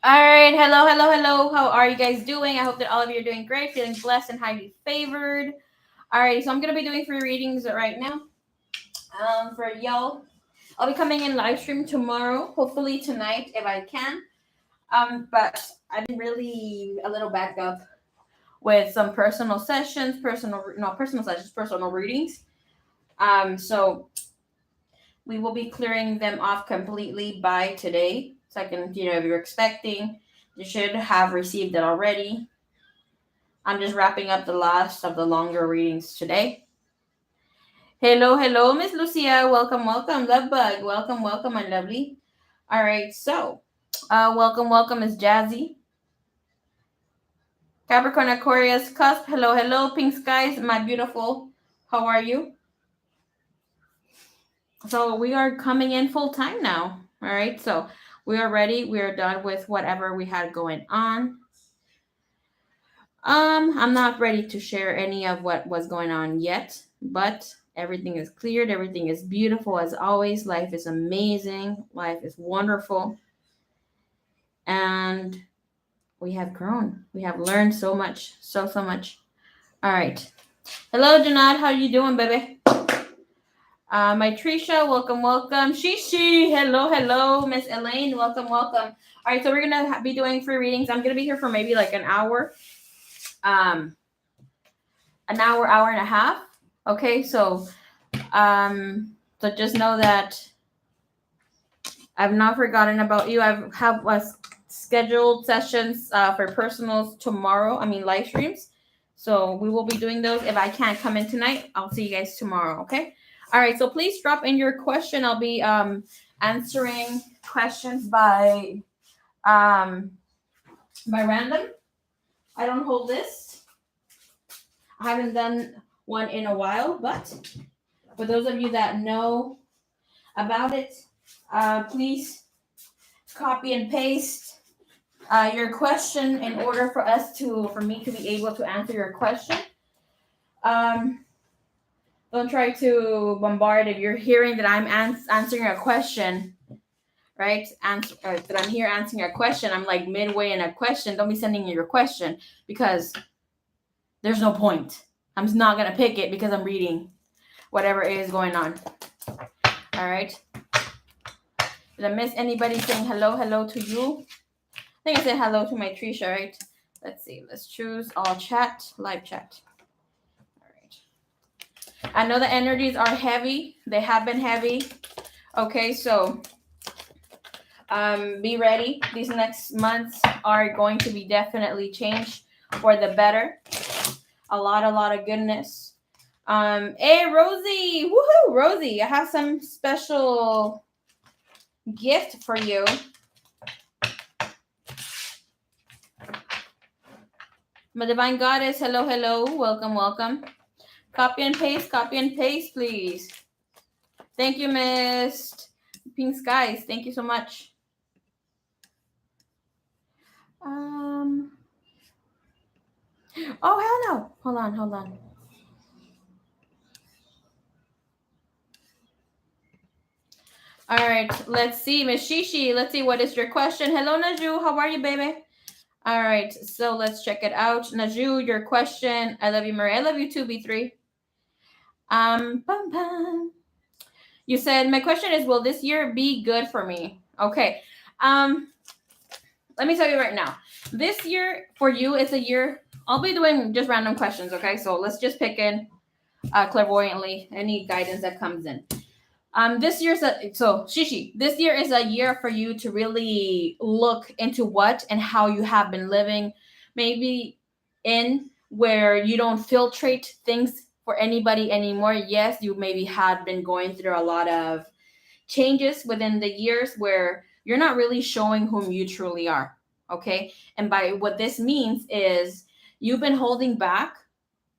All right. Hello, hello, hello. How are you guys doing? I hope that all of you are doing great, feeling blessed and highly favored. All right. So I'm going to be doing free readings right now for y'all. I'll be coming in live stream tomorrow, hopefully tonight if I can. But I've been really a little backed up with some personal sessions, personal sessions, personal readings. So we will be clearing them off completely by today. Second, if you're expecting, you should have received it already. I'm just wrapping up the last of the longer readings today. Hello, hello, Miss Lucia. Welcome, welcome. Love bug. Welcome, welcome, my lovely. All right, so welcome, welcome, Miss Jazzy. Capricorn Aquarius cusp. Hello, hello, pink skies, my beautiful. How are you? So we are coming in full time now. All right, so we are ready. We are done with whatever we had going on. I'm not ready to share any of what was going on yet, but everything is cleared. Everything is beautiful as always. Life is amazing. Life is wonderful. And we have grown. We have learned so much. So much. All right. Hello, Janad. How you doing, baby? My Trisha, welcome, welcome. Shishi, hello, hello. Miss Elaine, welcome, welcome. All right, so we're gonna be doing free readings. I'm gonna be here for maybe like an hour, hour and a half. Okay, so just know that I've not forgotten about you. I have scheduled sessions for personals tomorrow. I mean live streams. So we will be doing those. If I can't come in tonight, I'll see you guys tomorrow. Okay. All right. So please drop in your question. I'll be answering questions by random. I don't hold list. I haven't done one in a while, but for those of you that know about it, please copy and paste your question in order for me to be able to answer your question. Don't try to bombard if you're hearing that I'm answering a question, right? That I'm here answering a question. I'm like midway in a question. Don't be sending me your question because there's no point. I'm just not gonna pick it because I'm reading whatever is going on. All right. Did I miss anybody saying hello to you? I think I said hello to my Trisha, right? Let's see. Let's choose all chat, live chat. All right. I know the energies are heavy. They have been heavy. Okay, so be ready. These next months are going to be definitely changed for the better. A lot of goodness. Hey, Rosie. Woohoo, Rosie. I have some special gift for you. My divine goddess, hello. Welcome. Copy and paste, please. Thank you, Miss Pink Skies. Thank you so much. Oh, hell no. Hold on. All right, let's see, Miss Shishi. Let's see, what is your question? Hello, Naju. How are you, baby? All right, so let's check it out. Naju, your question. I love you, Maria. I love you too, B3. You said, my question is, will this year be good for me? Okay. Let me tell you right now. This year for you is a year. I'll be doing just random questions, okay? So let's just pick in clairvoyantly any guidance that comes in. This year is a year for you to really look into what and how you have been living, maybe in where you don't filtrate things for anybody anymore. Yes, you maybe had been going through a lot of changes within the years where you're not really showing whom you truly are. Okay. And by what this means is you've been holding back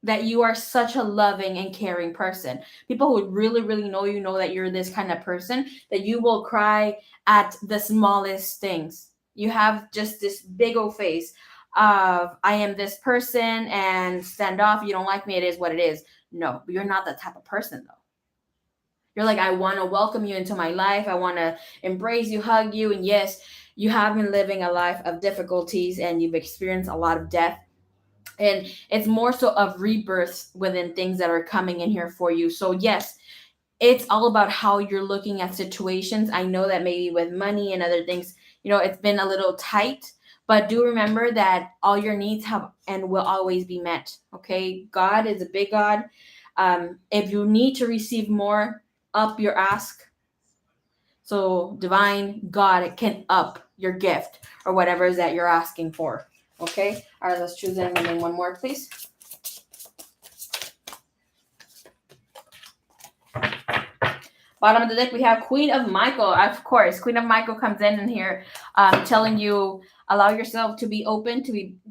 that you are such a loving and caring person. People who really know you know that you're this kind of person, that you will cry at the smallest things. You have just this big old face of, I am this person, and stand off. You don't like me. It is what it is. No, you're not that type of person though. You're like, I want to welcome you into my life. I want to embrace you, hug you. And yes, You have been living a life of difficulties and you've experienced a lot of death. And it's more so of rebirth within things that are coming in here for you. So, yes, it's all about how you're looking at situations. I know that maybe with money and other things, it's been a little tight, but do remember that all your needs have and will always be met. Okay. God is a big God. If you need to receive more, up your ask. So divine God can up your gift or whatever is that you're asking for. Okay. All right. Let's choose and name one more, please. Bottom of the deck, we have Queen of Michael. Of course, Queen of Michael comes in here telling you, allow yourself to be open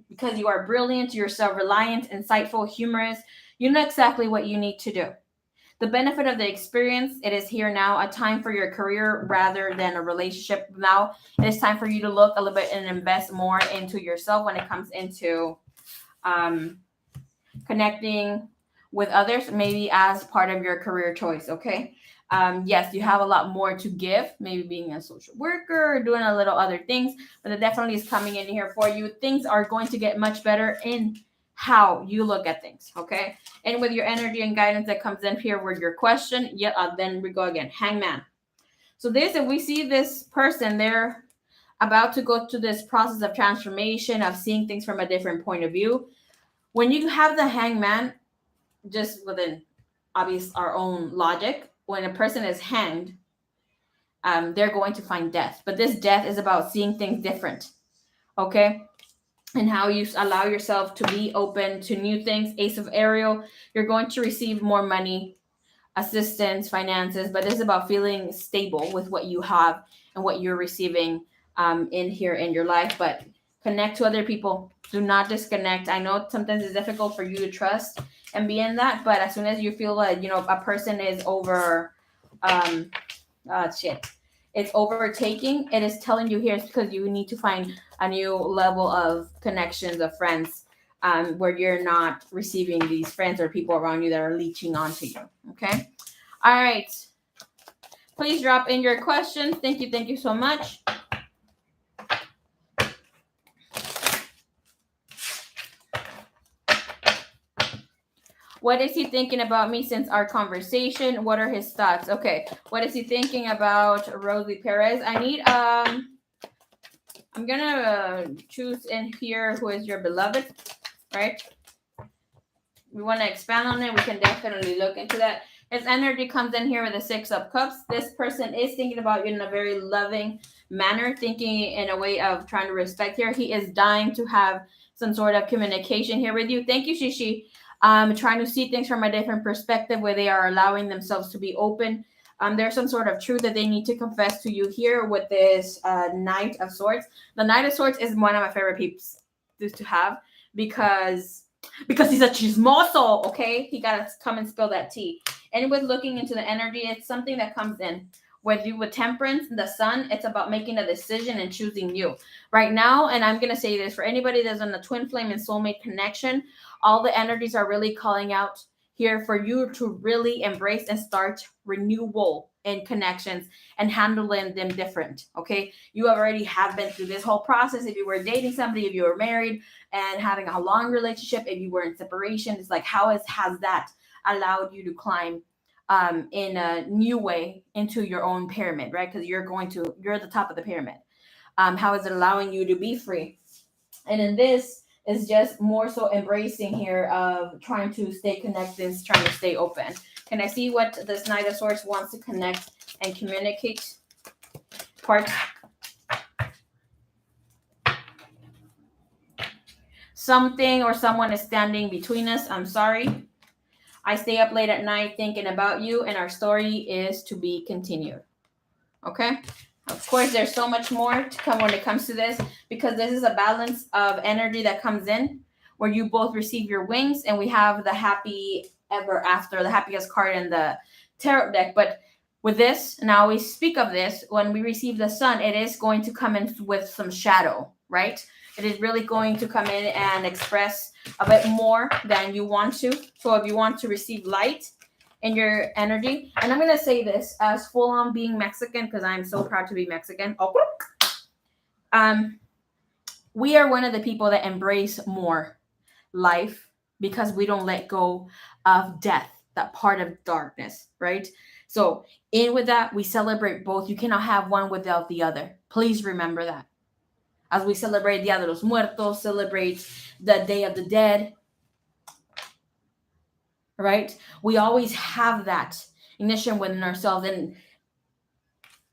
because you are brilliant, you're self-reliant, insightful, humorous. You know exactly what you need to do. The benefit of the experience, it is here now, a time for your career rather than a relationship. Now, it is time for you to look a little bit and invest more into yourself when it comes into connecting with others, maybe as part of your career choice, okay? Yes, you have a lot more to give, maybe being a social worker, doing a little other things, but it definitely is coming in here for you. Things are going to get much better in how you look at things, okay? And with your energy and guidance that comes in here with your question, then we go again, Hangman. So if we see this person, they're about to go through this process of transformation, of seeing things from a different point of view. When you have the Hangman, just within obvious our own logic, when a person is hanged, they're going to find death. But this death is about seeing things different, okay? And how you allow yourself to be open to new things. Ace of Ariel, you're going to receive more money, assistance, finances, but it's about feeling stable with what you have and what you're receiving in here in your life. But connect to other people. Do not disconnect. I know sometimes it's difficult for you to trust and be in that, but as soon as you feel like a person is over it's overtaking, it is telling you here it's because you need to find a new level of connections of friends, where you're not receiving these friends or people around you that are leeching onto you. Okay. All right, please drop in your questions. Thank you so much. What is he thinking about me since our conversation? What are his thoughts? Okay. What is he thinking about Rosie Perez? I need, I'm going to choose in here who is your beloved, right? We want to expand on it. We can definitely look into that. His energy comes in here with the Six of Cups. This person is thinking about you in a very loving manner, thinking in a way of trying to respect here. He is dying to have some sort of communication here with you. Thank you, Shishi. Trying to see things from a different perspective where they are allowing themselves to be open. There's some sort of truth that they need to confess to you here with this Knight of Swords. The Knight of Swords is one of my favorite peeps to have because he's a chismoso, okay? He got to come and spill that tea. And with looking into the energy, it's something that comes in. With Temperance, the Sun, it's about making a decision and choosing you. Right now, and I'm going to say this, for anybody that's on the twin flame and soulmate connection, all the energies are really calling out here for you to really embrace and start renewal in connections and handling them different, okay? You already have been through this whole process. If you were dating somebody, if you were married and having a long relationship, if you were in separation, it's like, has that allowed you to climb in a new way into your own pyramid, right? Because you're at the top of the pyramid. How is it allowing you to be free? And in this is just more so embracing here of trying to stay connected, trying to stay open. Can I see what this Knight of Swords wants to connect and communicate? Part. Something or someone is standing between us. I'm sorry. I stay up late at night thinking about you, and our story is to be continued. Okay? Of course, there's so much more to come when it comes to this, because this is a balance of energy that comes in where you both receive your wings, and we have the happy ever after, the happiest card in the tarot deck. But with this, and I always speak of this, when we receive the Sun, it is going to come in with some shadow, right? It is really going to come in and express a bit more than you want to. So if you want to receive light in your energy, and I'm going to say this as full on being Mexican, because I'm so proud to be Mexican. We are one of the people that embrace more life because we don't let go of death, that part of darkness, right? So, in with that, we celebrate both. You cannot have one without the other. Please remember that. As we celebrate Dia de los Muertos, celebrate the Day of the Dead, right? We always have that ignition within ourselves. And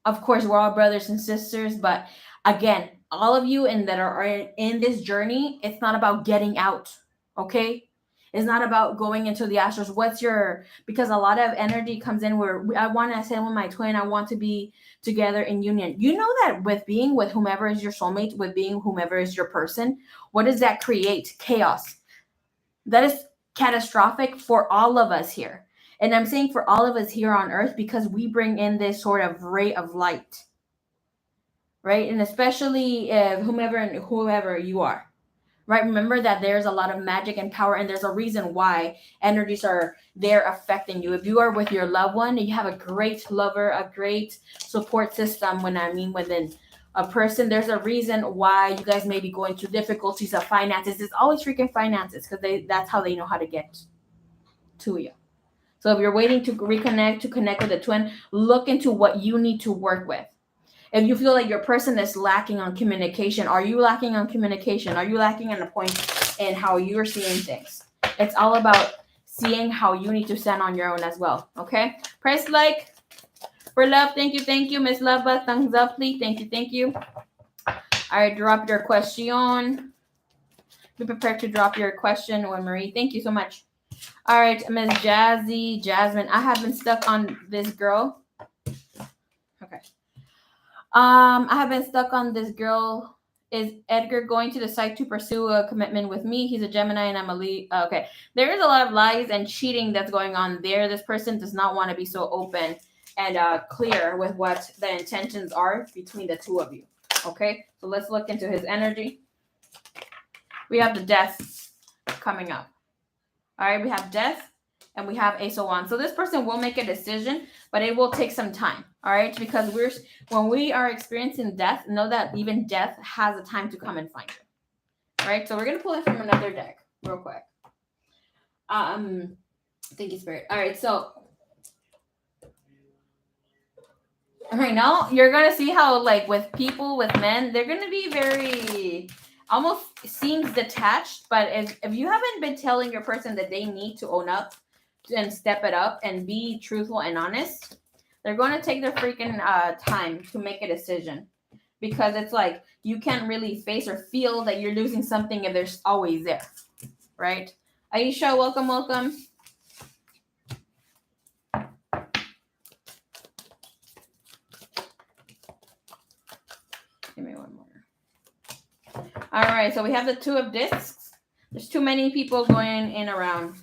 of course, we're all brothers and sisters, but again, all of you and that are in this journey, it's not about getting out, okay? It's not about going into the astros. What's your, because a lot of energy comes in where I want to send with my twin. I want to be together in union. You know that with being with whomever is your soulmate, with being whomever is your person, what does that create? Chaos. That is catastrophic for all of us here. And I'm saying for all of us here on earth because we bring in this sort of ray of light, right? And especially whoever you are, right? Remember that there's a lot of magic and power, and there's a reason why energies are there affecting you. If you are with your loved one, you have a great lover, a great support system. When I mean within a person, there's a reason why you guys may be going through difficulties of finances. It's always freaking finances because that's how they know how to get to you. So if you're waiting to reconnect, to connect with a twin, look into what you need to work with. If you feel like your person is lacking on communication, are you lacking on communication? Are you lacking on a point in how you're seeing things? It's all about seeing how you need to stand on your own as well. Okay? Press like for love. Thank you, Miss Love. Thumbs up, please. Thank you. All right, drop your question. Be prepared to drop your question, Marie. Thank you so much. All right, Miss Jasmine. I have been stuck on this girl. Okay. I have been stuck on this girl. Is Edgar going to decide to pursue a commitment with me? He's a Gemini and I'm a Leo. Okay. There is a lot of lies and cheating that's going on there. This person does not want to be so open and clear with what the intentions are between the two of you. Okay. So let's look into his energy. We have the death coming up. All right. We have death and we have Ace of Wands. So this person will make a decision, but it will take some time. All right, because when we are experiencing death, know that even death has a time to come and find you. All right, so we're gonna pull it from another deck real quick. Thank you, Spirit. All right, so right now you're gonna see how, like, with people, with men, they're gonna be very almost seems detached. But if you haven't been telling your person that they need to own up and step it up and be truthful and honest, they're going to take their freaking time to make a decision, because it's like you can't really face or feel that you're losing something if they're always there, right? Aisha, welcome. Give me one more. All right, so we have the Two of Discs. There's too many people going in around.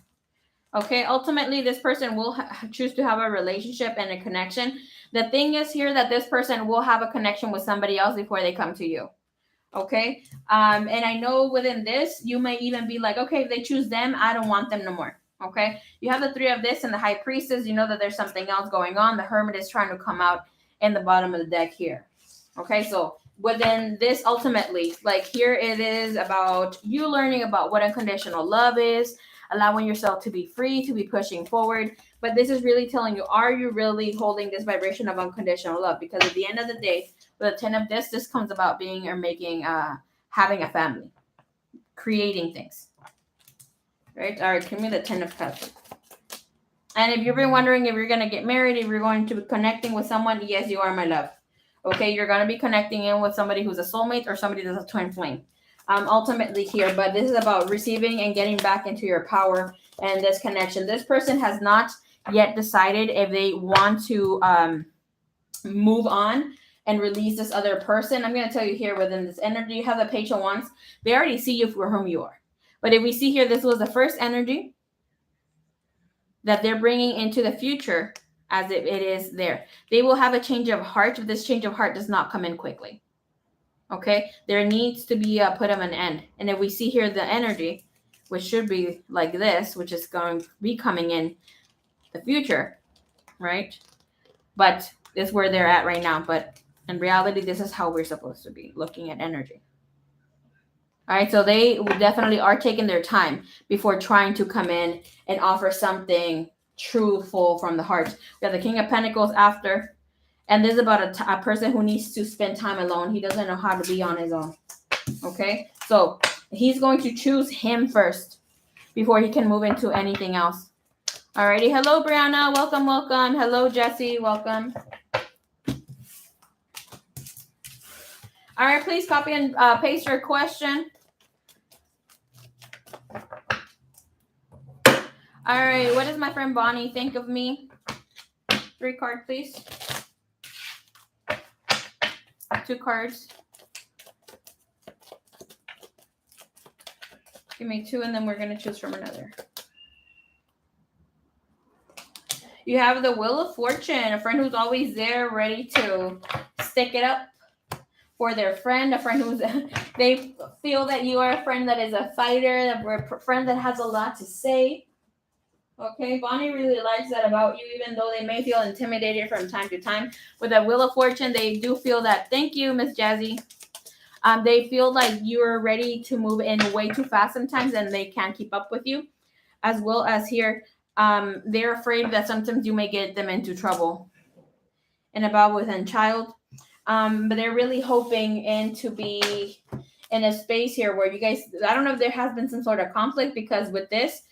Okay, ultimately, this person will choose to have a relationship and a connection. The thing is here that this person will have a connection with somebody else before they come to you. Okay, and I know within this, you may even be like, okay, if they choose them, I don't want them no more. Okay, you have the Three of this and the High Priestess. You know that there's something else going on. The Hermit is trying to come out in the bottom of the deck here. Okay, so within this, ultimately, like here it is about you learning about what unconditional love is, allowing yourself to be free, to be pushing forward. But this is really telling you, are you really holding this vibration of unconditional love? Because at the end of the day, with the 10 of this comes about being or making, having a family, creating things. Right? All right, give me the 10 of Cups. And if you've been wondering if you're going to get married, if you're going to be connecting with someone, yes, you are, my love. Okay, you're going to be connecting in with somebody who's a soulmate or somebody that's a twin flame. Ultimately here, but this is about receiving and getting back into your power and this connection. This person has not yet decided if they want to move on and release this other person. I'm going to tell you here within this energy, you have the Page of Wands. They already see you for whom you are. But if we see here, this was the first energy that they're bringing into the future as it is there. They will have a change of heart, but this change of heart does not come in quickly. Okay, there needs to be put of an end. And if we see here the energy, which should be like this, which is going to be coming in the future, right? But it's where they're at right now. But In reality, this is how we're supposed to be looking at energy. All right, so they definitely are taking their time before trying to come in and offer something truthful from the heart. We have the King of Pentacles after, and this is about a person who needs to spend time alone. He doesn't know how to be on his own. Okay, so he's going to choose him first before he can move into anything else. Alrighty, hello Brianna, welcome, welcome. Hello Jesse, welcome. All right, please copy and paste your question. All right, what does my friend Bonnie think of me? 3 cards, please. 2 cards. Give me 2, and then we're going to choose from another. You have the Wheel of Fortune, a friend who's always there, ready to stick it up for their friend, a friend who's, they feel that you are a friend that is a fighter, a friend that has a lot to say. Okay, Bonnie really likes that about you, even though they may feel intimidated from time to time. With that Wheel of Fortune, they do feel that, thank you, Miss Jazzy. They feel like you're ready to move in way too fast sometimes, and they can't keep up with you. As well as here, they're afraid that sometimes you may get them into trouble. And about within child. But they're really hoping in to be in a space here where you guys, I don't know if there has been some sort of conflict, because with this,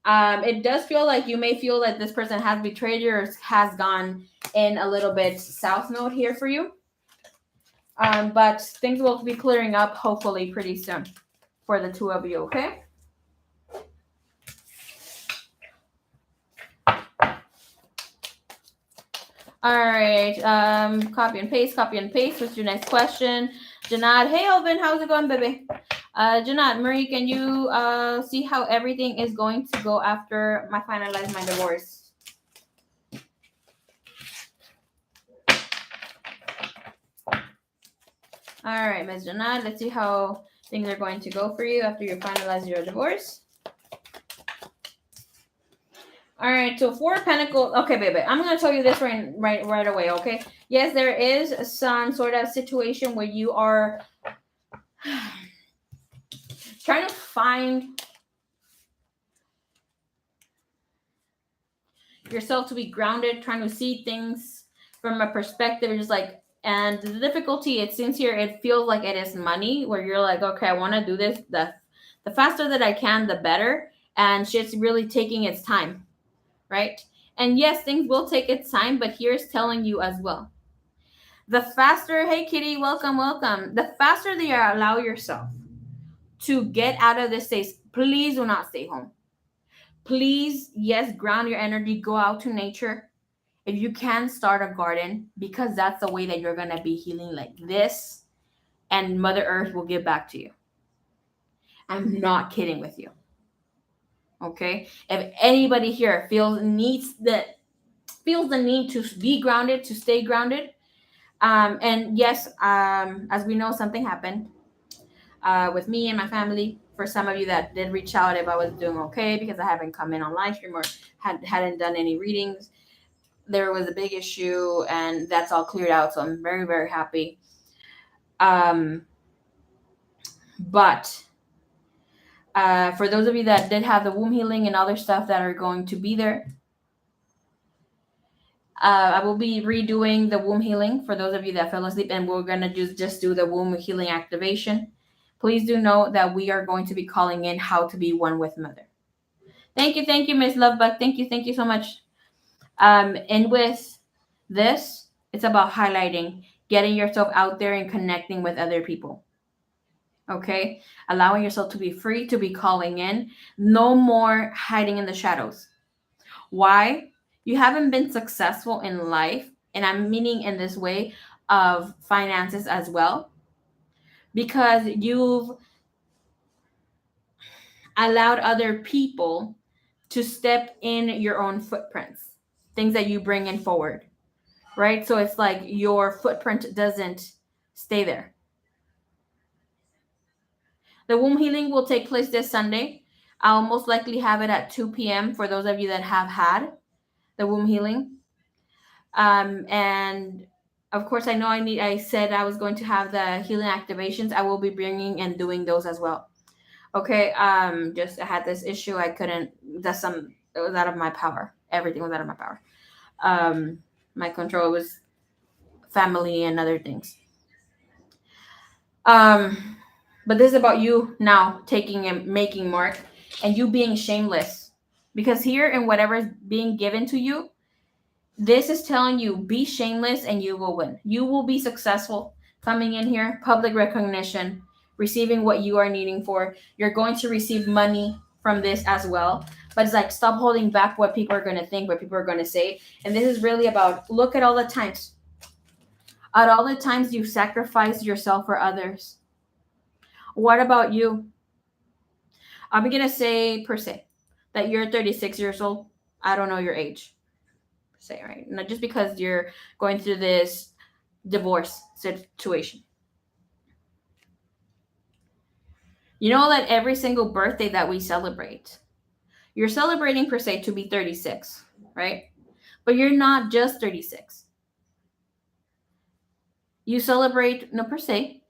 it does feel like you may feel that this person has betrayed you or has gone in a little bit south node here for you. But things will be clearing up hopefully pretty soon for the 2 of you, okay? All right, copy and paste. What's your next question? Janad, hey Elvin, how's it going, baby? Janad, Marie, can you see how everything is going to go after I finalize my divorce? All right, Ms. Janad, let's see how things are going to go for you after you finalize your divorce. All right, so 4 of Pentacles. Okay, baby, I'm going to tell you this right away, okay? Yes, there is some sort of situation where you are trying to find yourself to be grounded, trying to see things from a perspective, just like, and the difficulty, it seems here, it feels like it is money, where you're like, okay, I want to do this, the faster that I can, the better, and shit's really taking its time, right? And yes, things will take its time, but here's telling you as well, the faster, hey Kitty, welcome, the faster that you allow yourself to get out of this space, please do not stay home. Please, yes, ground your energy, go out to nature. If you can, start a garden, because that's the way that you're going to be healing like this, and Mother Earth will give back to you. I'm not kidding with you. Okay? If anybody here feels the need to be grounded, to stay grounded, and yes, as we know, something happened with me and my family. For some of you that did reach out if I was doing okay, because I haven't come in on live stream or hadn't done any readings, there was a big issue, and that's all cleared out. So I'm very, very happy. But for those of you that did have the womb healing and other stuff that are going to be there, I will be redoing the womb healing for those of you that fell asleep, and we're going to just do the womb healing activation. Please do know that we are going to be calling in how to be one with Mother. Thank you, Miss Lovebuck. Thank you so much. And with this, it's about highlighting, getting yourself out there and connecting with other people. Okay? Allowing yourself to be free, to be calling in. No more hiding in the shadows. Why? You haven't been successful in life, and I'm meaning in this way of finances as well, because you've allowed other people to step in your own footprints, things that you bring in forward, right? So it's like your footprint doesn't stay there. The womb healing will take place this Sunday. I'll most likely have it at 2 p.m. for those of you that have had the womb healing. And Of course, I said I was going to have the healing activations. I will be bringing and doing those as well. Okay. Just I had this issue. I couldn't. It was out of my power. Everything was out of my power. Um, my control was family and other things. Um, but this is about you now taking and making mark, and you being shameless, because here in whatever is being given to you, this is telling you be shameless and you will win. You will be successful coming in here, public recognition, receiving what you are needing for. You're going to receive money from this as well. But it's like stop holding back what people are going to think, what people are going to say. And this is really about look at all the times. At all the times you sacrifice yourself for others. What about you? I'm going to say per se that you're 36 years old. I don't know your age. Say right, not just because you're going through this divorce situation. You know that every single birthday that we celebrate, you're celebrating per se to be 36, right? But you're not just 36. You celebrate, no per se,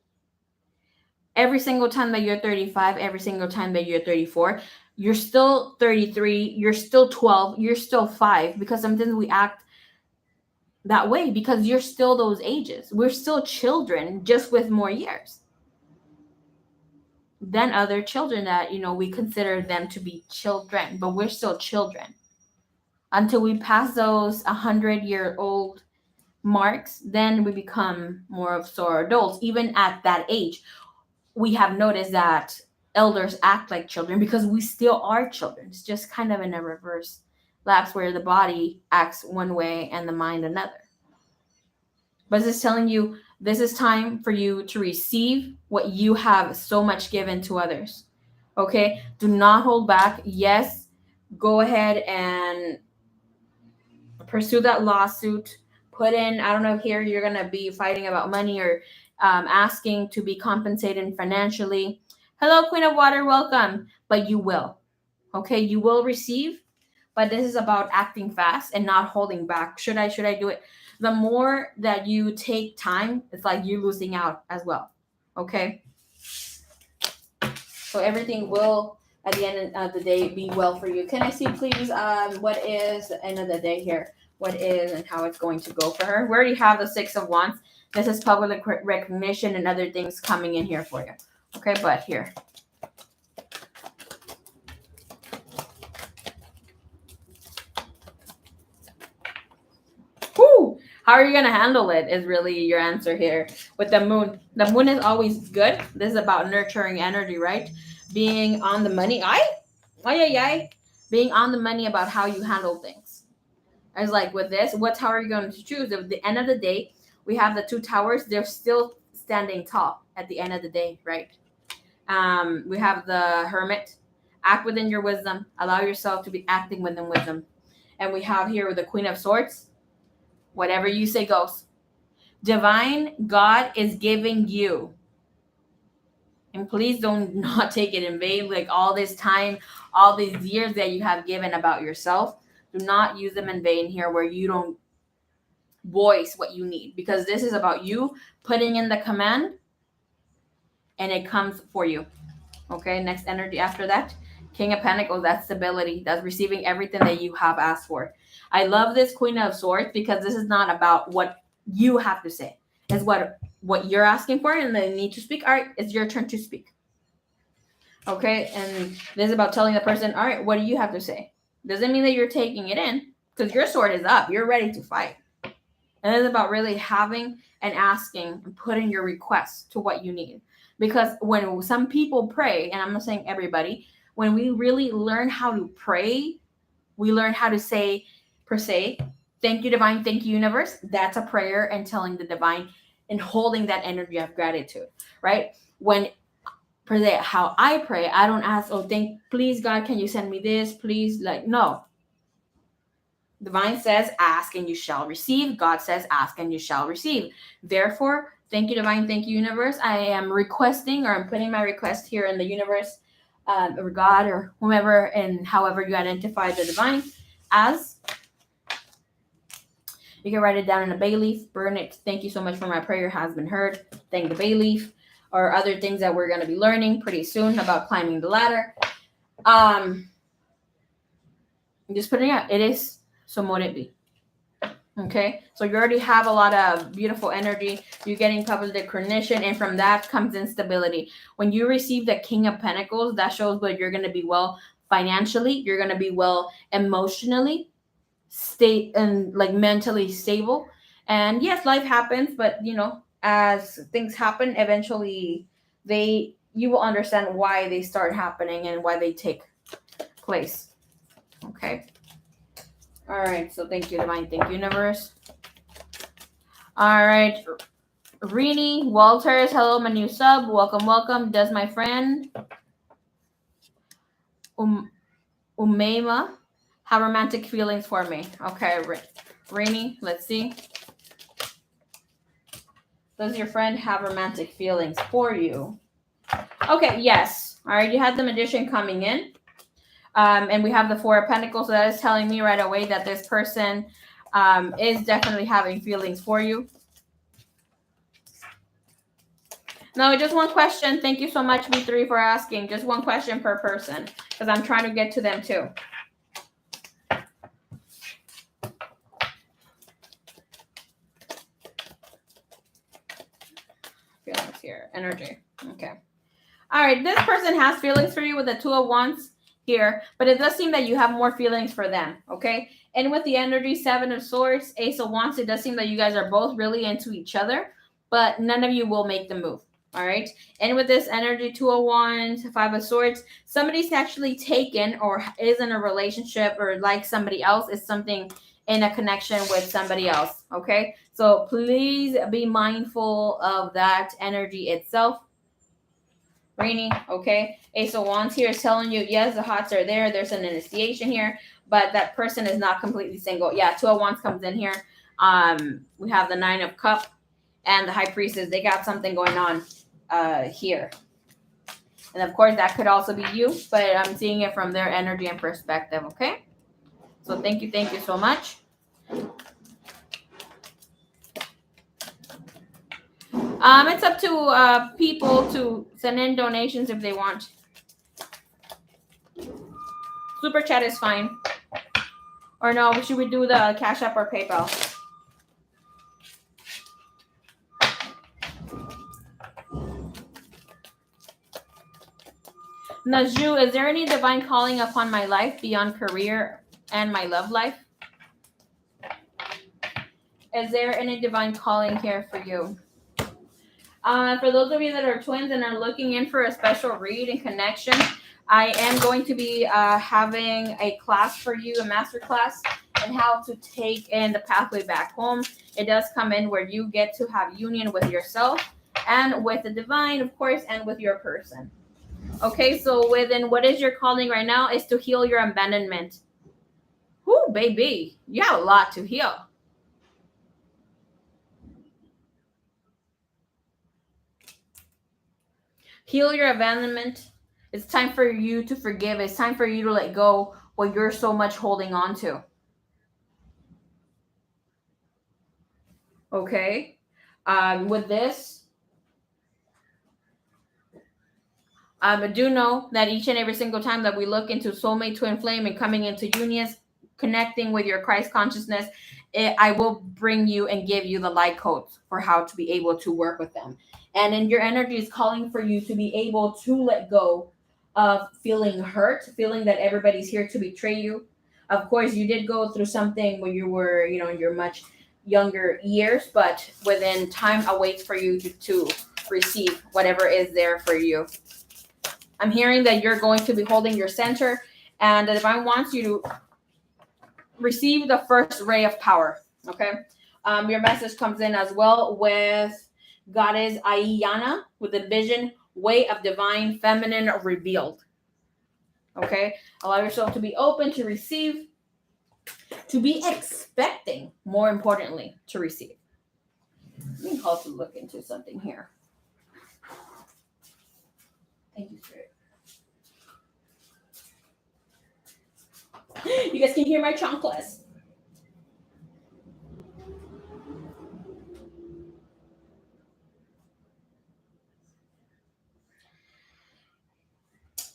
every single time that you're 35, every single time that you're 34, you're still 33, you're still 12, you're still 5, because sometimes we act that way because you're still those ages. We're still children, just with more years than other children that, we consider them to be children, but we're still children. Until we pass those 100-year-old marks, then we become more of sort of adults. Even at that age, we have noticed that elders act like children because we still are children. It's just kind of in a reverse lapse where the body acts one way and the mind another. But this is telling you this is time for you to receive what you have so much given to others. Okay? Do not hold back. Yes, go ahead and pursue that lawsuit. Put in, I don't know, here you're going to be fighting about money or asking to be compensated financially. Hello, Queen of Water, welcome. But you will. Okay? You will receive. But this is about acting fast and not holding back. Should I do it? The more that you take time, it's like you're losing out as well. Okay? So everything will, at the end of the day, be well for you. Can I see, please, what is the end of the day here? What is and how it's going to go for her? We already have the Six of Wands. This is public recognition and other things coming in here for you. Okay, but here. Woo! How are you going to handle it is really your answer here. With the moon. The moon is always good. This is about nurturing energy, right? Being on the money. Being on the money about how you handle things. As like with this, what tower are you going to choose? At the end of the day, we have the two towers. They're still standing tall at the end of the day, right? We have the Hermit. Act within your wisdom. Allow yourself to be acting within wisdom. And we have here the Queen of Swords. Whatever you say goes. Divine, God is giving you. And please don't not take it in vain. Like all this time, all these years that you have given about yourself, do not use them in vain here where you don't voice what you need. Because this is about you putting in the command and it comes for you. Okay, next energy after that. King of Pentacles, that's stability. That's receiving everything that you have asked for. I love this Queen of Swords because this is not about what you have to say. It's what you're asking for and they need to speak. All right, it's your turn to speak. Okay, and this is about telling the person, all right, what do you have to say? Doesn't mean that you're taking it in because your sword is up. You're ready to fight. And it's about really having and asking and putting your requests to what you need. Because when some people pray, and I'm not saying everybody, when we really learn how to pray, we learn how to say, per se, thank you, divine, thank you, universe. That's a prayer and telling the divine and holding that energy of gratitude, right? When, per se, how I pray, I don't ask, please, God, can you send me this? Please, no. Divine says, ask and you shall receive. God says, ask and you shall receive. Therefore, thank you, divine. Thank you, universe. I am requesting or I'm putting my request here in the universe or God or whomever and however you identify the divine as. You can write it down in a bay leaf, burn it. Thank you so much for my prayer has been heard. Thank the bay leaf, or other things that we're going to be learning pretty soon about climbing the ladder. Just putting it out. It is, so mote it be. Okay, so you already have a lot of beautiful energy. You're getting public recognition, and from that comes instability. When you receive the King of Pentacles, that shows that you're going to be well financially. You're going to be well emotionally, like mentally stable. And yes, life happens, but as things happen, eventually you will understand why they start happening and why they take place. Okay. All right, so thank you, Divine. Thank you, Universe. All right, Rini Walters, hello, my new sub. Welcome. Does my friend Umayma have romantic feelings for me? Okay, Rini, let's see. Does your friend have romantic feelings for you? Okay, yes. All right, you had the Magician coming in. And we have the Four of Pentacles, so that is telling me right away that this person is definitely having feelings for you. No, just one question. Thank you so much, B3, for asking. Just one question per person, because I'm trying to get to them too. Feelings here. Energy. Okay. All right, this person has feelings for you with the Two of Wands here, but it does seem that you have more feelings for them, okay? And with the energy, Seven of Swords, Ace of Wands, it does seem that you guys are both really into each other, but none of you will make the move, all right? And with this energy, Two of Wands, Five of Swords, somebody's actually taken or is in a relationship or like somebody else, is something in a connection with somebody else, okay? So please be mindful of that energy itself. Rainy, okay. Ace of Wands here is telling you, yes, the hots are there. There's an initiation here, but that person is not completely single. Yeah, Two of Wands comes in here. We have the Nine of Cups and the High Priestess. They got something going on here. And of course, that could also be you, but I'm seeing it from their energy and perspective, okay? So thank you so much. It's up to people to send in donations if they want. Super chat is fine. Or no, should we do the Cash App or PayPal? Najju, is there any divine calling upon my life beyond career and my love life? Is there any divine calling here for you? For those of you that are twins and are looking in for a special read and connection, I am going to be having a class for you, a master class, on how to take in the pathway back home. It does come in where you get to have union with yourself and with the divine, of course, and with your person. Okay, so within what is your calling right now is to heal your abandonment. Whoo, baby, you have a lot to heal. Heal your abandonment. It's time for you to forgive. It's time for you to let go what you're so much holding on to. Okay. With this, I do know that each and every single time that we look into soulmate, twin flame, and coming into unions, connecting with your Christ consciousness, I will bring you and give you the light codes for how to be able to work with them. And then your energy is calling for you to be able to let go of feeling hurt, feeling that everybody's here to betray you. Of course, you did go through something when you were, in your much younger years, but within time awaits for you to receive whatever is there for you. I'm hearing that you're going to be holding your center, and the divine wants you to receive the first ray of power. Okay. Your message comes in as well with Goddess Ayana with the vision, way of divine feminine revealed. Okay. Allow yourself to be open to receive, to be expecting, more importantly, to receive. Let me also look into something here. Thank you, Spirit. You guys can hear my chanclas.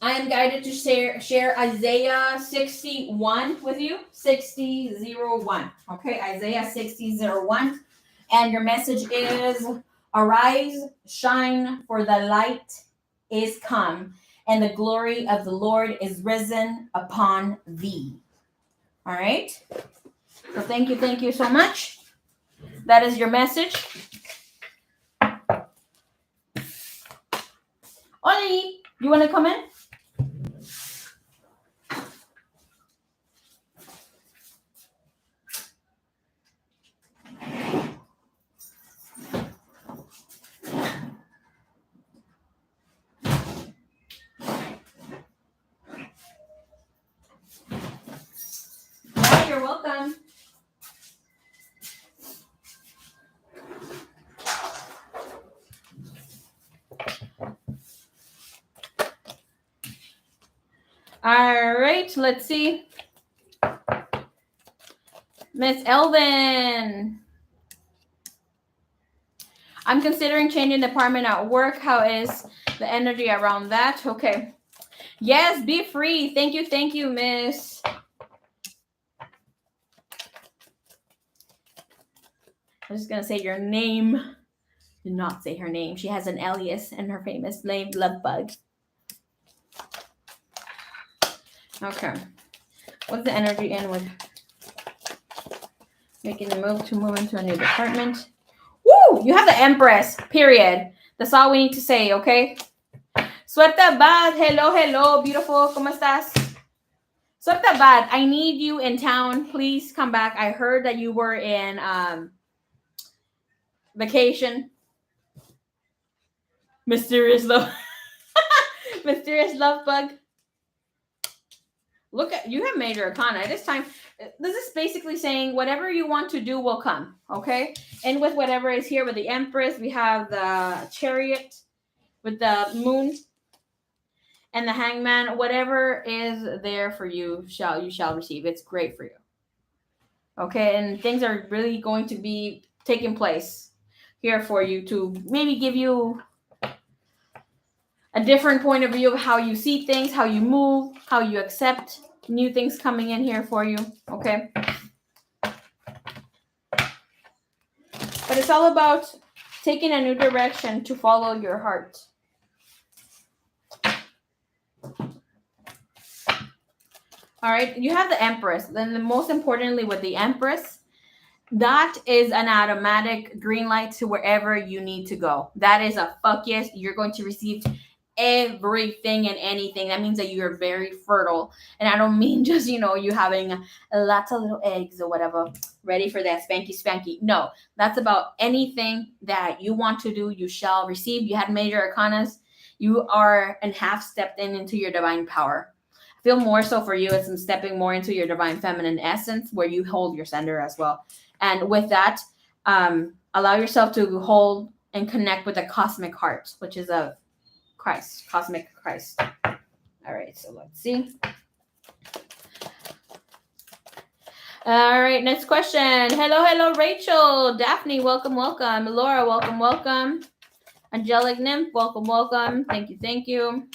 I am guided to share Isaiah 61 with you. 60:01. Okay, Isaiah 60:01. And your message is arise, shine, for the light is come, and the glory of the Lord is risen upon thee. All right. So thank you so much. That is your message. Oli, you want to come in? Yeah, you're welcome. All right, let's see. Miss Elvin. I'm considering changing department at work. How is the energy around that? Okay. Yes, be free. Thank you, Miss. I'm just going to say your name. Do not say her name. She has an alias and her famous name, Lovebug. Okay. What's the energy in with making the move into a new department? Woo! You have the Empress, period. That's all we need to say, okay? Suerte Bad. Hello, beautiful. ¿Cómo estás? Suerte Bad. I need you in town. Please come back. I heard that you were in vacation. Mysterious love. Mysterious love bug. Look at you have major arcana. This time, this is basically saying whatever you want to do will come. Okay. And with whatever is here with the Empress, we have the Chariot with the Moon and the Hangman. Whatever is there for you shall receive. It's great for you. Okay. And things are really going to be taking place here for you to maybe give you a different point of view of how you see things, how you move, how you accept new things coming in here for you, okay? But it's all about taking a new direction to follow your heart. All right, you have the Empress. Then the most importantly with the Empress, that is an automatic green light to wherever you need to go. That is a fuck yes. You're going to receive everything and anything. That means that you're very fertile. And I don't mean just, you having lots of little eggs or whatever ready for that spanky. No, that's about anything that you want to do, you shall receive. You had major arcanas. You are and have stepped into your divine power. I feel more so for you as I'm stepping more into your divine feminine essence where you hold your sender as well. And with that, allow yourself to hold and connect with the cosmic heart, which is a Christ, cosmic Christ. All right, so let's see. All right, next question. Hello, Rachel. Daphne, welcome. Laura, welcome. Angelic Nymph, welcome. Thank you.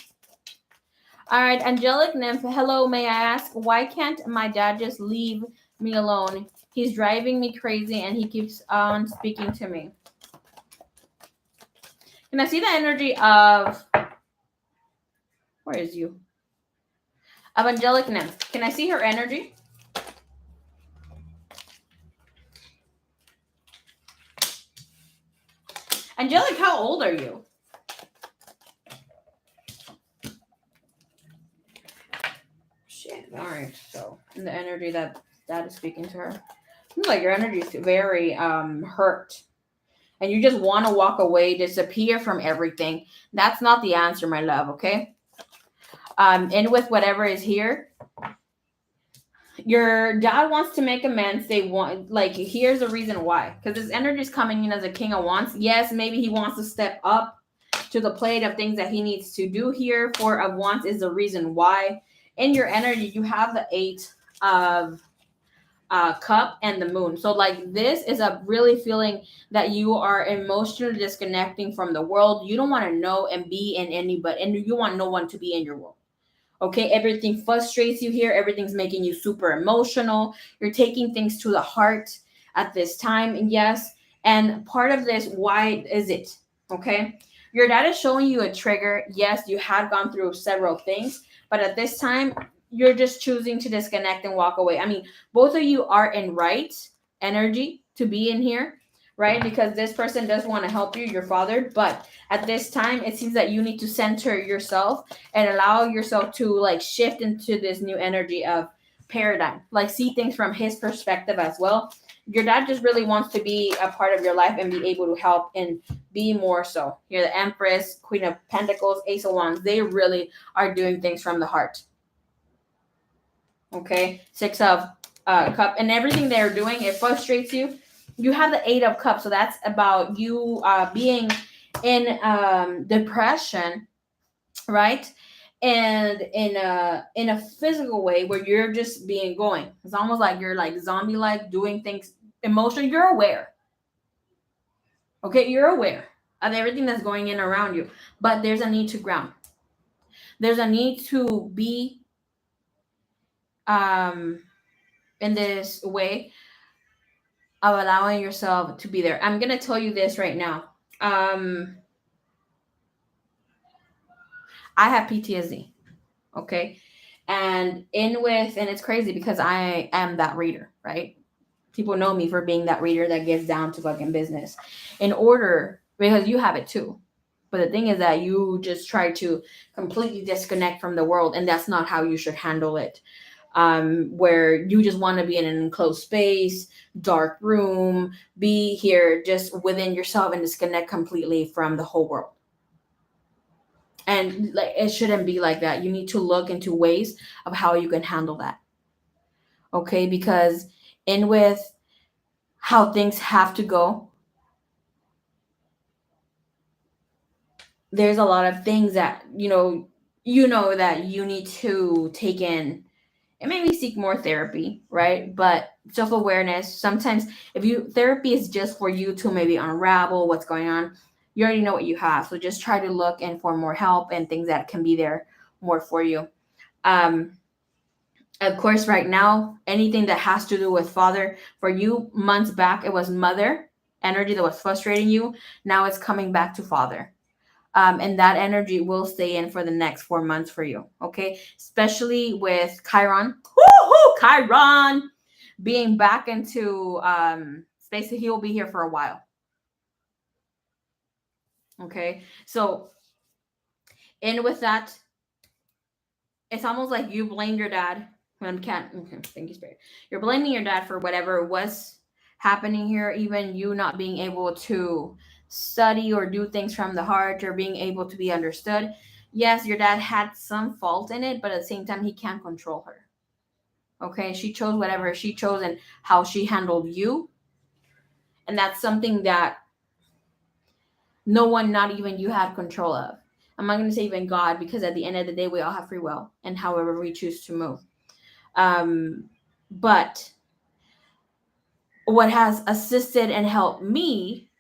All right, Angelic Nymph, hello, may I ask, why can't my dad just leave me alone? He's driving me crazy and he keeps on speaking to me. Can I see the energy of, where is you? Of Angelic Nymph. Can I see her energy? Angelic, how old are you? Shit, all right. So, in the energy that is speaking to her. Seems like your energy is very hurt. And you just want to walk away, disappear from everything. That's not the answer, my love, okay? And with whatever is here, your dad wants to make amends. They want, here's the reason why. Because his energy is coming in as a king of wands. Yes, maybe he wants to step up to the plate of things that he needs to do here. Four of wands is the reason why. In your energy, you have the 8 of cup and the moon. So this is a really feeling that you are emotionally disconnecting from the world. You don't want to know and be in anybody, and you want no one to be in your world. Okay, everything frustrates you here. Everything's making you super emotional. You're taking things to the heart at this time. And yes, and part of this, why is it? Okay, your dad is showing you a trigger. Yes, you had gone through several things, but at this time, you're just choosing to disconnect and walk away. I mean, both of you are in right energy to be in here, right? Because this person does want to help you, your father, but at this time, it seems that you need to center yourself and allow yourself to like shift into this new energy of paradigm, like see things from his perspective as well. Your dad just really wants to be a part of your life and be able to help and be more so. You're the Empress, Queen of Pentacles, Ace of Wands. They really are doing things from the heart. Okay, Six of Cup, and everything they're doing, it frustrates you. You have the Eight of Cups, so that's about you being in depression, right? And in a physical way where you're just being going. It's almost like you're like zombie like doing things emotionally. You're aware. Okay, you're aware of everything that's going in around you. But there's a need to ground. There's a need to be in this way of allowing yourself to be there. I'm gonna tell you this right now. I have PTSD. Okay. And it's crazy because I am that reader, right? People know me for being that reader that gets down to fucking business. Because you have it too. But the thing is that you just try to completely disconnect from the world, and that's not how you should handle it. Where you just want to be in an enclosed space, dark room, be here just within yourself and disconnect completely from the whole world. And like it shouldn't be like that. You need to look into ways of how you can handle that. Okay, because in with how things have to go, there's a lot of things that that you need to take in and maybe seek more therapy, right? But self-awareness, sometimes if you therapy is just for you to maybe unravel what's going on, you already know what you have. So just try to look in for more help and things that can be there more for you. Of course, right now, anything that has to do with father, for you, months back, it was mother energy that was frustrating you. Now it's coming back to father. And that energy will stay in for the next 4 months for you. Okay. Especially with Chiron. Woohoo! Chiron being back into space. He will be here for a while. Okay. So, in with that, it's almost like you blame your dad. Okay, thank you, Spirit. You're blaming your dad for whatever was happening here, even you not being able to study or do things from the heart or being able to be understood. Yes, your dad had some fault in it, but at the same time, he can't control her. Okay, she chose whatever she chose and how she handled you. And that's something that no one, not even you, have control of. I'm not going to say even God, because at the end of the day, we all have free will and however we choose to move. But what has assisted and helped me,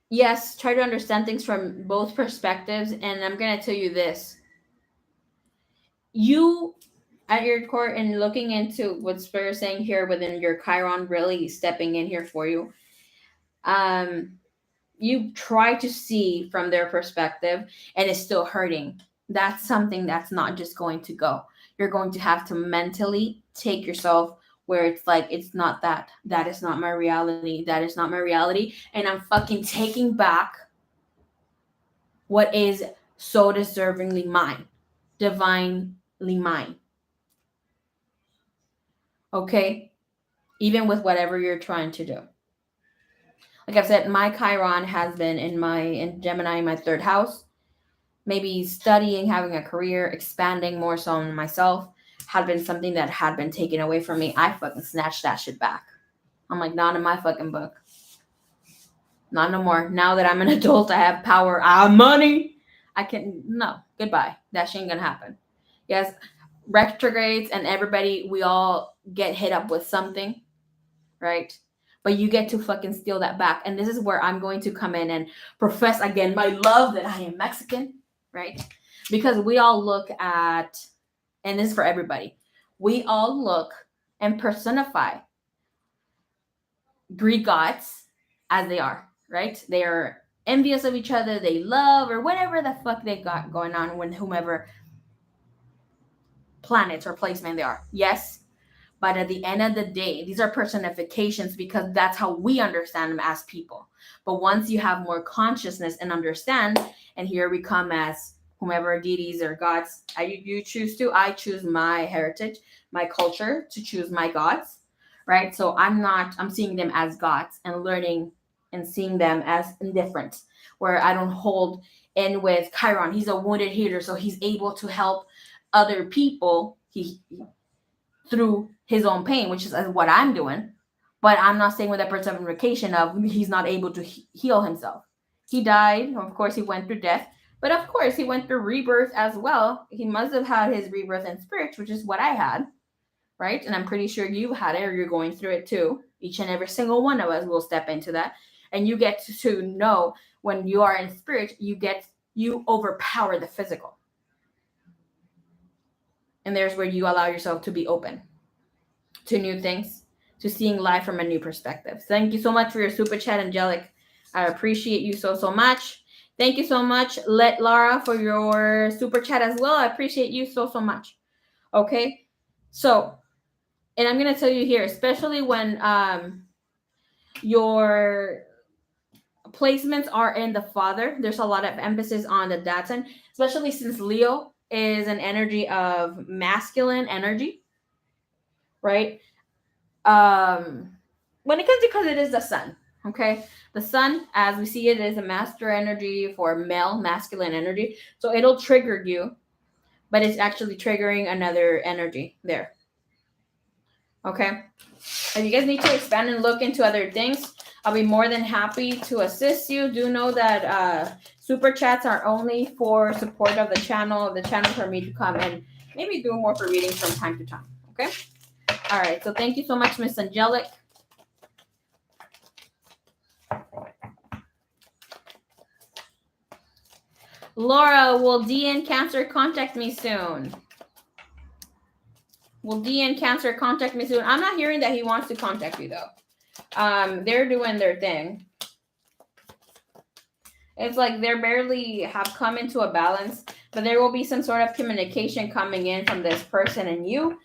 yes, try to understand things from both perspectives. And I'm going to tell you this. You, at your core, and looking into what Spirit is saying here within your Chiron really stepping in here for you, you try to see from their perspective and it's still hurting. That's something that's not just going to go. You're going to have to mentally take yourself where it's like, it's not that. That is not my reality. That is not my reality. And I'm fucking taking back what is so deservingly mine, divinely mine. Okay? Even with whatever you're trying to do. Like I've said, my Chiron has been in Gemini, in my third house. Maybe studying, having a career, expanding more so on myself had been something that had been taken away from me. I fucking snatched that shit back. I'm like, not in my fucking book. Not no more. Now that I'm an adult, I have power, I have money. No, goodbye. That shit ain't gonna happen. Yes, retrogrades and everybody, we all get hit up with something, right? but you get to fucking steal that back. And this is where I'm going to come in and profess again my love that I am Mexican, right? Because we all look at, and this is for everybody, we all look and personify Greek gods as they are, right? They are envious of each other, they love, or whatever the fuck they got going on with whomever planets or placement they are. Yes, but at the end of the day, these are personifications because that's how we understand them as people. But once you have more consciousness and understand, and here we come as whomever deities or gods you choose to, I choose my heritage, my culture to choose my gods, right? So I'm seeing them as gods and learning and seeing them as indifferent, where I don't hold in with Chiron. He's a wounded healer, so he's able to help other people through his own pain, which is what I'm doing. But I'm not saying with a personification of he's not able to heal himself. He died. Of course, he went through death. But of course, he went through rebirth as well. He must have had his rebirth in spirit, which is what I had, right? And I'm pretty sure you had it or you're going through it too. Each and every single one of us will step into that. And you get to know when you are in spirit, you overpower the physical. And there's where you allow yourself to be open to new things, to seeing life from a new perspective. Thank you so much for your super chat, Angelic. I appreciate you so much. Thank you so much, Let Lara, for your super chat as well. I appreciate you so much. Okay, so, and I'm gonna tell you here, especially when your placements are in the father, there's a lot of emphasis on the Datsun, especially since Leo is an energy of masculine energy, right? When it comes, because it is the sun, okay? The sun, as we see it, is a master energy for male, masculine energy. So it'll trigger you, but it's actually triggering another energy there. Okay? If you guys need to expand and look into other things, I'll be more than happy to assist you. Do know that super chats are only for support of the channel for me to come and maybe do more for readings from time to time. Okay? All right. So thank you so much, Miss Angelic. Laura, will D in Cancer contact me soon? Will D in Cancer contact me soon? I'm not hearing that he wants to contact you, though. They're doing their thing. It's like they're barely have come into a balance, but there will be some sort of communication coming in from this person and you.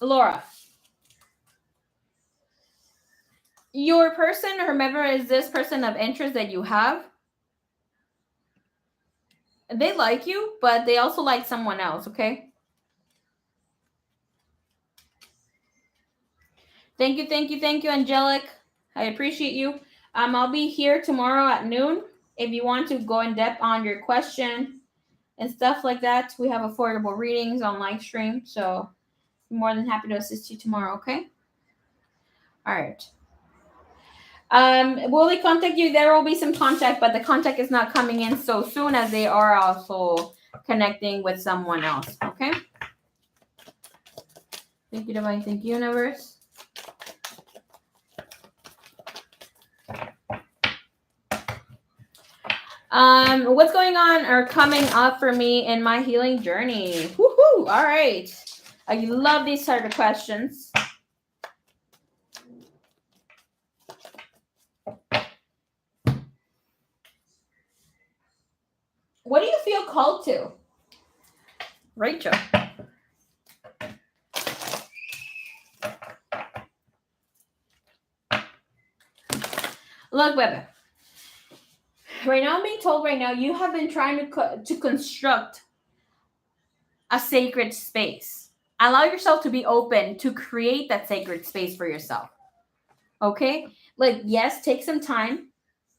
Laura, your person, whomever is this person of interest that you have, they like you, but they also like someone else, okay? Thank you, Angelic. I appreciate you. I'll be here tomorrow at noon. If you want to go in depth on your question and stuff like that, we have affordable readings on live stream. So I'm more than happy to assist you tomorrow, okay? All right. Will they contact you? There will be some contact, but the contact is not coming in so soon as they are also connecting with someone else, okay? Thank you, Divine. Thank you, Universe. What's going on or coming up for me in my healing journey? Woohoo! All right. I love these type of questions. What do you feel called to? Rachel. Look, baby. Right now, I'm being told right now, you have been trying to construct a sacred space. Allow yourself to be open to create that sacred space for yourself. Okay? Like, yes, take some time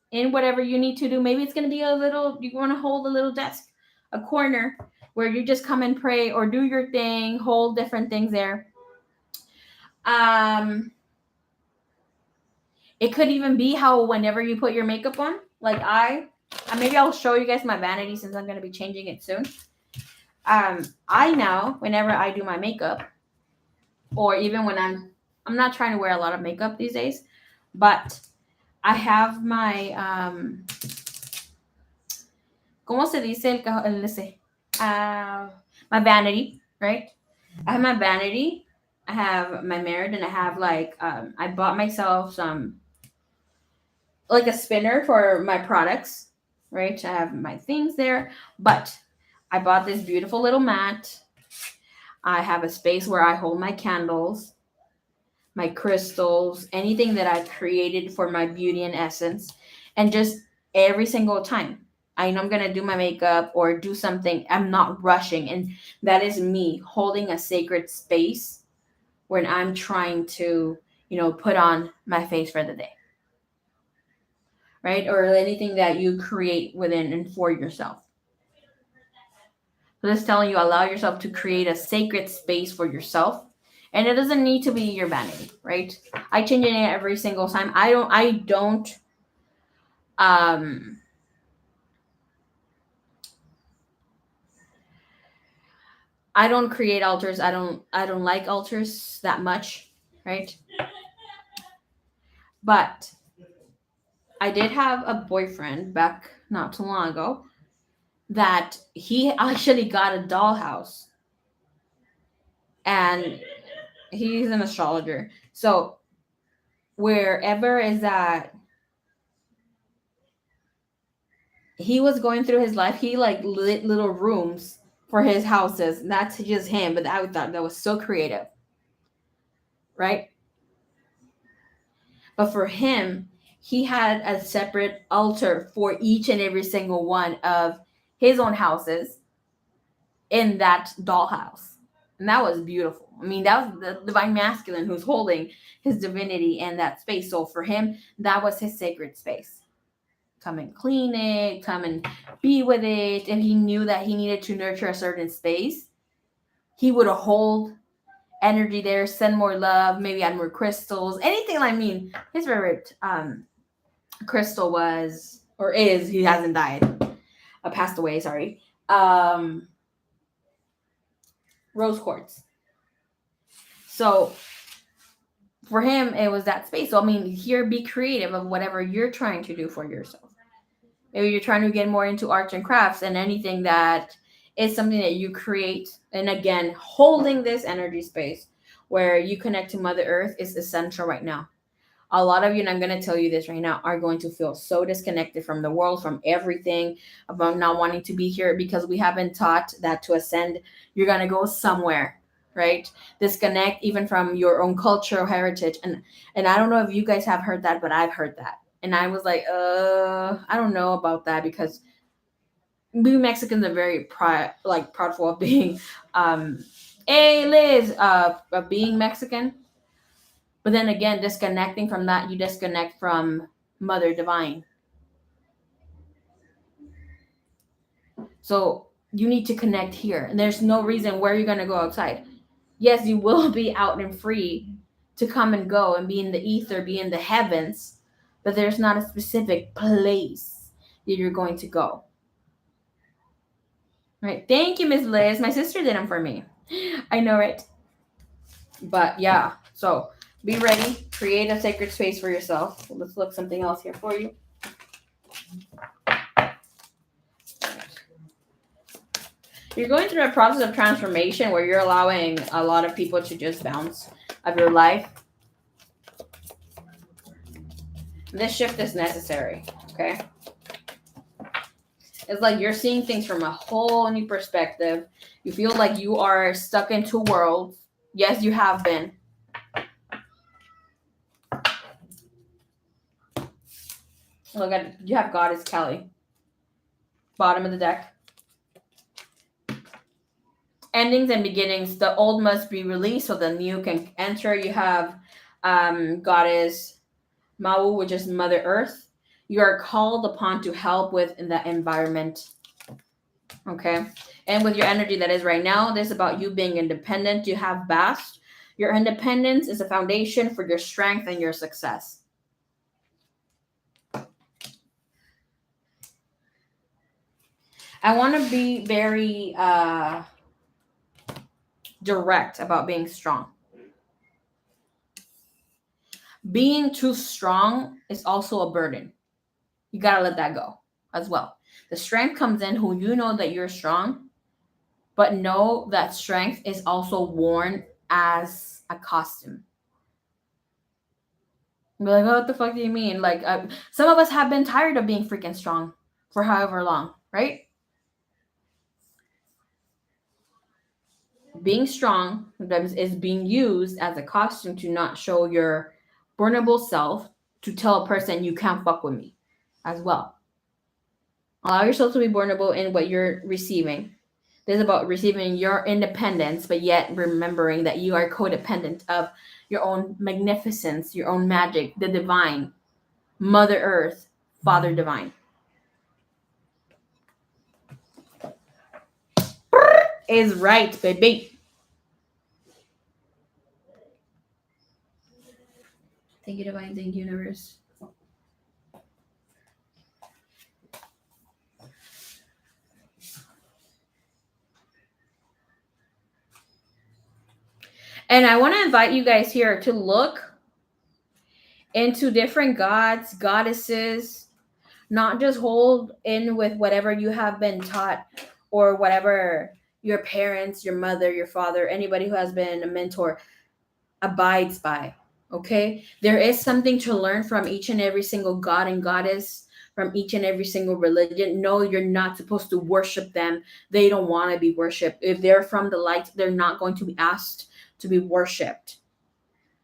in whatever you need to do. Maybe it's going to be you want to hold a little desk, a corner where you just come and pray or do your thing, hold different things there. It could even be how whenever you put your makeup on, like maybe I'll show you guys my vanity since I'm going to be changing it soon. I now, whenever I do my makeup, or even when I'm not trying to wear a lot of makeup these days, but I have my, ¿cómo se dice my vanity, right? I have my vanity, I have my mirror, and I have like, I bought myself some, like a spinner for my products, right? I have my things there, but I bought this beautiful little mat. I have a space where I hold my candles, my crystals, anything that I've created for my beauty and essence. And just every single time I know I'm going to do my makeup or do something, I'm not rushing. And that is me holding a sacred space when I'm trying to, put on my face for the day. Right? Or anything that you create within and for yourself. So this is telling you, allow yourself to create a sacred space for yourself. And it doesn't need to be your vanity, right? I change it every single time. I don't create altars. I don't like altars that much, right? But I did have a boyfriend back not too long ago that he actually got a dollhouse. And he's an astrologer. So wherever is that he was going through his life, he like lit little rooms for his houses. That's just him, but I thought that was so creative, right? But for him, he had a separate altar for each and every single one of his own houses in that dollhouse. And that was beautiful. I mean, that was the divine masculine who's holding his divinity in that space. So for him, that was his sacred space. Come and clean it, come and be with it. If he knew that he needed to nurture a certain space, he would hold energy there, send more love, maybe add more crystals, anything. I mean, his favorite crystal was, or is, he hasn't died, passed away, sorry, rose quartz. So for him, it was that space. So I mean, here, be creative of whatever you're trying to do for yourself. Maybe you're trying to get more into arts and crafts, and anything that is something that you create. And again, holding this energy space where you connect to Mother Earth is essential right now. A lot of you, and I'm going to tell you this right now, are going to feel so disconnected from the world, from everything, about not wanting to be here, because we haven't taught that to ascend, you're going to go somewhere, right? Disconnect even from your own cultural heritage. And I don't know if you guys have heard that, but I've heard that. And I was like, I don't know about that, because we Mexicans are very proudful of being, hey Liz, of being Mexican. But then again, disconnecting from that, you disconnect from Mother Divine. So you need to connect here. And there's no reason where you're going to go outside. Yes, you will be out and free to come and go and be in the ether, be in the heavens. But there's not a specific place that you're going to go. Right? Thank you, Miss Liz. My sister did them for me. I know, right? But yeah, so be ready. Create a sacred space for yourself. Let's look something else here for you. You're going through a process of transformation where you're allowing a lot of people to just bounce of your life. This shift is necessary, okay? It's like you're seeing things from a whole new perspective. You feel like you are stuck in two worlds. Yes, you have been. Look at, you have Goddess Kelly. Bottom of the deck. Endings and beginnings. The old must be released so the new can enter. You have Goddess Mau, which is Mother Earth. You are called upon to help with the environment. Okay. And with your energy that is right now, this is about you being independent. You have Bast. Your independence is a foundation for your strength and your success. I want to be very direct about being strong. Being too strong is also a burden. You got to let that go as well. The strength comes in who you know that you're strong, but know that strength is also worn as a costume. Be like, what the fuck do you mean? Like, some of us have been tired of being freaking strong for however long, right? Being strong is being used as a costume to not show your vulnerable self, to tell a person you can't fuck with me as well. Allow yourself to be vulnerable in what you're receiving. This is about receiving your independence, but yet remembering that you are codependent of your own magnificence, your own magic, the divine, Mother Earth, Father Divine. Is right, baby. Thank you, Divine. Thank you, Universe. And I want to invite you guys here to look into different gods, goddesses, not just hold in with whatever you have been taught or whatever your parents, your mother, your father, anybody who has been a mentor abides by. Okay? There is something to learn from each and every single god and goddess, from each and every single religion. No, you're not supposed to worship them. They don't want to be worshipped. If they're from the light, they're not going to be asked to be worshipped.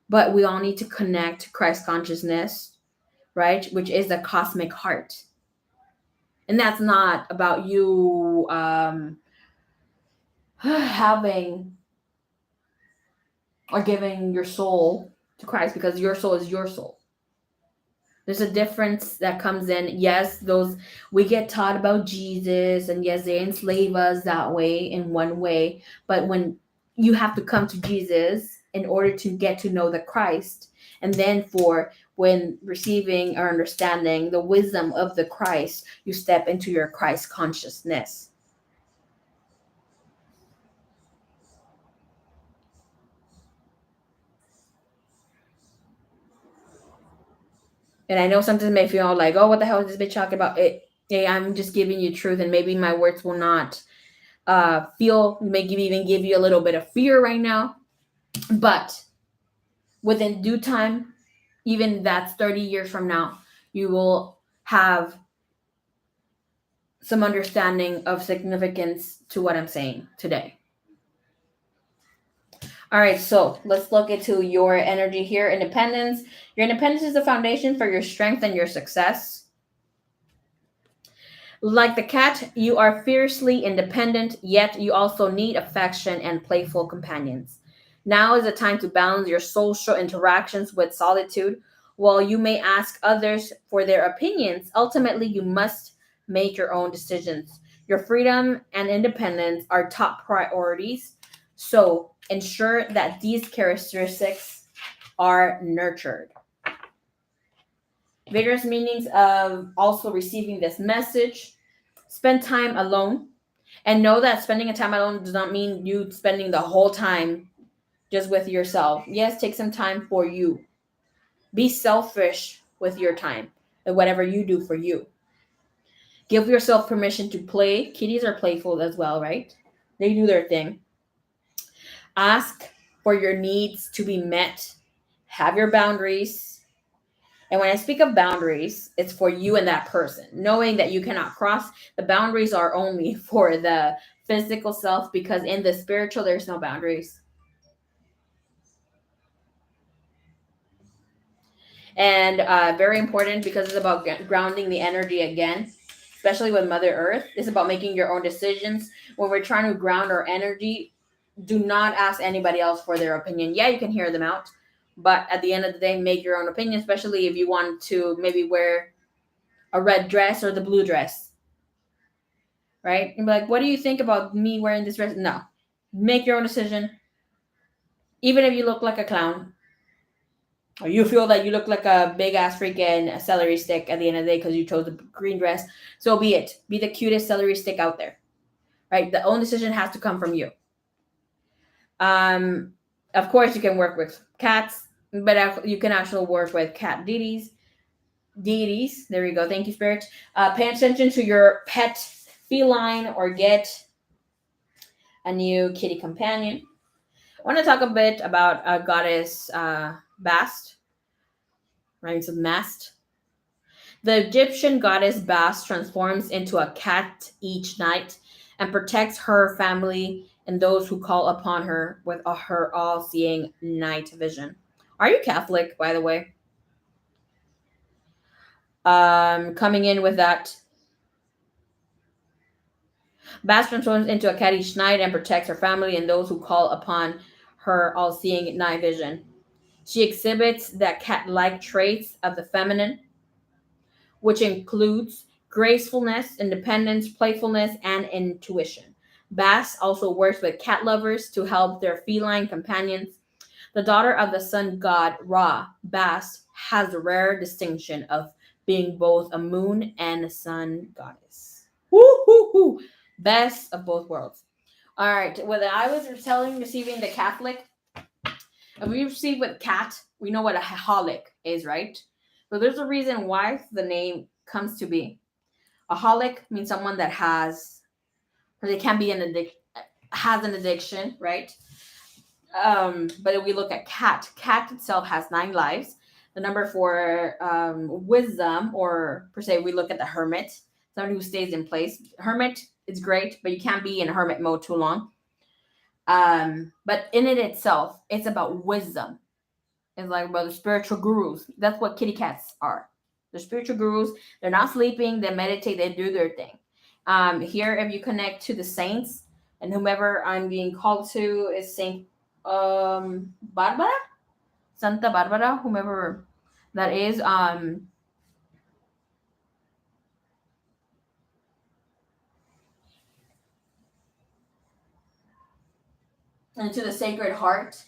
But we all need to connect to Christ consciousness, right? Which is the cosmic heart. And that's not about you having or giving your soul to Christ, because your soul is your soul. There's a difference that comes in. Yes, those we get taught about Jesus, and yes, they enslave us that way in one way. But when you have to come to Jesus in order to get to know the Christ, and then for when receiving or understanding the wisdom of the Christ, you step into your Christ consciousness. And I know sometimes it may feel like, oh, what the hell is this bitch talking about? Hey, I'm just giving you truth, and maybe my words will not even give you a little bit of fear right now. But within due time, even that's 30 years from now, you will have some understanding of significance to what I'm saying today. All right, so let's look into your energy here. Independence. Your independence is the foundation for your strength and your success. Like the cat, you are fiercely independent, yet you also need affection and playful companions. Now is the time to balance your social interactions with solitude. While you may ask others for their opinions, ultimately you must make your own decisions. Your freedom and independence are top priorities, so ensure that these characteristics are nurtured. Various meanings of also receiving this message. Spend time alone, and know that spending a time alone does not mean you spending the whole time just with yourself. Yes, take some time for you. Be selfish with your time and whatever you do for you. Give yourself permission to play. Kitties are playful as well, right? They do their thing. Ask for your needs to be met. Have your boundaries. And when I speak of boundaries, it's for you and that person, knowing that you cannot cross. The boundaries are only for the physical self, because in the spiritual, there's no boundaries. And very important, because it's about grounding the energy again, especially with Mother Earth. It's about making your own decisions. When we're trying to ground our energy, do not ask anybody else for their opinion. Yeah, you can hear them out, but at the end of the day, make your own opinion, especially if you want to maybe wear a red dress or the blue dress, right? And be like, what do you think about me wearing this dress? No, make your own decision. Even if you look like a clown, or you feel that you look like a big ass freaking celery stick at the end of the day because you chose a green dress, so be it. Be the cutest celery stick out there, right? The own decision has to come from you. Of course, you can work with cats, but you can actually work with cat deities. Deities. There we go. Thank you, spirit. Pay attention to your pet feline or get a new kitty companion. I want to talk a bit about goddess Bast, rhymes with mast. The Egyptian goddess Bast transforms into a cat each night and protects her family and those who call upon her with her all-seeing night vision. Are you Catholic, by the way? Coming in with that, Bast transforms into a cat each night and protects her family and those who call upon her all-seeing night vision. She exhibits the cat-like traits of the feminine, which includes gracefulness, independence, playfulness, and intuition. Bast also works with cat lovers to help their feline companions. The daughter of the sun god Ra, Bast has the rare distinction of being both a moon and a sun goddess. Woo hoo hoo! Best of both worlds. All right. When I was receiving the Catholic, if we receive with cat, we know what a holic is, right? So there's a reason why the name comes to be. A holic means someone that has, or they can be has an addiction, right? But if we look at cat itself has 9 lives. The number for wisdom, or per se, we look at the hermit, someone who stays in place. Hermit is great, but you can't be in hermit mode too long. But in it itself, it's about wisdom. It's like about the spiritual gurus. That's what kitty cats are. The spiritual gurus. They're not sleeping. They meditate. They do their thing. Here, if you connect to the saints, and whomever I'm being called to is Saint Barbara, Santa Barbara, whomever that is. And to the Sacred Heart,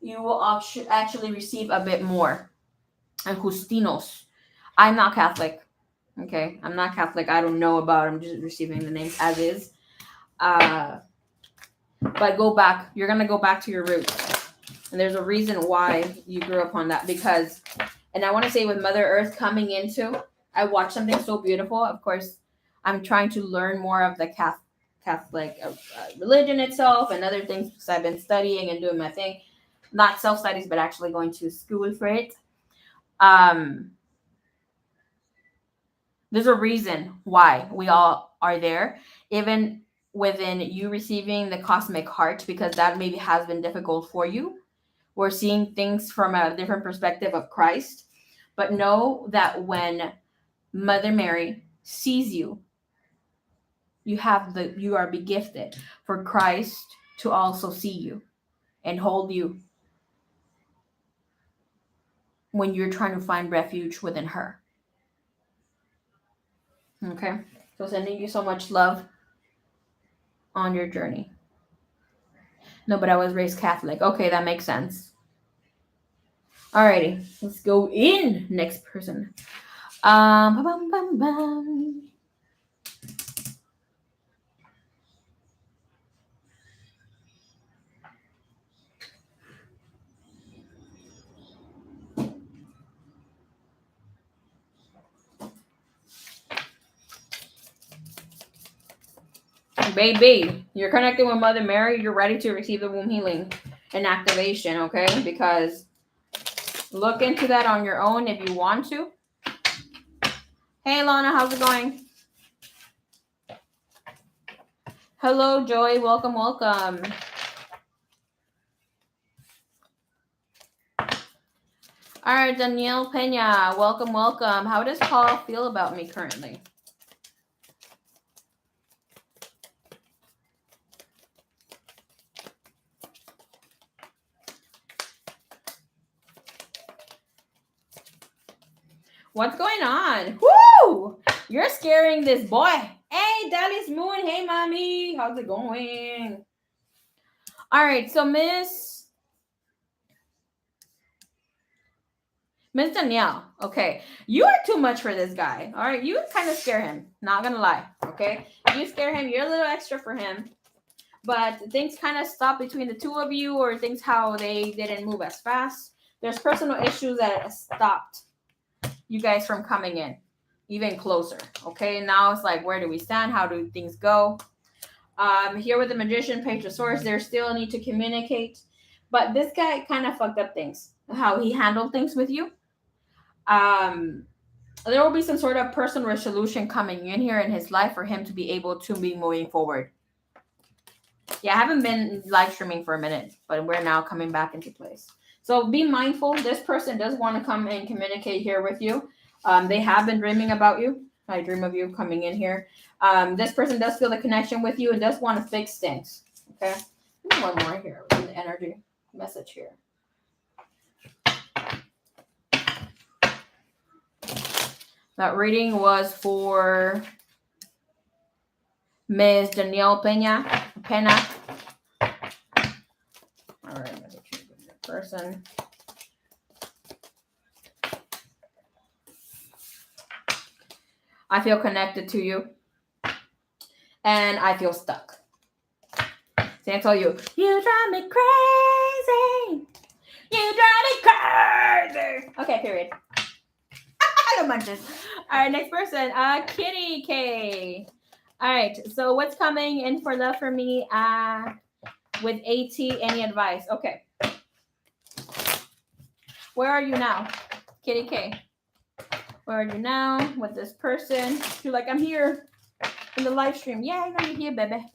you will actually receive a bit more. And Justinos. I'm not Catholic. Okay, I'm not Catholic. I don't know about. I'm just receiving the names as is. But go back. You're gonna go back to your roots, and there's a reason why you grew up on that. Because, and I want to say with Mother Earth coming into, I watched something so beautiful. Of course, I'm trying to learn more of the Catholic religion itself and other things because I've been studying and doing my thing, not self studies, but actually going to school for it. There's a reason why we all are there, even within you receiving the cosmic heart, because that maybe has been difficult for you. We're seeing things from a different perspective of Christ. But know that when Mother Mary sees you, you are be gifted for Christ to also see you and hold you when you're trying to find refuge within her. Okay? So sending you so much love on your journey. No, but I was raised Catholic. Okay, that makes sense. Alrighty, let's go in. Next person. Bum, bum, bum, bum. Baby, you're connected with Mother Mary. You're ready to receive the womb healing and activation, okay? Because look into that on your own if you want to. Hey, Lana, how's it going? Hello, Joy. Welcome, welcome. All right, Danielle Pena. Welcome, welcome. How does Paul feel about me currently? What's going on? Woo! You're scaring this boy. Hey, Dallas Moon. Hey, mommy. How's it going? All right, so Miss Miss Danielle, okay. You are too much for this guy. All right. You kind of scare him. Not going to lie. Okay. You scare him. You're a little extra for him. But things kind of stopped between the two of you, or things how they didn't move as fast. There's personal issues that stopped you guys from coming in even closer. Okay. Now it's like, where do we stand? How do things go? Here with the Magician, Page of Swords, there's still a need to communicate. But this guy kind of fucked up things. How he handled things with you. There will be some sort of personal resolution coming in here in his life for him to be able to be moving forward. Yeah, I haven't been live streaming for a minute, but we're now coming back into place. So be mindful. This person does want to come and communicate here with you. They have been dreaming about you. I dream of you coming in here. This person does feel the connection with you and does want to fix things. Okay. One more here with the energy message here. That reading was for Ms. Danielle Pena. All right, I'm going to choose a person. I feel connected to you. And I feel stuck. See, I told you, you drive me crazy. You drive me crazy. Okay, period. No munches. All right, next person. Kitty K. All right, so what's coming in for love for me with AT? Any advice? Okay. Where are you now? Kitty K. Where are you now with this person? You're like, I'm here in the live stream. Yeah, I know you're here, baby.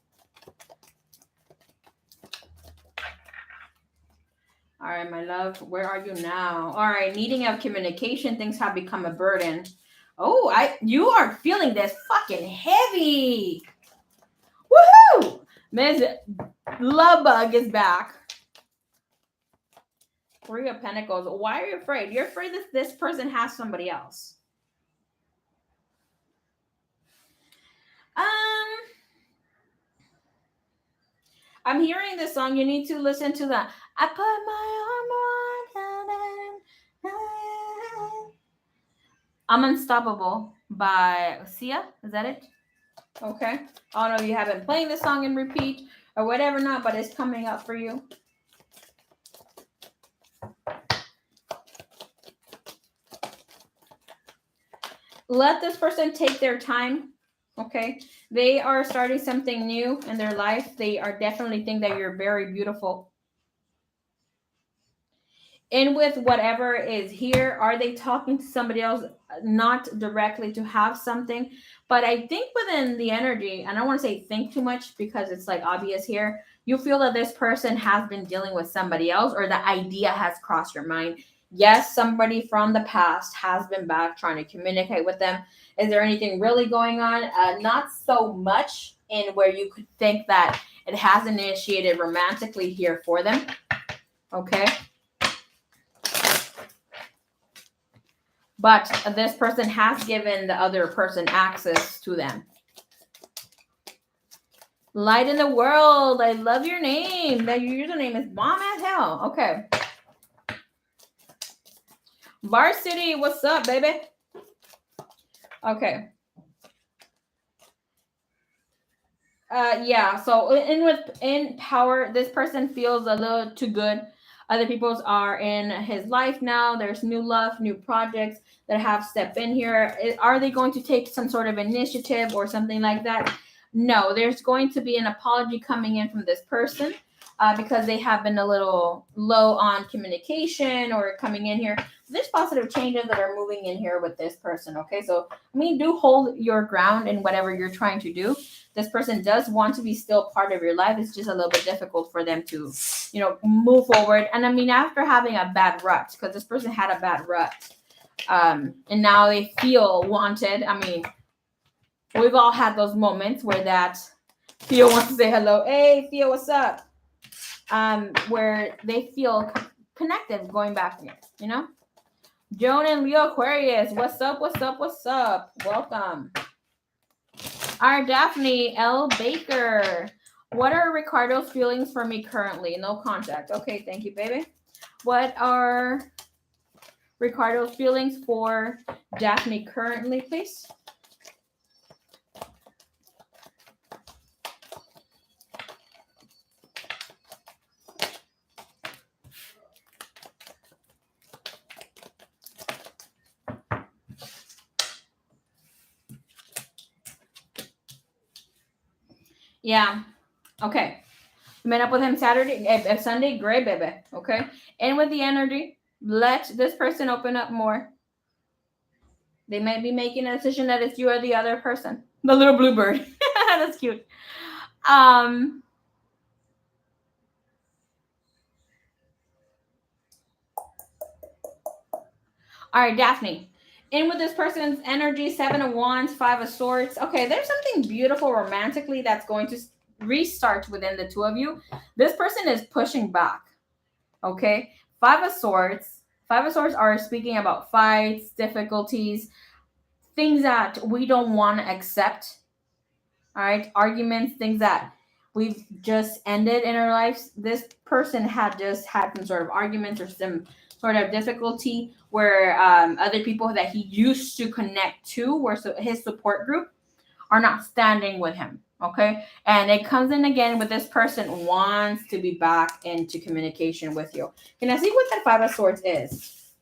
All right, my love. Where are you now? All right, needing of communication. Things have become a burden. Oh, you are feeling this fucking heavy. Woohoo! Ms. Lovebug is back. Three of Pentacles. Why are you afraid? You're afraid that this person has somebody else. I'm hearing this song. You need to listen to that. I put my armor on. I'm Unstoppable by Sia. Is that it? Okay. I don't know if you have been playing this song in repeat or whatever not, but it's coming up for you. Let this person take their time. Okay. They are starting something new in their life. They are definitely think that you're very beautiful. And with whatever is here, are they talking to somebody else? Not directly to have something, but I think within the energy, and I don't want to say think too much because it's like obvious here, you feel that this person has been dealing with somebody else, or the idea has crossed your mind. Yes, somebody from the past has been back trying to communicate with them. Is there anything really going on? Not so much in where you could think that it has initiated romantically here for them. Okay. But this person has given the other person access to them. Light in the world. I love your name. That your username is bomb as hell. Okay. Varsity, what's up, baby? Okay. Yeah. So in power, this person feels a little too good. Other people's are in his life now. There's new love, new projects that have stepped in here. Are they going to take some sort of initiative or something like that? No, there's going to be an apology coming in from this person because they have been a little low on communication or coming in here. There's positive changes that are moving in here with this person. Okay, so I mean, do hold your ground in whatever you're trying to do. This person does want to be still part of your life. It's just a little bit difficult for them to, move forward. And I mean, after having a bad rut, because this person had a bad rut, and now they feel wanted. I mean, we've all had those moments where that Theo wants to say hello. Hey, Theo, what's up? Where they feel connected going back here, Joan and Leo Aquarius, what's up, what's up, what's up? Welcome. Our Daphne L. Baker. What are Ricardo's feelings for me currently? No contact. Okay, thank you, baby. What are Ricardo's feelings for Daphne currently, please. Yeah. Okay. Met up with him Sunday. Great, baby. Okay. And with the energy, let this person open up more. They might be making a decision that it's you or the other person. The little bluebird. That's cute. All right, Daphne. In with this person's energy, 7 of Wands, 5 of Swords. Okay, there's something beautiful romantically that's going to restart within the two of you. This person is pushing back. Okay, 5 of Swords. 5 of Swords are speaking about fights, difficulties, things that we don't want to accept. All right, arguments, things that we've just ended in our lives. This person had just had some sort of arguments or some sort of difficulty where other people that he used to connect to, where his support group, are not standing with him. Okay, and it comes in again with this person wants to be back into communication with you. Can I see what that 5 of Swords is?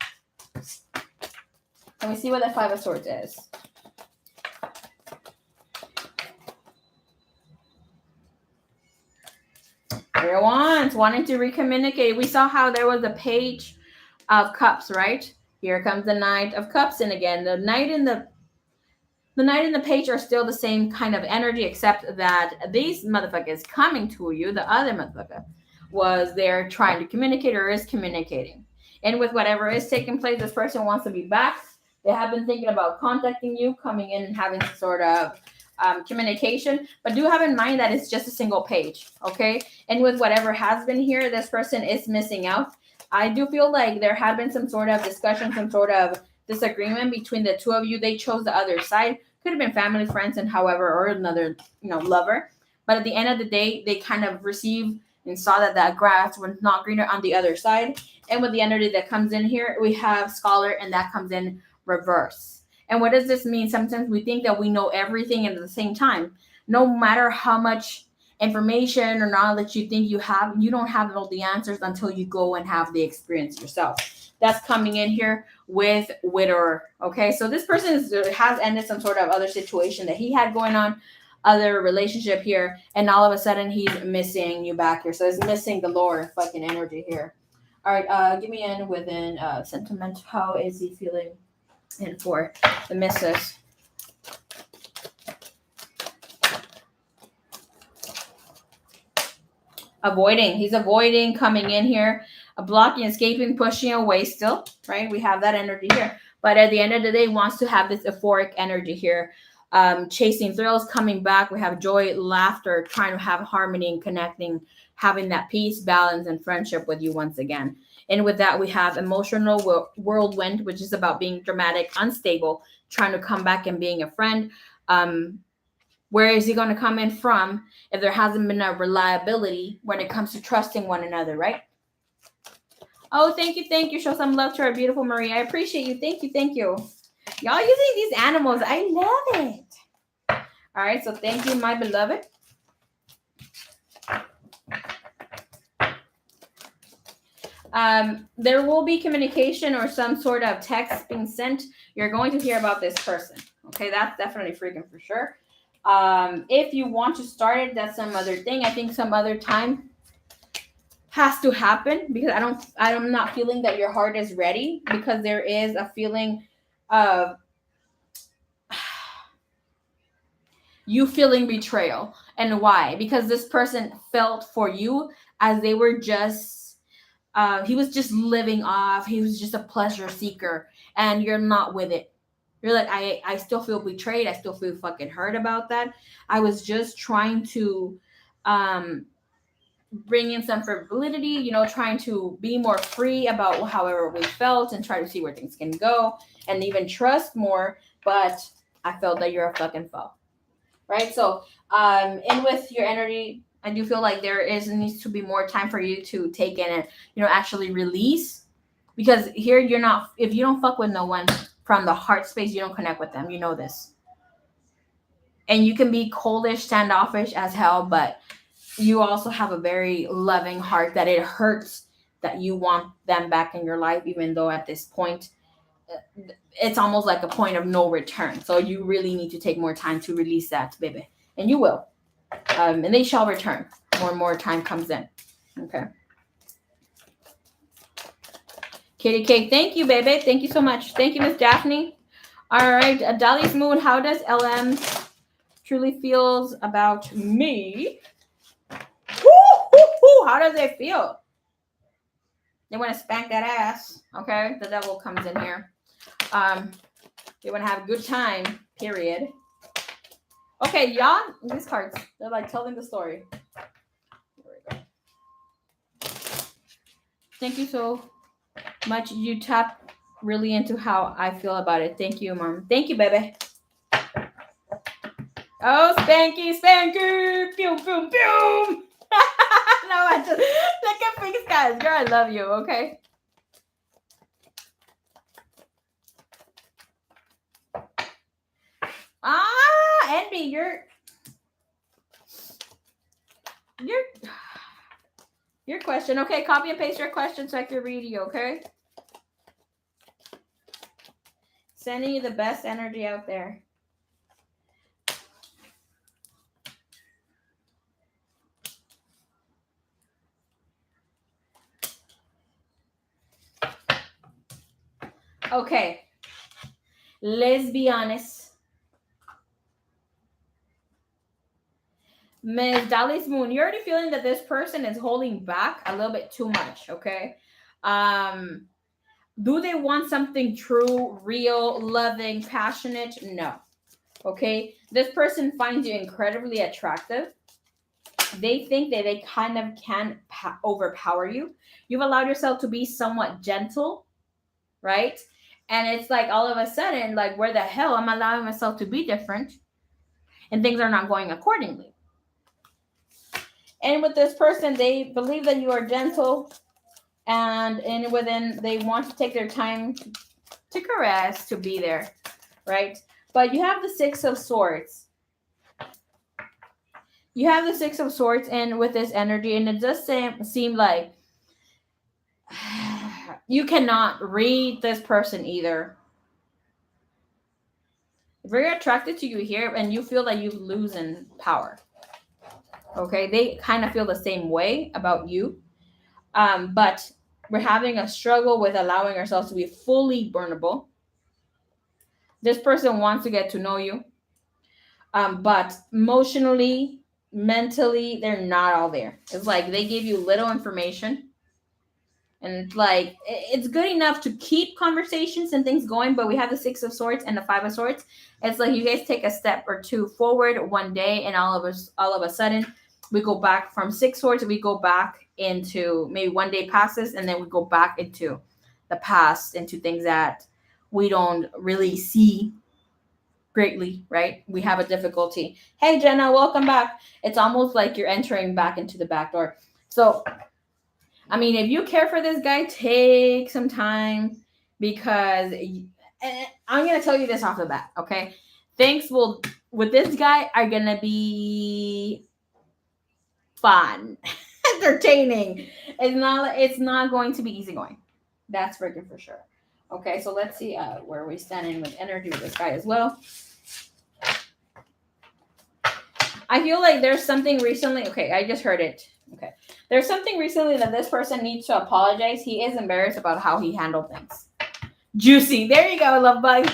Let me see what that 5 of Swords is. There Wands, wanting to recommunicate. We saw how there was a Page of Cups, right? Here comes the Knight of Cups, and again, the Knight and the Page are still the same kind of energy, except that these motherfuckers coming to you, the other motherfucker, was there trying to communicate or is communicating. And with whatever is taking place, this person wants to be back. They have been thinking about contacting you, coming in and having some sort of communication, but do have in mind that it's just a single page, okay? And with whatever has been here, this person is missing out. I do feel like there had been some sort of discussion, some sort of disagreement between the two of you. They chose the other side. Could have been family, friends, and however, or another, lover. But at the end of the day, they kind of received and saw that that grass was not greener on the other side. And with the energy that comes in here, we have Scholar, and that comes in reverse. And what does this mean? Sometimes we think that we know everything, and at the same time, no matter how much information or knowledge you think you have, you don't have all the answers until you go and have the experience yourself. That's coming in here with Widower. Okay, so this person has ended some sort of other situation that he had going on, other relationship here, and all of a sudden he's missing you back here. So he's missing the lower fucking energy here. All right, give me in within sentiment. How is he feeling? And for the missus. Avoiding. He's avoiding coming in here, blocking, escaping, pushing away still, right? We have that energy here. But at the end of the day, wants to have this euphoric energy here. Chasing thrills, coming back. We have joy, laughter, trying to have harmony and connecting, having that peace, balance, and friendship with you once again. And with that, we have emotional whirlwind, which is about being dramatic, unstable, trying to come back and being a friend. Where is he going to come in from if there hasn't been a reliability when it comes to trusting one another, right? Oh, thank you. Show some love to our beautiful Maria. I appreciate you. Thank you. Y'all using these animals. I love it. All right, so thank you, my beloved. There will be communication or some sort of text being sent. You're going to hear about this person. Okay, that's definitely freaking for sure. If you want to start it, that's some other thing. I think some other time has to happen because I'm not feeling that your heart is ready, because there is a feeling of you feeling betrayal. And why? Because this person felt for you as they were just he was just living off. He was just a pleasure seeker, and you're not with it. You're like, I still feel betrayed. I still feel fucking hurt about that. I was just trying to bring in some validity, trying to be more free about however we felt and try to see where things can go and even trust more. But I felt that you're a fucking foe, right? So, and with your energy, I do feel like needs to be more time for you to take in and, actually release Because here you're not, if you don't fuck with no one from the heart space, you don't connect with them. You know this. And you can be coldish, standoffish as hell, but you also have a very loving heart that it hurts that you want them back in your life, even though at this point, it's almost like a point of no return. So you really need to take more time to release that, baby. And you will. And they shall return. More and more time comes in. Okay. Kitty Cake, thank you, baby. Thank you so much. Thank you, Miss Daphne. All right, Dolly's Moon, how does LM truly feels about me? Woo! How does it feel? They want to spank that ass, okay? The devil comes in here. They want to have a good time, period. Okay, y'all, these cards, they're like telling the story. Here we go. Thank you so much. You tap really into how I feel about it. Thank you, Mom. Thank you, baby. Oh, Spanky, Spanky! Boom, boom, boom! No, I just look at Pink Skies. Girl, I love you, okay? Envy, your question. Okay, copy and paste your question so I can read you, okay? Sending you the best energy out there. Okay. Let's be honest. Ms. Dolly's Moon, you're already feeling that this person is holding back a little bit too much, okay? Do they want something true, real, loving, passionate? No. Okay? This person finds you incredibly attractive. They think that they kind of can overpower you. You've allowed yourself to be somewhat gentle, right? And it's like all of a sudden, like, where the hell am I allowing myself to be different? And things are not going accordingly. And with this person, they believe that you are gentle, and within they want to take their time to caress, to be there, right? But you have the Six of Swords. You have the Six of Swords in with this energy, and it does seem like you cannot read this person either. Very attracted to you here, and you feel that you lose in power. Okay, they kind of feel the same way about you, but we're having a struggle with allowing ourselves to be fully burnable. This person wants to get to know you, but emotionally, mentally, they're not all there. It's like they give you little information, and it's like it's good enough to keep conversations and things going, but we have the Six of Swords and the Five of Swords. It's like you guys take a step or two forward one day, and all of a sudden we go back from Six Swords. We go back into maybe one day passes, and then we go back into the past, into things that we don't really see greatly, right? We have a difficulty. Hey, Jenna, welcome back. It's almost like you're entering back into the back door. So, I mean, if you care for this guy, take some time, because I'm going to tell you this off the bat, okay? Things with this guy are going to be fun, entertaining. It's not going to be easygoing. That's freaking for sure. Okay, so let's see where we stand in with energy with this guy as well. I feel like there's something recently. Okay, I just heard it. Okay, there's something recently that this person needs to apologize. He is embarrassed about how he handled things. Juicy. There you go, love bug.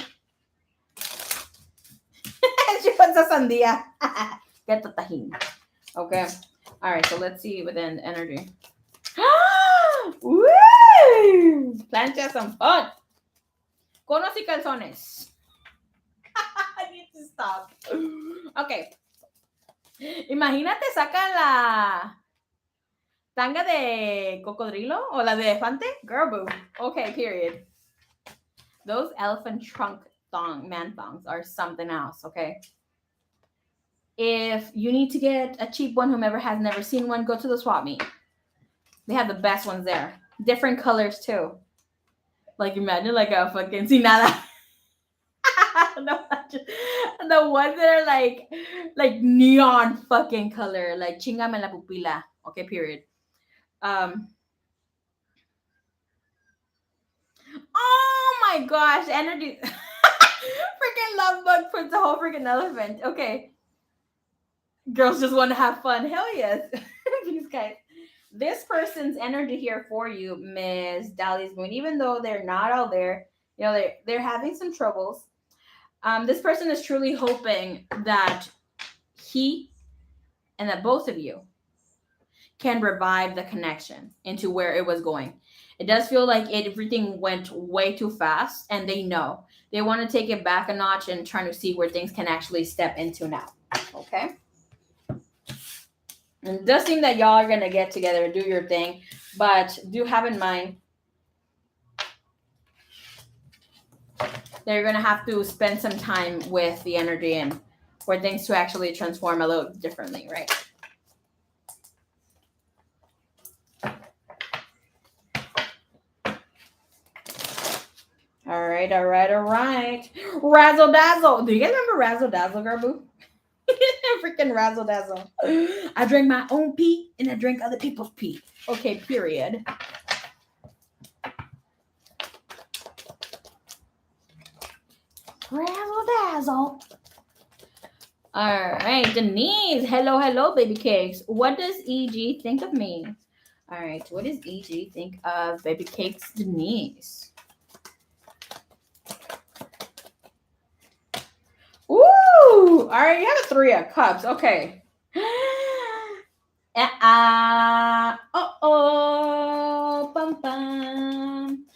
She puts a sandia. Get the tahin. Okay. All right, so let's see within energy. Woo! Plancha some fun. Conos y calzones. I need to stop. Okay. Imagínate, saca la tanga de cocodrilo o la de elefante. Girl boob. Okay, period. Those elephant trunk man thongs are something else, okay? If you need to get a cheap one, whomever has never seen one, go to the swap meet. They have the best ones there. Different colors too. Like imagine like a fucking sin nada. The ones that are like neon fucking color, like chingame la pupila. Okay, period. Oh my gosh, energy. Freaking love bug puts the whole freaking elephant. Okay. Girls just want to have fun. Hell yes. These guys. This person's energy here for you, Miss Dali's Moon, even though they're not out there, they're having some troubles. This person is truly hoping that he and that both of you can revive the connection into where it was going. It does feel like everything went way too fast, and they know. They want to take it back a notch and trying to see where things can actually step into now. Okay? And it does seem that y'all are going to get together and do your thing, but do have in mind they're going to have to spend some time with the energy and for things to actually transform a little differently, right? All right. Razzle dazzle. Do you guys remember Razzle Dazzle, girl boo? Freaking Razzle Dazzle. I drank my own pee and I drank other people's pee. Okay, period. Razzle Dazzle. All right, Denise. Hello, baby cakes. What does EG think of me? All right, what does EG think of baby cakes, Denise? Ooh, all right, you have a 3 of cups. Okay. Bum bum.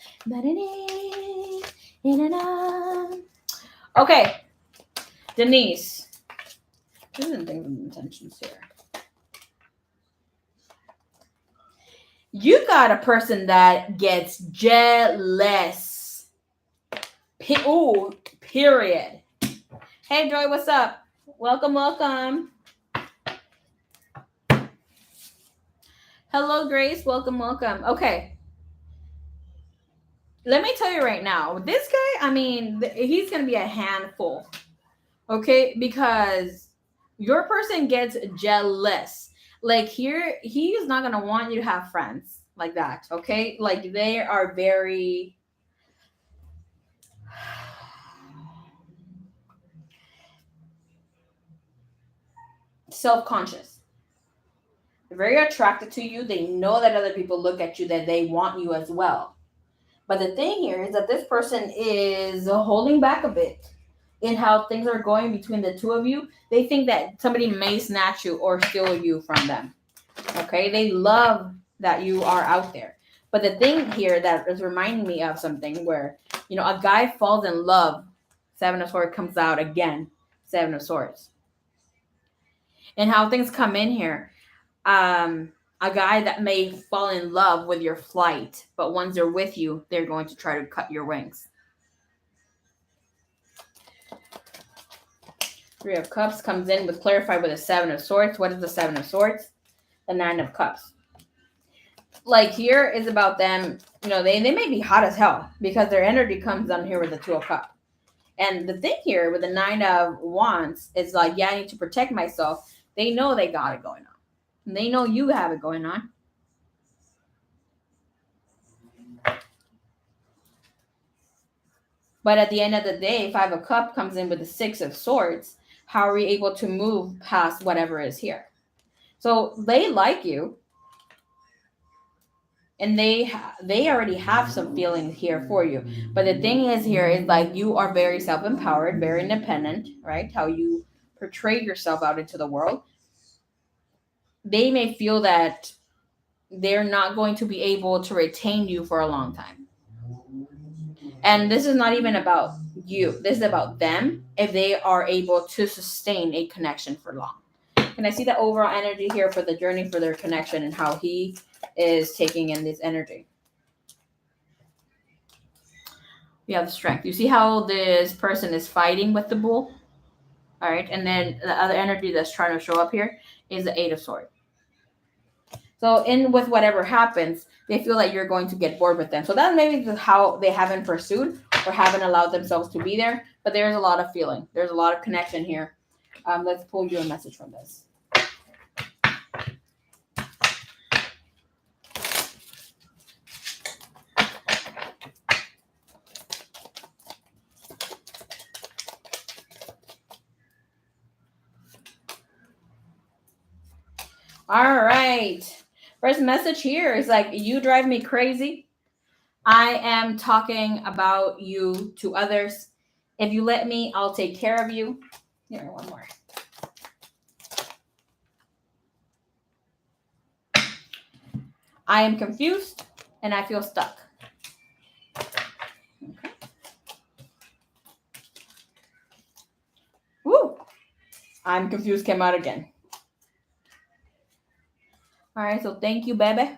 Okay, Denise. Who's in things and intentions here? You got a person that gets jealous. Ooh, period. Hey, Joy, what's up? Welcome. Hello, Grace. Welcome. Okay. Let me tell you right now, this guy, I mean, he's going to be a handful. Okay? Because your person gets jealous. Like here, he is not going to want you to have friends like that. Okay? Like they are very... self-conscious. They're very attracted to you. They know that other people look at you, that they want you as well. But the thing here is that this person is holding back a bit in how things are going between the two of you. They think that somebody may snatch you or steal you from them. Okay? They love that you are out there. But the thing here that is reminding me of something where, a guy falls in love. 7 of Swords comes out again. 7 of Swords. And how things come in here. A guy that may fall in love with your flight, but once they're with you, they're going to try to cut your wings. 3 of Cups comes in with clarified with a 7 of Swords. What is the 7 of Swords? The 9 of Cups. Like here is about them, they may be hot as hell because their energy comes on here with the 2 of Cups. And the thing here with the 9 of Wands is like, yeah, I need to protect myself. They know they got it going on. And they know you have it going on. But at the end of the day, 5 of Cups comes in with the 6 of Swords. How are we able to move past whatever is here? So they like you. And they already have some feelings here for you. But the thing is here is like you are very self-empowered, very independent, right? How you portray yourself out into the world. They may feel that they're not going to be able to retain you for a long time. And this is not even about you. This is about them if they are able to sustain a connection for long. Can I see the overall energy here for the journey for their connection and how he is taking in this energy? We have the Strength. You see how this person is fighting with the Bull? All right. And then the other energy that's trying to show up here is the 8 of Swords. So in with whatever happens, they feel that you're going to get bored with them. So that's maybe how they haven't pursued or haven't allowed themselves to be there. But there's a lot of feeling. There's a lot of connection here. Let's pull you a message from this. All right. First message here is like, you drive me crazy. I am talking about you to others. If you let me, I'll take care of you. Here, one more. I am confused and I feel stuck. Okay. Woo! I'm confused came out again. All right, so thank you, baby.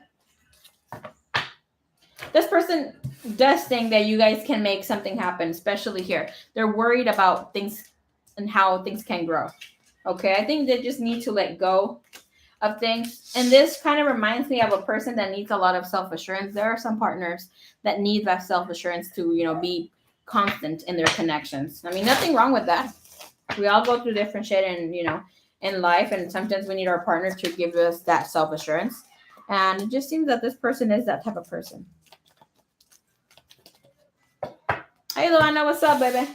This person does think that you guys can make something happen, especially here. They're worried about things and how things can grow. Okay, I think they just need to let go of things. And this kind of reminds me of a person that needs a lot of self-assurance. There are some partners that need that self-assurance to, be constant in their connections. I mean, nothing wrong with that. We all go through different shit and, in life. And sometimes we need our partner to give us that self-assurance. And it just seems that this person is that type of person. Hey, Luana, what's up, baby?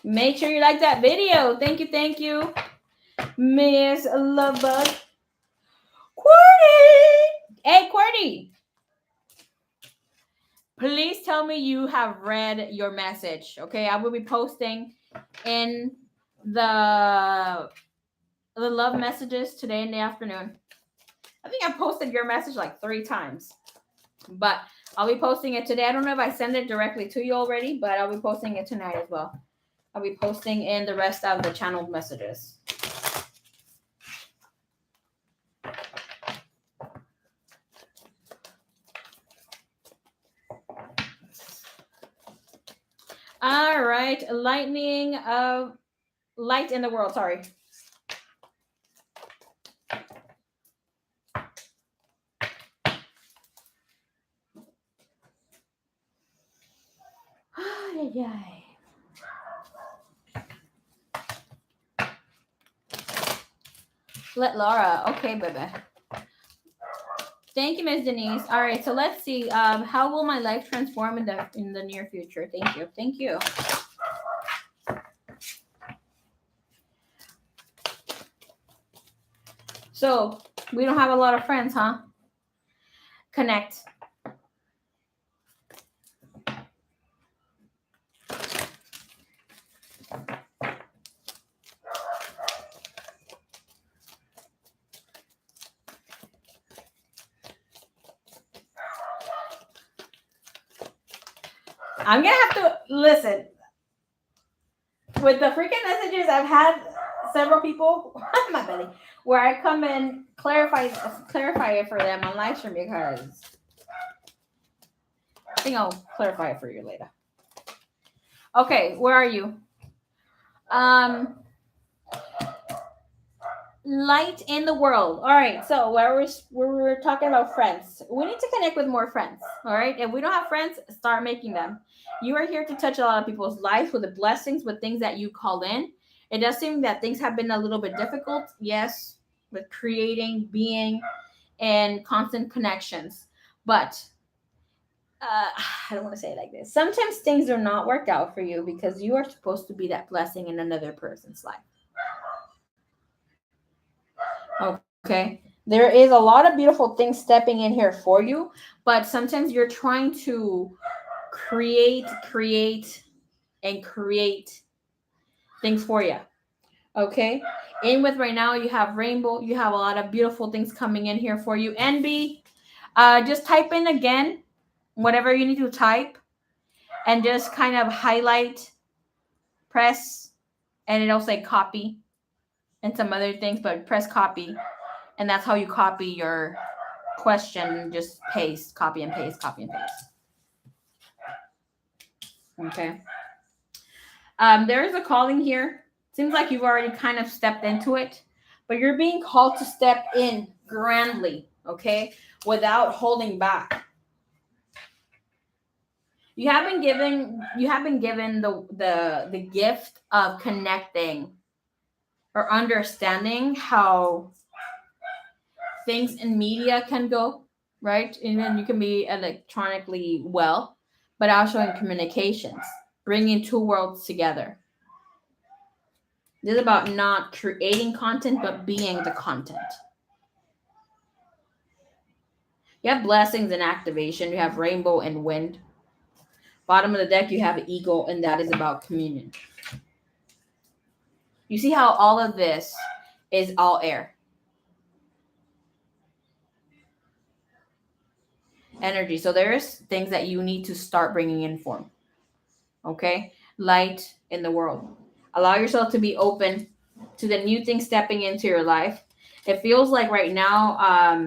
Make sure you like that video. Thank you, Miss Lovebug. QWERTY! Hey, QWERTY! Please tell me you have read your message. Okay, I will be posting in the love messages today in the afternoon. I think I posted your message like 3 times, but I'll be posting it today. I don't know if I send it directly to you already, but I'll be posting it tonight as well. I'll be posting in the rest of the channel messages. All right, lightning of light in the world. Sorry. Let Laura. Okay, baby. Thank you, Miss Denise. All right, so let's see. How will my life transform in the near future? Thank you. So we don't have a lot of friends, huh? Connect. I'm gonna have to listen. With the freaking messages, I've had several people my belly where I come and clarify it for them on live stream because I think I'll clarify it for you later. Okay, where are you? Light in the world. All right, so where we're talking about friends, we need to connect with more friends. All right, if we don't have friends, start making them. You are here to touch a lot of people's lives with the blessings, with things that you call in. It does seem that things have been a little bit difficult, yes, with creating, being, and constant connections. But I don't want to say it like this. Sometimes things do not work out for you because you are supposed to be that blessing in another person's life. Okay. There is a lot of beautiful things stepping in here for you, but sometimes you're trying to create things for you. Okay. In with right now, you have rainbow. You have a lot of beautiful things coming in here for you. NB, just type in again whatever you need to type and just kind of highlight, press, and it'll say copy and some other things, but press copy. And that's how you copy your question. Just paste, copy and paste, copy and paste. Okay. There is a calling here. Seems like you've already kind of stepped into it, but you're being called to step in grandly, okay, without holding back. You have been given the gift of connecting or understanding how things in media can go, right? And then you can be electronically well, but also in communications, bringing two worlds together. This is about not creating content, but being the content. You have blessings and activation. You have rainbow and wind. Bottom of the deck, you have eagle, and that is about communion. You see how all of this is all air. Energy. So there's things that you need to start bringing in form. Okay? Light in the world. Allow yourself to be open to the new things stepping into your life. It feels like right now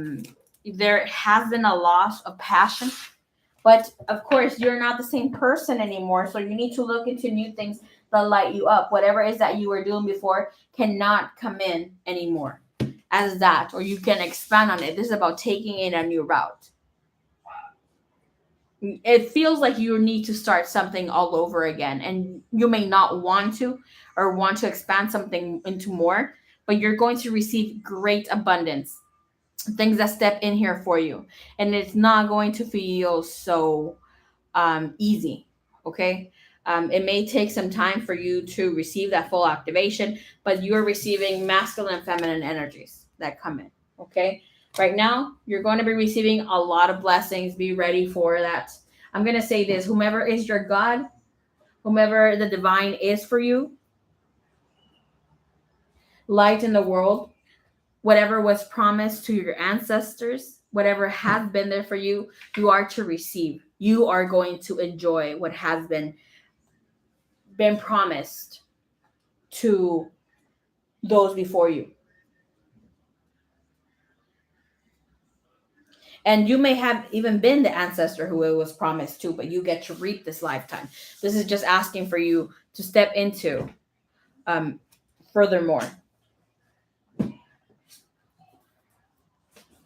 there has been a loss of passion. But of course, you're not the same person anymore. So you need to look into new things that light you up. Whatever it is that you were doing before cannot come in anymore as that, or you can expand on it. This is about taking it a new route. It feels like you need to start something all over again, and you may not want to or want to expand something into more, but you're going to receive great abundance, things that step in here for you, and it's not going to feel so easy. Okay. It may take some time for you to receive that full activation, but you're receiving masculine and feminine energies that come in. Okay. Right now, you're going to be receiving a lot of blessings. Be ready for that. I'm going to say this: whomever is your God, whomever the divine is for you, light in the world, whatever was promised to your ancestors, whatever has been there for you, you are to receive. You are going to enjoy what has been promised to those before you. And you may have even been the ancestor who it was promised to, but you get to reap this lifetime. This is just asking for you to step into furthermore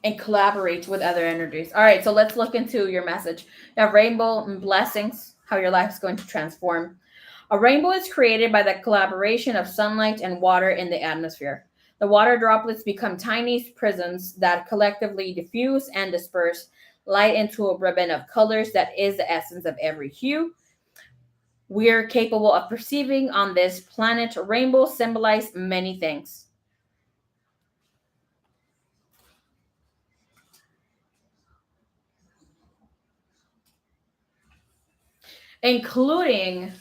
and collaborate with other energies. All right, so let's look into your message. You have rainbow and blessings, how your life is going to transform. A rainbow is created by the collaboration of sunlight and water in the atmosphere. The water droplets become tiny prisms that collectively diffuse and disperse light into a ribbon of colors that is the essence of every hue we are capable of perceiving on this planet. Rainbows symbolize many things, including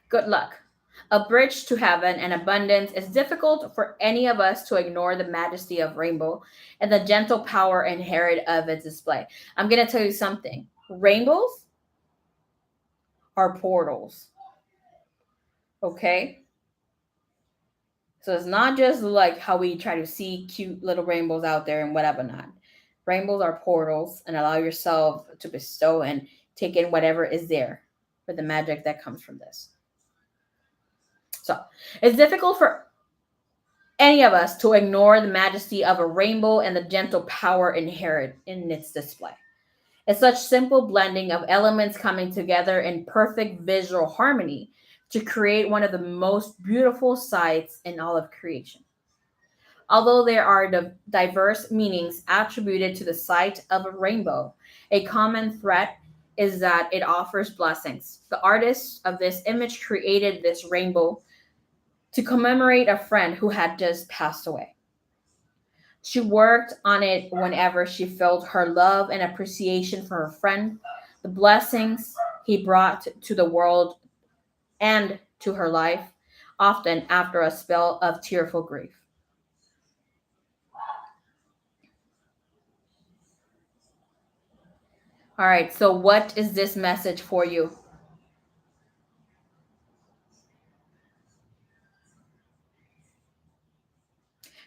good luck. A bridge to heaven and abundance. Is difficult for any of us to ignore the majesty of rainbow and the gentle power inherent of its display. I'm going to tell you something. Rainbows are portals. Okay? So it's not just like how we try to see cute little rainbows out there and whatever not. Rainbows are portals, and allow yourself to bestow and take in whatever is there for the magic that comes from this. So it's difficult for any of us to ignore the majesty of a rainbow and the gentle power inherent in its display. It's such simple blending of elements coming together in perfect visual harmony to create one of the most beautiful sights in all of creation. Although there are diverse meanings attributed to the sight of a rainbow, a common thread is that it offers blessings. The artist of this image created this rainbow to commemorate a friend who had just passed away. She worked on it whenever she felt her love and appreciation for her friend, the blessings he brought to the world and to her life, often after a spell of tearful grief. All right, so what is this message for you?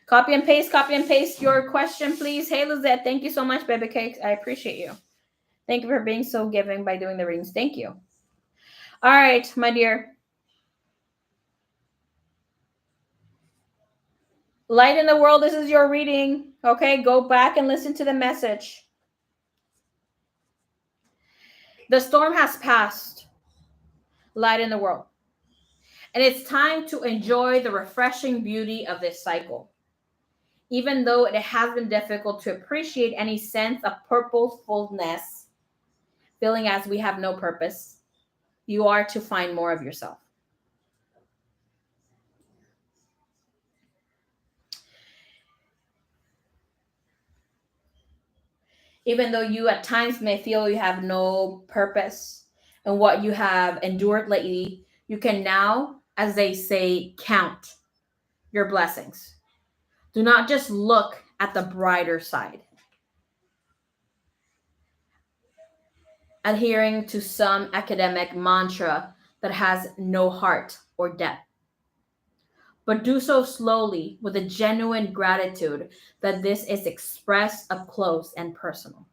Copy and paste your question, please. Hey, Lizette, thank you so much, baby cakes. I appreciate you. Thank you for being so giving by doing the readings. Thank you. All right, my dear. Light in the world, this is your reading. Okay, go back and listen to the message. The storm has passed. Light in the world. And it's time to enjoy the refreshing beauty of this cycle. Even though it has been difficult to appreciate any sense of purposefulness, feeling as we have no purpose, you are to find more of yourself. Even though you at times may feel you have no purpose in what you have endured lately, you can now, as they say, count your blessings. Do not just look at the brighter side. Adhering to some academic mantra that has no heart or depth. But do so slowly with a genuine gratitude that this is expressed up close and personal.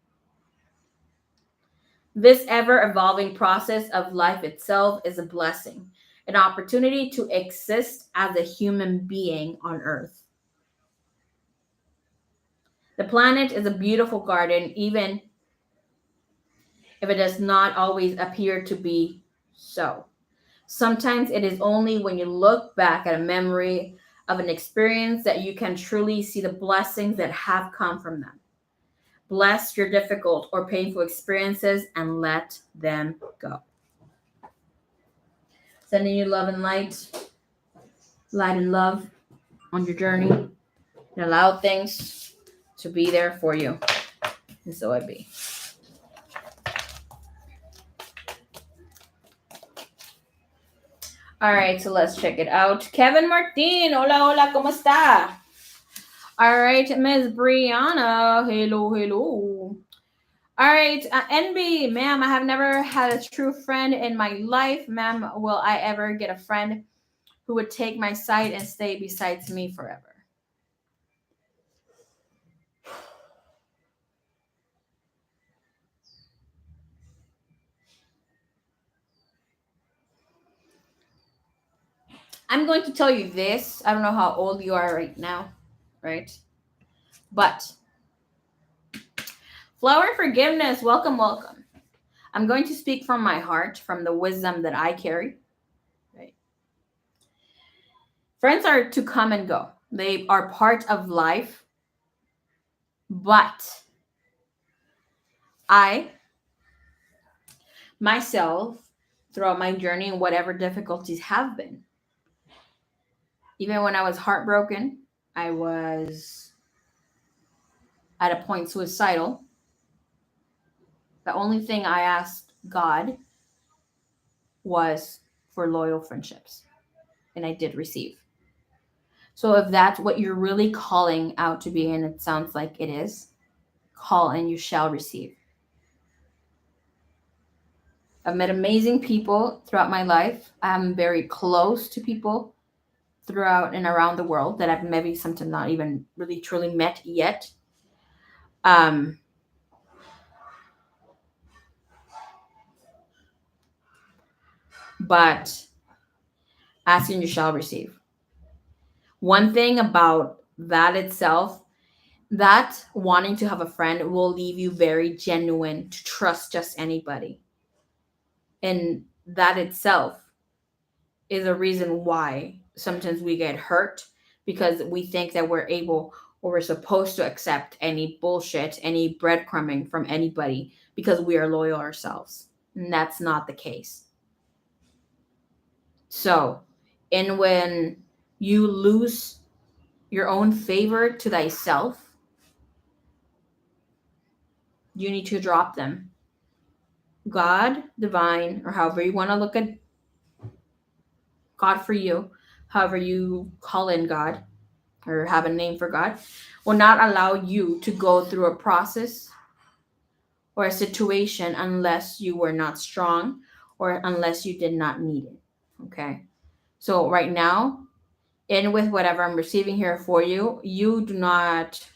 This ever-evolving process of life itself is a blessing, an opportunity to exist as a human being on Earth. The planet is a beautiful garden, even if it does not always appear to be so. Sometimes it is only when you look back at a memory of an experience that you can truly see the blessings that have come from them. Bless your difficult or painful experiences and let them go. Sending you love and light and love on your journey, and allow things to be there for you. And so it be. All right, so let's check it out. Kevin Martin, hola, hola, ¿cómo está? All right, Ms. Brianna, hello. All right, NB, ma'am, I have never had a true friend in my life. Ma'am, will I ever get a friend who would take my side and stay beside me forever? I'm going to tell you this. I don't know how old you are right now, right? But flower forgiveness, welcome. I'm going to speak from my heart, from the wisdom that I carry. Right? Friends are to come and go. They are part of life. But I, myself, throughout my journey and whatever difficulties have been, even when I was heartbroken, I was at a point suicidal. The only thing I asked God was for loyal friendships, and I did receive. So if that's what you're really calling out to be, and it sounds like it is, call and you shall receive. I've met amazing people throughout my life. I'm very close to people throughout and around the world that I've maybe sometimes not even really truly met yet. But ask and you shall receive. One thing about that itself, that wanting to have a friend will leave you very genuine to trust just anybody. And that itself is a reason why sometimes we get hurt, because we think that we're able or we're supposed to accept any bullshit, any breadcrumbing from anybody because we are loyal ourselves. And that's not the case. So, and when you lose your own favor to thyself, you need to drop them. God, divine, or however you want to look at God for you, however you call in God or have a name for God, will not allow you to go through a process or a situation unless you were not strong or unless you did not need it. Okay. So right now, in with whatever I'm receiving here for you, you do not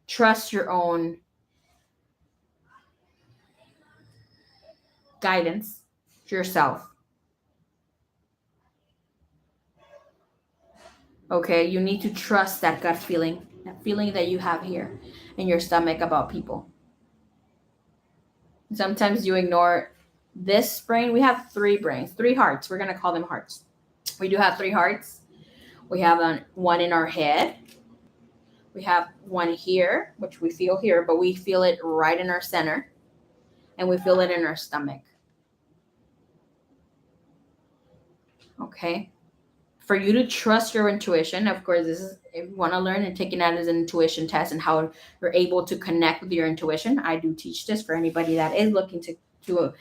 trust your own guidance, yourself. Okay, you need to trust that gut feeling, that feeling that you have here in your stomach about people. Sometimes you ignore this brain. We have three brains, three hearts. We're going to call them hearts. We do have three hearts. We have one in our head. We have one here, which we feel here, but we feel it right in our center. And we feel it in our stomach. Okay? For you to trust your intuition, of course, this is if you want to learn and taking that as an intuition test and how you're able to connect with your intuition. I do teach this for anybody that is looking to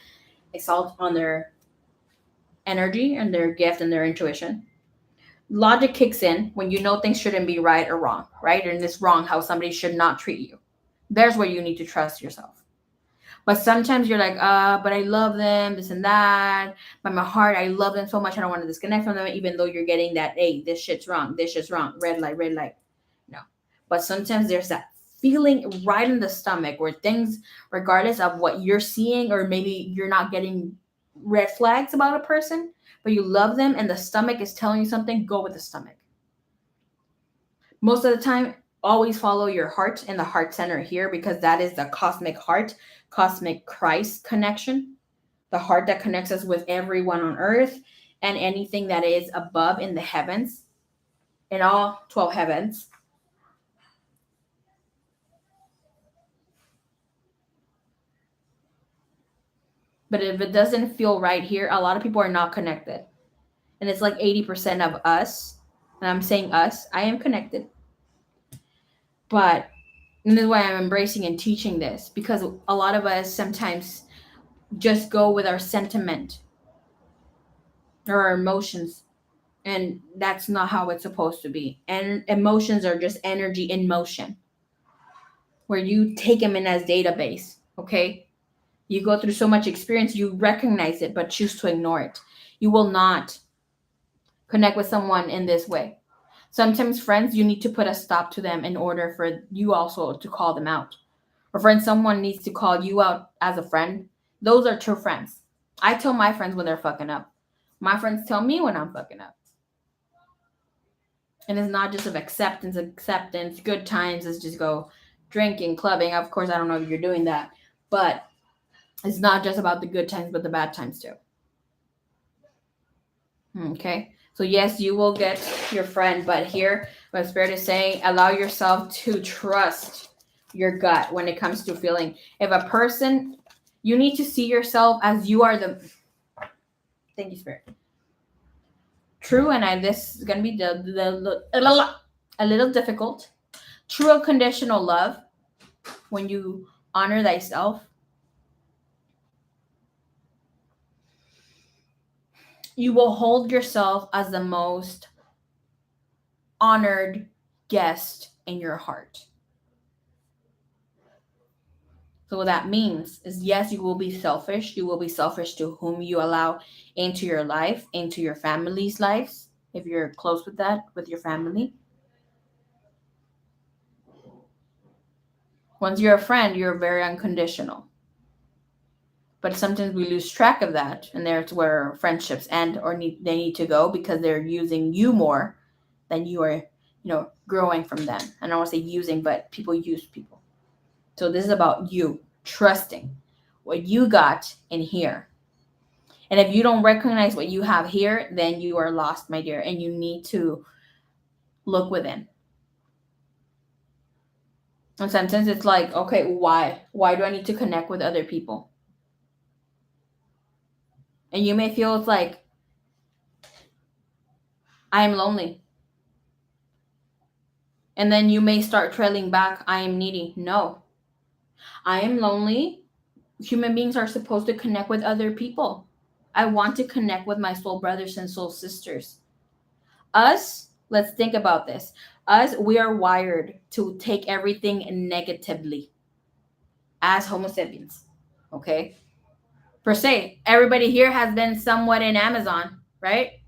exalt on their energy and their gift and their intuition. Logic kicks in when you know things shouldn't be right or wrong, right? And it's wrong how somebody should not treat you. There's where you need to trust yourself. But sometimes you're like, but I love them, this and that. By my heart, I love them so much, I don't want to disconnect from them, even though you're getting that, hey, this shit's wrong, red light, red light. No. But sometimes there's that feeling right in the stomach where things, regardless of what you're seeing, or maybe you're not getting red flags about a person, but you love them and the stomach is telling you something, go with the stomach. Most of the time, always follow your heart in the heart center here, because that is the cosmic heart, cosmic Christ connection, the heart that connects us with everyone on earth and anything that is above in the heavens, in all 12 heavens. But if it doesn't feel right here, a lot of people are not connected. And it's like 80% of us, and I'm saying us, I am connected. But and this is why I'm embracing and teaching this, because a lot of us sometimes just go with our sentiment or our emotions, and that's not how it's supposed to be. And emotions are just energy in motion, where you take them in as database. Okay, you go through so much experience, you recognize it but choose to ignore it. You will not connect with someone in this way. Sometimes friends, you need to put a stop to them in order for you also to call them out. Or friends, someone needs to call you out as a friend. Those are true friends. I tell my friends when they're fucking up. My friends tell me when I'm fucking up. And it's not just of acceptance, good times. Let's just go drinking, clubbing. Of course, I don't know if you're doing that. But it's not just about the good times, but the bad times too. Okay. So yes, you will get your friend, but here, what Spirit is saying, allow yourself to trust your gut when it comes to feeling. If a person, you need to see yourself as you are the. Thank you, Spirit. True, and this is gonna be a little difficult. True unconditional love, when you honor thyself, you will hold yourself as the most honored guest in your heart. So what that means is, yes, you will be selfish. You will be selfish to whom you allow into your life, into your family's lives, if you're close with that, with your family. Once you're a friend, you're very unconditional. But sometimes we lose track of that, and there's where friendships end or they need to go, because they're using you more than you are, growing from them. I don't want to say using, but people use people. So this is about you trusting what you got in here. And if you don't recognize what you have here, then you are lost, my dear, and you need to look within. And sometimes it's like, okay, why? Why do I need to connect with other people? And you may feel it's like, I am lonely. And then you may start trailing back, I am needy. No. I am lonely. Human beings are supposed to connect with other people. I want to connect with my soul brothers and soul sisters. Us, let's think about this. Us, we are wired to take everything negatively as Homo sapiens. Okay? Per se, everybody here has been somewhat in Amazon, right?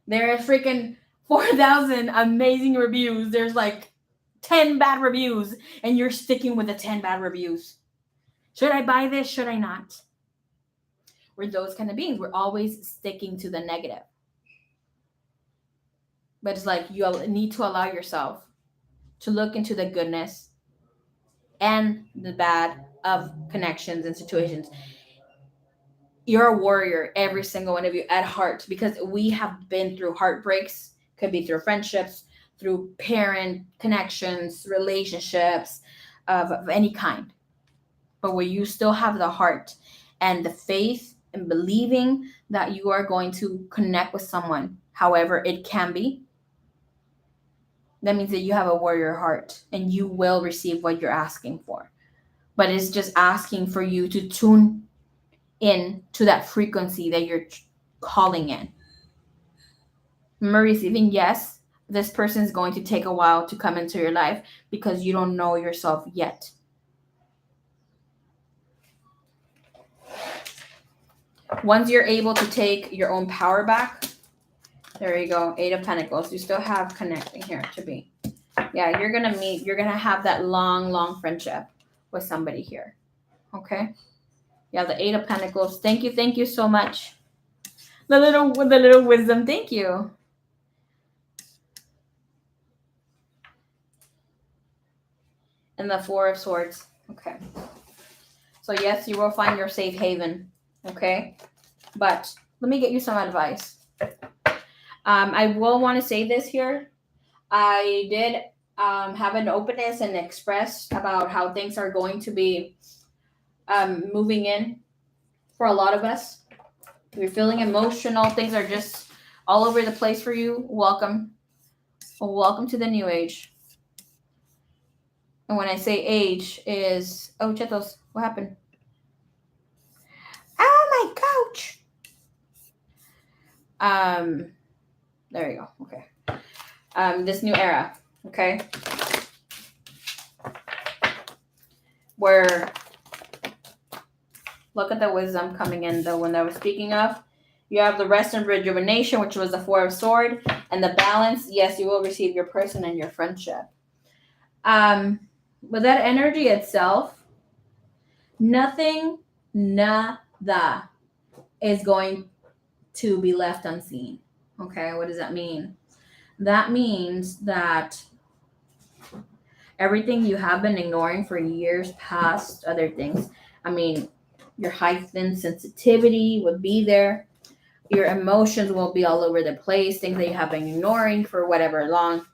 There's freaking 4,000 amazing reviews. There's like 10 bad reviews, and you're sticking with the 10 bad reviews. Should I buy this? Should I not? We're those kind of beings. We're always sticking to the negative. But it's like you need to allow yourself to look into the goodness and the bad of connections and situations. You're a warrior, every single one of you, at heart, because we have been through heartbreaks. Could be through friendships, through parent connections, relationships of any kind. But where you still have the heart and the faith and believing that you are going to connect with someone, however it can be, that means that you have a warrior heart and you will receive what you're asking for. But it's just asking for you to tune in to that frequency that you're calling in. Remember, receiving, yes, this person is going to take a while to come into your life because you don't know yourself yet. Once you're able to take your own power back, there you go, 8 of Pentacles. You still have connecting here to be. Yeah, you're going to have that long friendship with somebody here. Okay? Yeah, the 8 of Pentacles. Thank you so much. The little wisdom. Thank you. And the 4 of Swords. Okay. So yes, you will find your safe haven. Okay? But let me get you some advice. I will want to say this here. I did have an openness and express about how things are going to be moving in for a lot of us. If you're feeling emotional, things are just all over the place for you. Welcome to the new age. And when I say age is, oh, Chetos, what happened? Oh, my couch. There you go. Okay. This new era. Okay. Where, look at the wisdom coming in, the one that I was speaking of. You have the rest and rejuvenation, which was the 4 of Swords, and the balance. Yes, you will receive your person and your friendship. With that energy itself, nothing, nada is going to be left unseen. Okay, what does that mean? That means that everything you have been ignoring for years past, other things, I mean, your heightened sensitivity would be there. Your emotions will be all over the place, things that you have been ignoring for whatever long.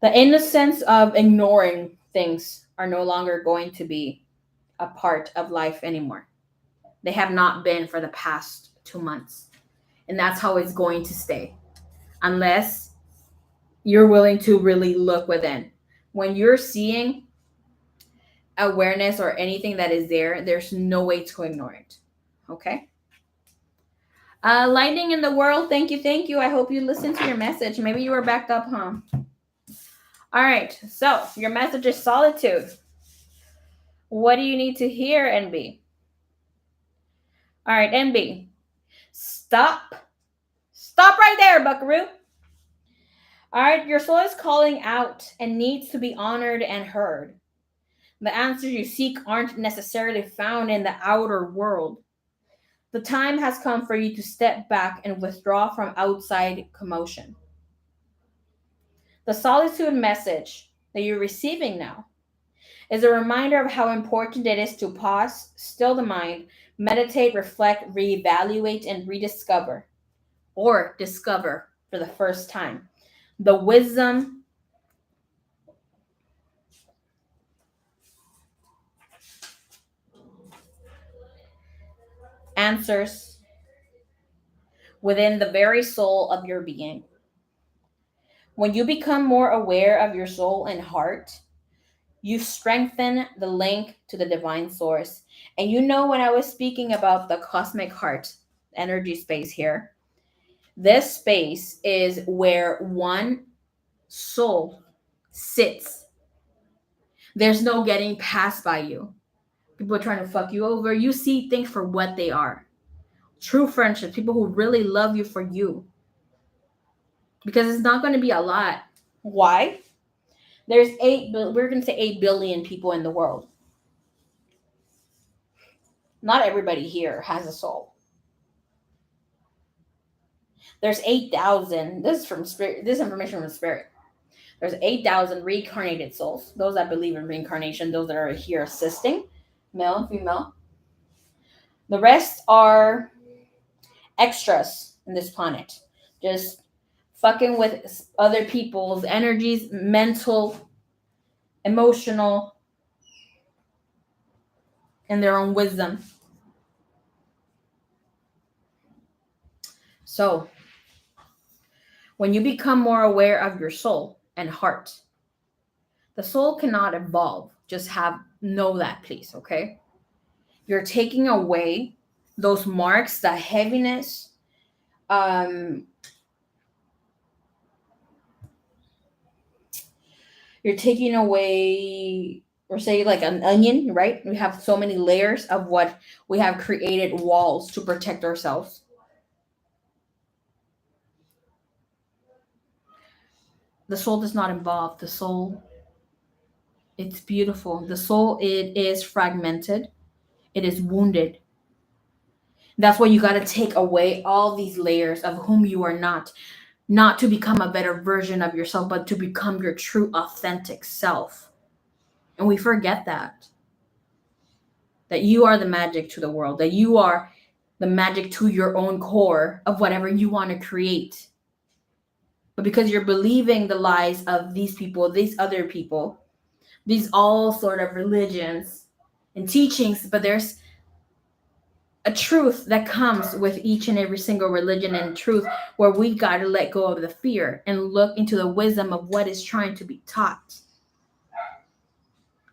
The innocence of ignoring things are no longer going to be a part of life anymore. They have not been for the past 2 months. And that's how it's going to stay. Unless you're willing to really look within. When you're seeing awareness or anything that is there, there's no way to ignore it. Okay? Lightning in the world, thank you. I hope you listened to your message. Maybe you were backed up, huh? All right, so your message is solitude. What do you need to hear, NB? All right, NB. Stop right there, buckaroo. All right, your soul is calling out and needs to be honored and heard. The answers you seek aren't necessarily found in the outer world. The time has come for you to step back and withdraw from outside commotion. The solitude message that you're receiving now is a reminder of how important it is to pause, still the mind, meditate, reflect, reevaluate, and rediscover, or discover for the first time, the wisdom answers within the very soul of your being. When you become more aware of your soul and heart, you strengthen the link to the divine source. And you know, when I was speaking about the cosmic heart energy space here, this space is where one soul sits. There's no getting passed by you. People are trying to fuck you over. You see things for what they are. True friendships, people who really love you for you. because it's not going to be a lot. Why? There's we're going to say 8 billion people in the world. Not everybody here has a soul. There's 8,000. This is from spirit. This information from spirit. There's 8,000 reincarnated souls. Those that believe in reincarnation. Those that are here assisting, male and female. The rest are extras in this planet, just fucking with other people's energies, mental, emotional, and their own wisdom. So, when you become more aware of your soul and heart, the soul cannot evolve. Just know that, please, okay? You're taking away those marks, the heaviness, you're taking away, or say like an onion, right? We have so many layers of what we have created, walls to protect ourselves. The soul does not evolve. The soul, it's beautiful. The soul, it is fragmented. It is wounded. That's why you got to take away all these layers of whom you are not to become a better version of yourself, but to become your true, authentic self. And we forget that you are the magic to the world, that you are the magic to your own core of whatever you want to create. But because you're believing the lies of these people, these other people, these all sort of religions and teachings, but there's a truth that comes with each and every single religion, and truth where we got to let go of the fear and look into the wisdom of what is trying to be taught.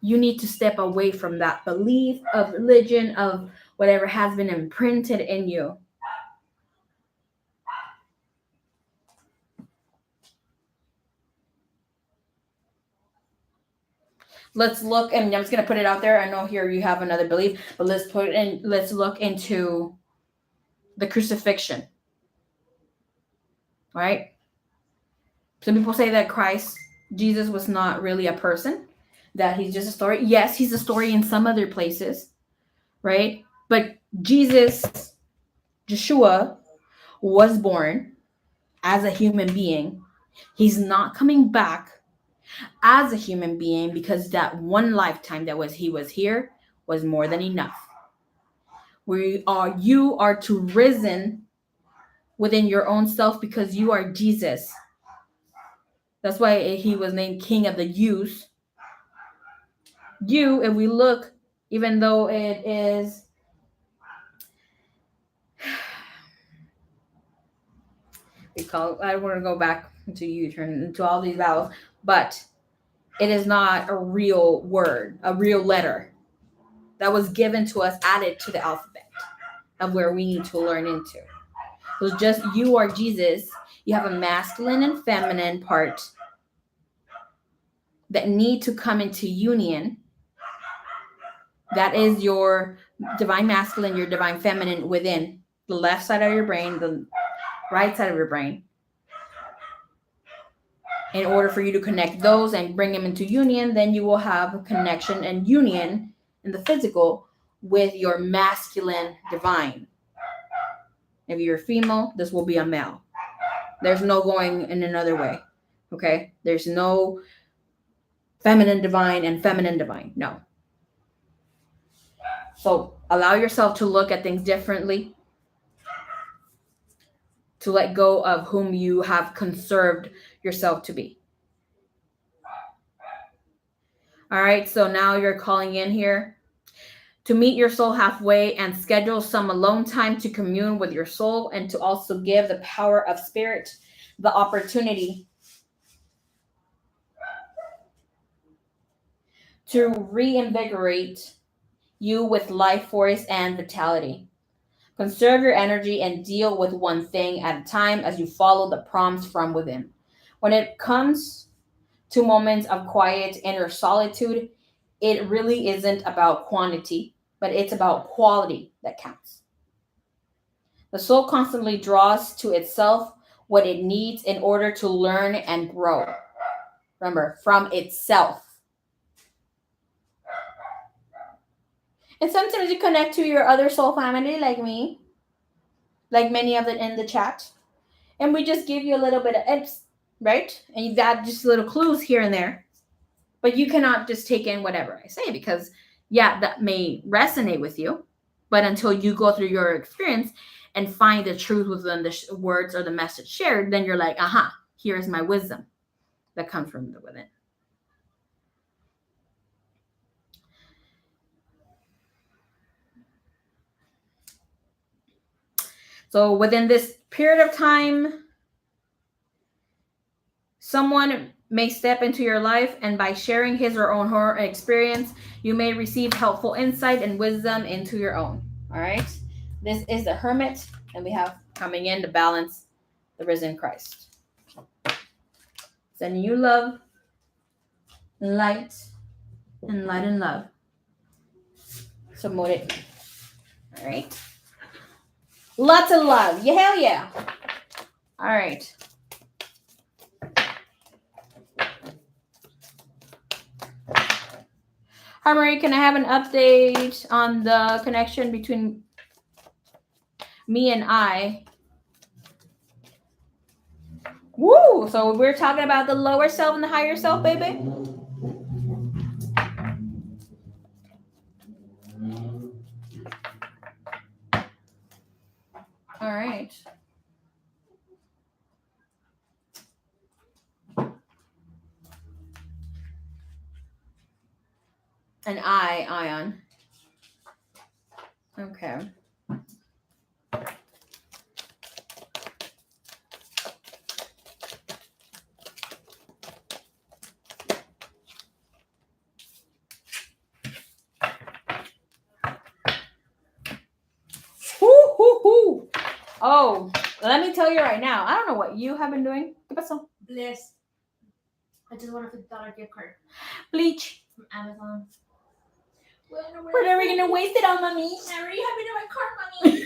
You need to step away from that belief of religion, of whatever has been imprinted in you. Let's look, and I'm just going to put it out there. I know here you have another belief, but let's look into the crucifixion. Right? Some people say that Jesus was not really a person, that he's just a story. Yes, he's a story in some other places, right? But Yeshua, was born as a human being. He's not coming back as a human being, because that one lifetime he was here was more than enough. You are to risen within your own self, because you are Jesus. That's why he was named King of the Youth. You, if we look, even though it is, I don't want to go back to U-turn into all these vowels, but it is not a real word, a real letter that was given to us, added to the alphabet of where we need to learn into. So just, you are Jesus. You have a masculine and feminine part that need to come into union. That is your divine masculine, your divine feminine within the left side of your brain, the right side of your brain. In order for you to connect those and bring them into union, then you will have a connection and union in the physical with your masculine divine. If you're female, this will be a male. There's no going in another way. Okay? There's no feminine divine and feminine divine. No. So allow yourself to look at things differently, to let go of whom you have conserved yourself to be. All right, so now you're calling in here to meet your soul halfway and schedule some alone time to commune with your soul, and to also give the power of spirit the opportunity to reinvigorate you with life force and vitality. Conserve your energy and deal with one thing at a time as you follow the prompts from within. When it comes to moments of quiet inner solitude, it really isn't about quantity, but it's about quality that counts. The soul constantly draws to itself what it needs in order to learn and grow. Remember, from itself. And sometimes you connect to your other soul family like me, like many of it in the chat. And we just give you a little bit of tips, right? And you got just little clues here and there. But you cannot just take in whatever I say because, yeah, that may resonate with you. But until you go through your experience and find the truth within the words or the message shared, then you're like, aha, here's my wisdom that comes from within. So within this period of time, someone may step into your life, and by sharing his or her experience, you may receive helpful insight and wisdom into your own. All right. This is the Hermit, and we have coming in to balance the risen Christ. Sending you love, light, and light and love. So motive. All right. Lots of love. Yeah, hell yeah. All right. Hi, Marie. Can I have an update on the connection between me and I? Woo! So we're talking about the lower self and the higher self, baby. All right. An ion. Okay. Woo. Oh, let me tell you right now. I don't know what you have been doing. ¿Qué pasó? Bliss. I just want a $50 gift card. Bleach. From Amazon. What are we going to waste it on, mommy? I already have it in my cart, mommy.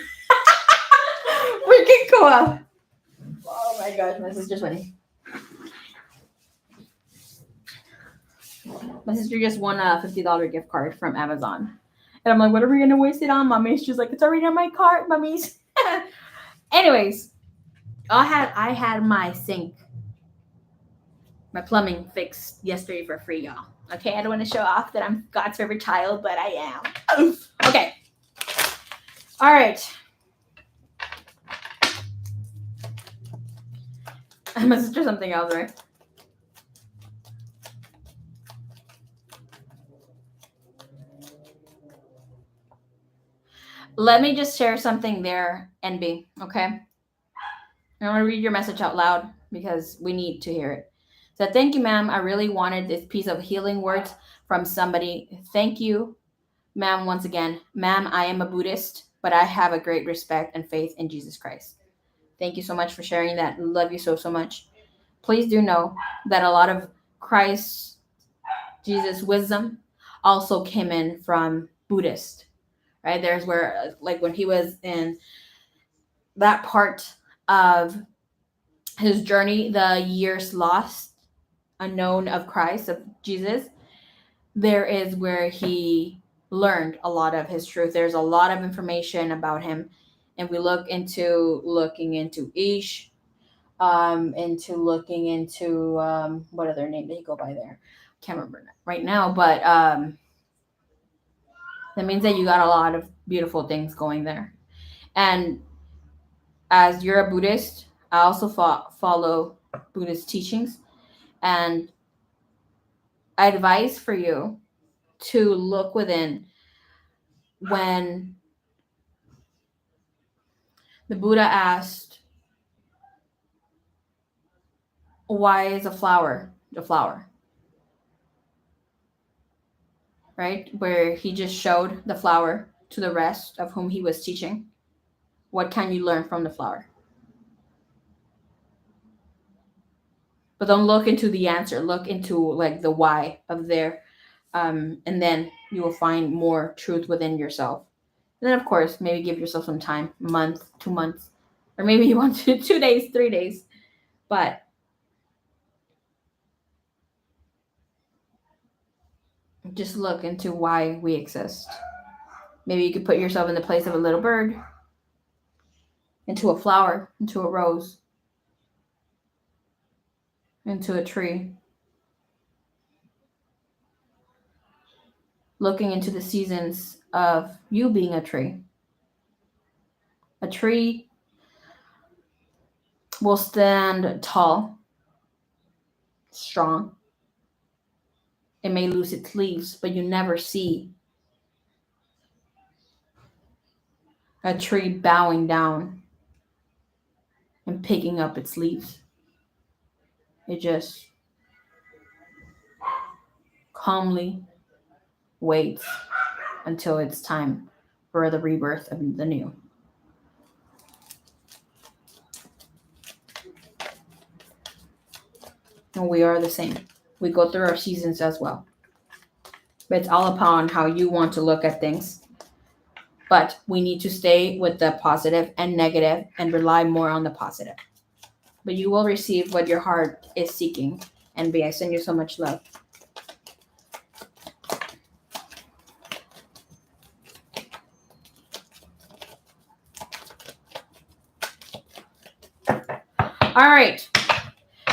We can go up. Oh my gosh, my sister's funny. My sister just won a $50 gift card from Amazon. And I'm like, what are we going to waste it on, mommy? She's like, it's already in my cart, mummies. Anyways, I had my sink, my plumbing fixed yesterday for free, y'all. Okay, I don't want to show off that I'm God's favorite child, but I am. Okay. All right. I must do something else, right? Let me just share something there, NB, okay? I'm going to read your message out loud because we need to hear it. So thank you, ma'am. I really wanted this piece of healing words from somebody. Thank you, ma'am, once again. Ma'am, I am a Buddhist, but I have a great respect and faith in Jesus Christ. Thank you so much for sharing that. Love you so much. Please do know that a lot of Christ, Jesus' wisdom also came in from Buddhist, right? There's where, like when he was in that part of his journey, the years lost, unknown of Christ, of Jesus, there is where he learned a lot of his truth. There's a lot of information about him. And we looking into Ish, looking into what other name did he go by there? Can't remember right now, but that means that you got a lot of beautiful things going there. And as you're a Buddhist, I also follow Buddhist teachings, and I advise for you to look within when the Buddha asked, why is a flower the flower? Right? Where he just showed the flower to the rest of whom he was teaching. What can you learn from the flower? But don't look into the answer. Look into like the why of there. And then you will find more truth within yourself. And then, of course, maybe give yourself some time, a month, 2 months, or maybe you want to 2 days, 3 days. But just look into why we exist. Maybe you could put yourself in the place of a little bird, into a flower, into a rose, into a tree. Looking into the seasons of you being a tree. A tree will stand tall, strong. It may lose its leaves, but you never see a tree bowing down and picking up its leaves. It just calmly waits until it's time for the rebirth of the new. And we are the same. We go through our seasons as well. But it's all upon how you want to look at things. But we need to stay with the positive and negative and rely more on the positive. But you will receive what your heart is seeking. And I send you so much love. All right.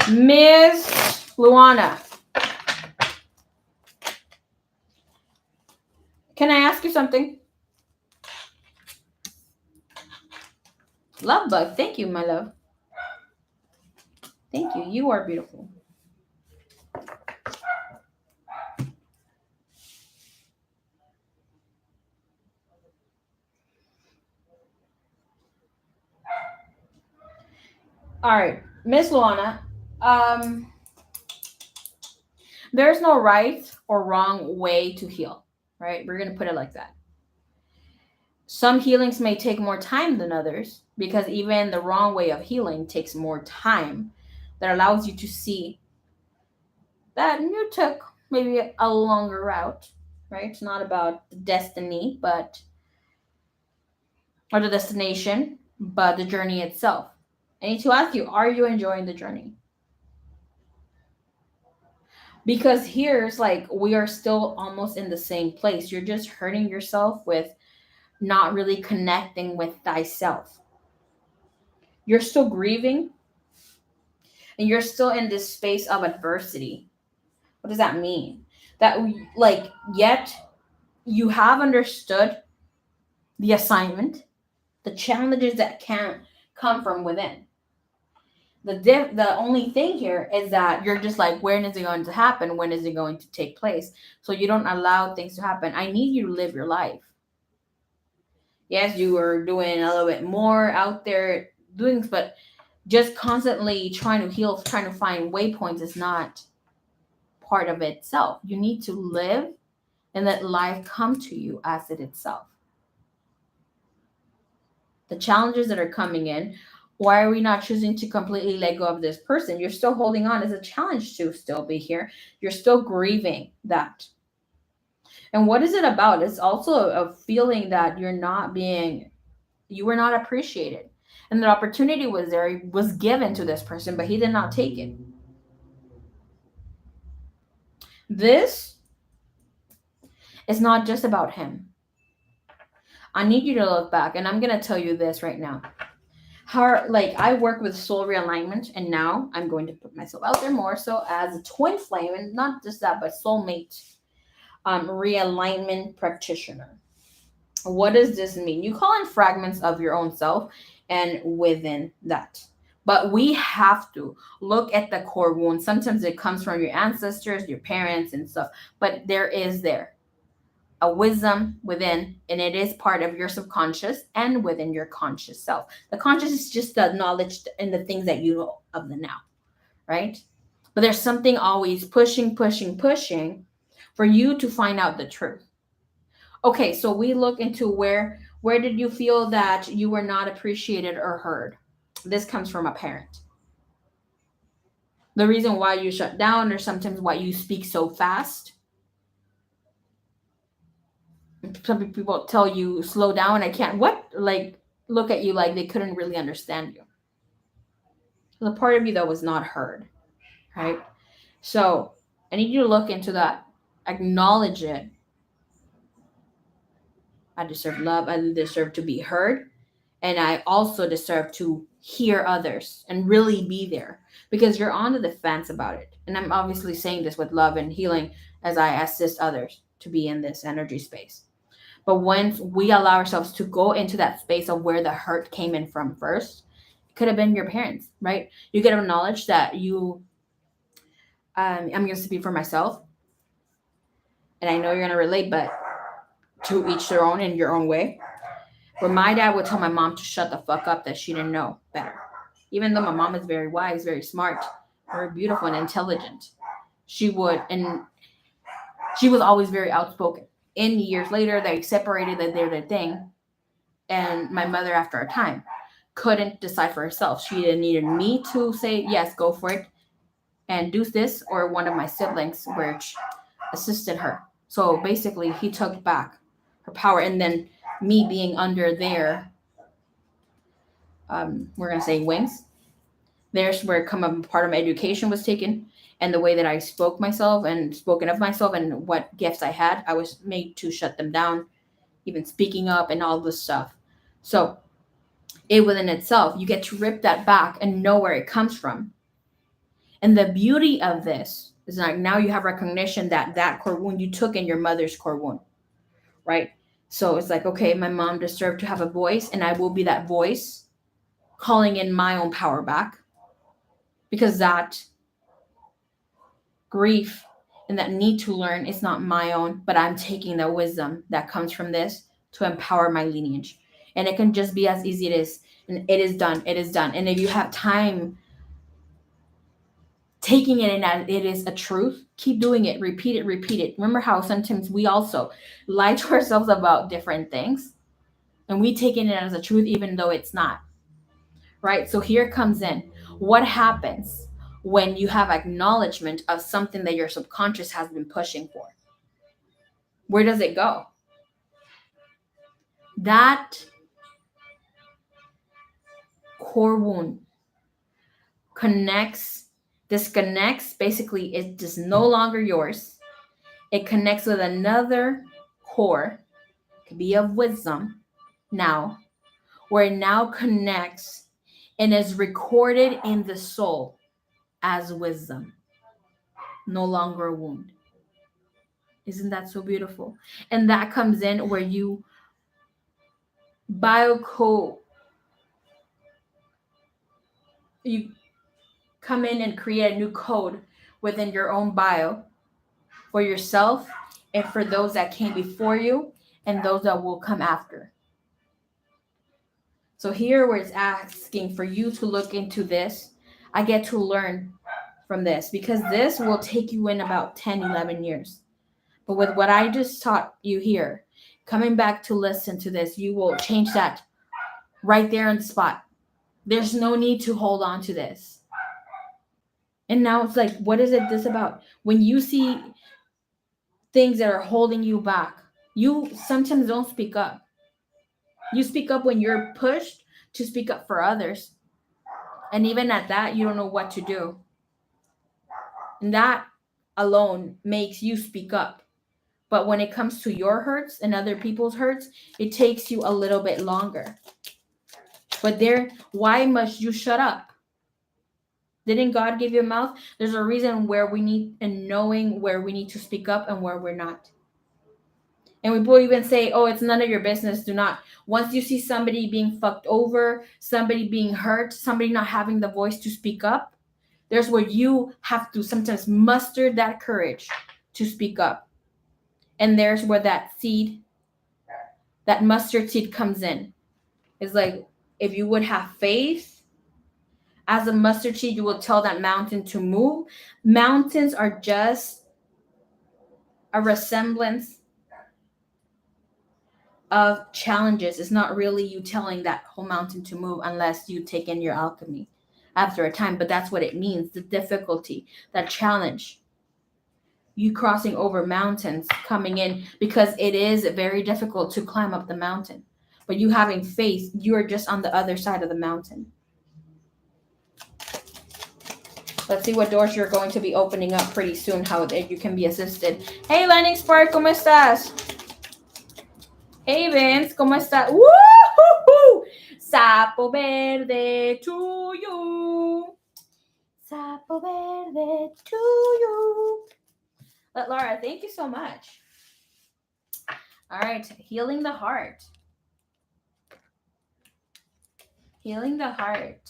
Ms. Luana. Can I ask you something? Love bug. Thank you, my love. Thank you. You are beautiful. All right, Miss Luana. There's no right or wrong way to heal, right? We're gonna put it like that. Some healings may take more time than others because even the wrong way of healing takes more time that allows you to see that you took maybe a longer route, right? It's not about the destiny, or the destination, but the journey itself. I need to ask you, are you enjoying the journey? Because here's like we are still almost in the same place. You're just hurting yourself with not really connecting with thyself. You're still grieving and you're still in this space of adversity. What does that mean? That like yet you have understood the assignment, the challenges that can come from within. The only thing here is that you're just like, when is it going to happen? When is it going to take place? So you don't allow things to happen. I need you to live your life. Yes, you are doing a little bit more out there doing, but just constantly trying to heal, trying to find waypoints is not part of itself. You need to live and let life come to you as it itself. The challenges that are coming in, why are we not choosing to completely let go of this person? You're still holding on. It's a challenge to still be here. You're still grieving that. And what is it about? It's also a feeling that you were not appreciated. And the opportunity was there, it was given to this person, but he did not take it. This is not just about him. I need you to look back, and I'm going to tell you this right now. I work with soul realignment, and now I'm going to put myself out there more so as a twin flame, and not just that, but soulmate realignment practitioner. What does this mean? You call in fragments of your own self and within that. But we have to look at the core wound. Sometimes it comes from your ancestors, your parents, and stuff, but there is a wisdom within, and it is part of your subconscious and within your conscious self. The conscious is just the knowledge and the things that you know of the now, right? But there's something always pushing for you to find out the truth. Okay, so we look into where did you feel that you were not appreciated or heard? This comes from a parent. The reason why you shut down, or sometimes why you speak so fast. Some people tell you slow down. I can't. What? Like look at you like they couldn't really understand you. The part of you that was not heard, right? So I need you to look into that, acknowledge it. I deserve love. I deserve to be heard. And I also deserve to hear others and really be there, because you're on the defense about it. And I'm obviously saying this with love and healing as I assist others to be in this energy space. But once we allow ourselves to go into that space of where the hurt came in from first, it could have been your parents, right? You get to acknowledge that I'm going to speak for myself. And I know you're going to relate, but to each their own in your own way. Where my dad would tell my mom to shut the fuck up, that she didn't know better. Even though my mom is very wise, very smart, very beautiful and intelligent. She was always very outspoken. And years later, they separated, they did their thing. And my mother, after a time, couldn't decide for herself. She needed me to say, yes, go for it, and do this, or one of my siblings, which assisted her. So basically, he took back her power. And then me being under their, we're going to say wings, there's where part of my education was taken, and the way that I spoke myself and spoken of myself and what gifts I had, I was made to shut them down, even speaking up and all this stuff. So it within itself, you get to rip that back and know where it comes from. And the beauty of this is like now you have recognition that core wound you took in your mother's core wound, right? So it's like, okay, my mom deserved to have a voice, and I will be that voice calling in my own power back, because that grief and that need to learn is not my own, but I'm taking the wisdom that comes from this to empower my lineage. And it can just be as easy as, and it is done. It is done. And if you have time taking it in as it is a truth, keep doing it, repeat it, repeat it. Remember how sometimes we also lie to ourselves about different things, and we take it as a truth even though it's not, right? So here comes in what happens when you have acknowledgement of something that your subconscious has been pushing for. Where does it go? That core wound disconnects, basically it is no longer yours. It connects with another core, it could be of wisdom now, where it now connects and is recorded in the soul as wisdom, no longer a wound. Isn't that so beautiful? And that comes in where you you come in and create a new code within your own bio for yourself and for those that came before you and those that will come after. So here where it's asking for you to look into this, I get to learn from this, because this will take you in about 10, 11 years. But with what I just taught you here, coming back to listen to this, you will change that right there on the spot. There's no need to hold on to this. And now it's like, what is this about? When you see things that are holding you back, you sometimes don't speak up. You speak up when you're pushed to speak up for others. And even at that, you don't know what to do. And that alone makes you speak up. But when it comes to your hurts and other people's hurts, it takes you a little bit longer. But why must you shut up? Didn't God give you a mouth? There's a reason where we need, and knowing where we need to speak up and where we're not. And people even say, oh, it's none of your business. Do not. Once you see somebody being fucked over, somebody being hurt, somebody not having the voice to speak up, there's where you have to sometimes muster that courage to speak up. And there's where that mustard seed comes in. It's like, if you would have faith, as a mustard seed, you will tell that mountain to move. Mountains are just a resemblance of challenges. It's not really you telling that whole mountain to move unless you take in your alchemy after a time. But that's what it means, the difficulty, that challenge. You crossing over mountains, coming in, because it is very difficult to climb up the mountain. But you having faith, you are just on the other side of the mountain. Let's see what doors you're going to be opening up pretty soon, how you can be assisted. Hey, Lightning Spark, ¿cómo estás? Hey, Vince, ¿cómo estás? Woo-hoo-hoo! Sapo verde to you. Sapo verde to you. Laura, thank you so much. All right, healing the heart. Healing the heart.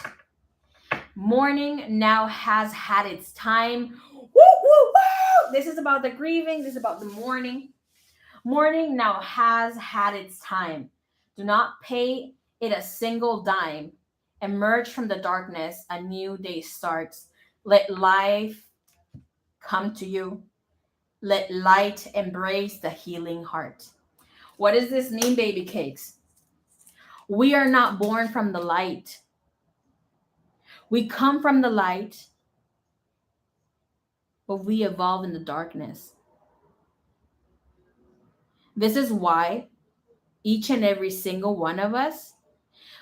Mourning now has had its time. Woo, woo, woo! This is about the grieving. This is about the mourning. Mourning now has had its time. Do not pay it a single dime. Emerge from the darkness. A new day starts. Let life come to you. Let light embrace the healing heart. What does this mean, baby cakes? We are not born from the light. We come from the light, but we evolve in the darkness. This is why each and every single one of us,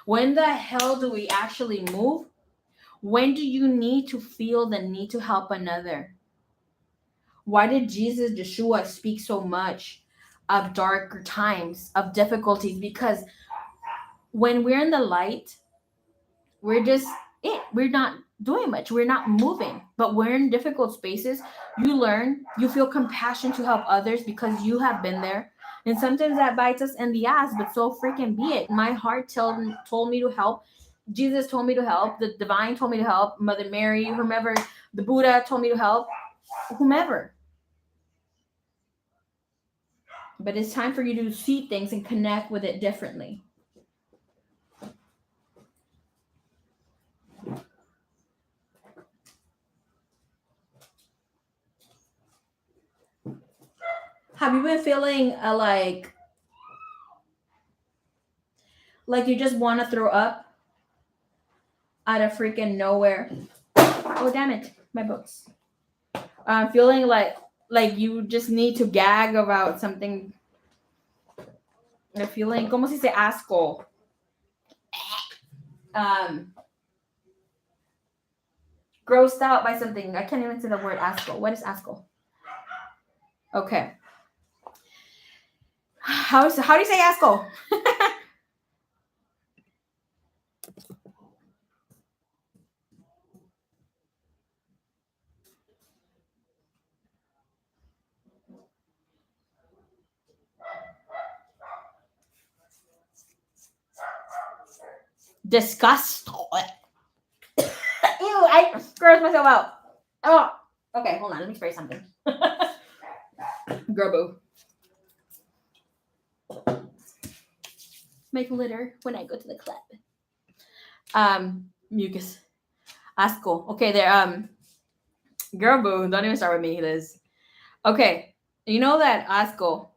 when the hell do we actually move? When do you need to feel the need to help another? Why did Jesus, Yeshua, speak so much of darker times, of difficulties? Because when we're in the light, we're just we're not doing much, we're not moving. But we're in difficult spaces, you learn, you feel compassion to help others because you have been there. And sometimes that bites us in the ass, but so freaking be it. My heart told me to help. Jesus told me to help. The divine told me to help. Mother Mary, whomever, the Buddha told me to help. Whomever. But it's time for you to see things and connect with it differently. Have you been feeling like you just want to throw up out of freaking nowhere? Oh, damn it. My books. Feeling like you just need to gag about something. You're feeling, ¿cómo se dice asco? Grossed out by something. I can't even say the word asco. What is asco? Okay. How do you say asco? Disgust. Ew, I grossed myself out. Oh, okay, hold on. Let me spray something. Grobo. Make litter when I go to the club. Mucus. Asco. Okay, there. Girl boo. Don't even start with me, Liz. Okay. You know that asco.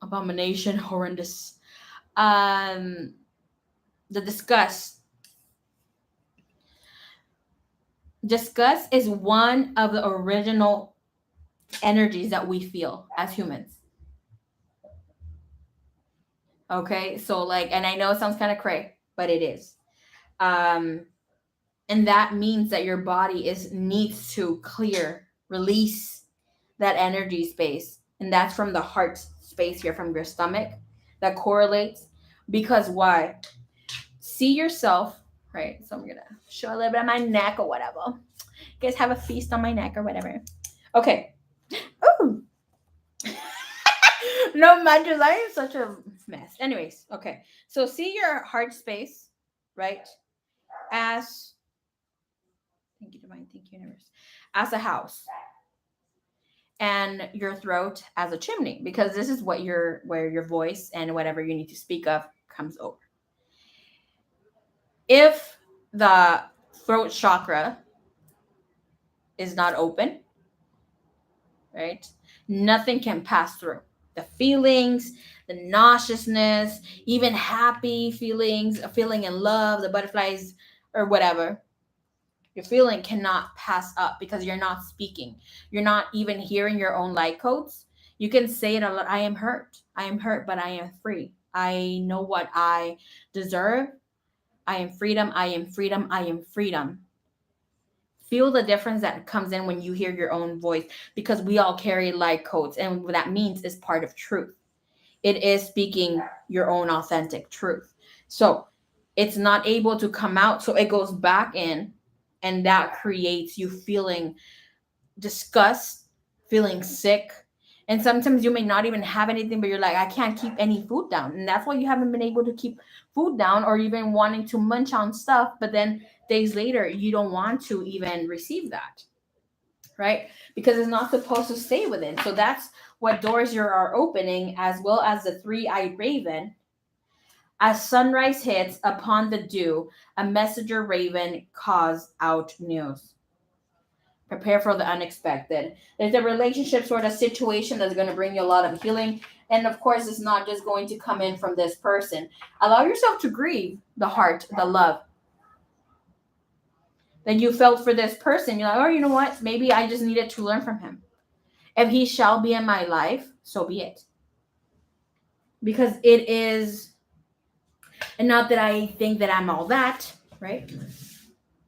Abomination, horrendous. The disgust. Disgust is one of the original energies that we feel as humans. Okay, so and I know it sounds kind of cray, but it is. And that means that your body needs to release that energy space, and that's from the heart space here, from your stomach, that correlates. Because why? See yourself, right? So I'm gonna show a little bit of my neck or whatever. You guys have a feast on my neck or whatever. Okay. Ooh. No matches. I am such a mess. Anyways, okay. So see your heart space, right? As, thank you, divine, thank you, universe, as a house, and your throat as a chimney, because this is where your voice and whatever you need to speak of comes over. If the throat chakra is not open, right, nothing can pass through. The feelings, the nauseousness, even happy feelings, feeling in love, the butterflies or whatever, your feeling cannot pass up because you're not speaking. You're not even hearing your own light codes. You can say it a lot. I am hurt, but I am free. I know what I deserve. I am freedom, I am freedom, I am freedom. Feel the difference that comes in when you hear your own voice, because we all carry light codes, and what that means is part of truth. It is speaking your own authentic truth. So it's not able to come out, so it goes back in, and that creates you feeling disgust, feeling sick. And sometimes you may not even have anything, but you're like, I can't keep any food down. And that's why you haven't been able to keep food down, or even wanting to munch on stuff. But then days later, you don't want to even receive that, right? Because it's not supposed to stay within. So that's what doors you are opening, as well as the three-eyed raven. As sunrise hits upon the dew, a messenger raven calls out news. Prepare for the unexpected. There's a relationship sort of situation that's going to bring you a lot of healing. And of course, it's not just going to come in from this person. Allow yourself to grieve the heart, the love that you felt for this person. You're like, oh, you know what? Maybe I just needed to learn from him. If he shall be in my life, so be it. Because it is, and not that I think that I'm all that, right?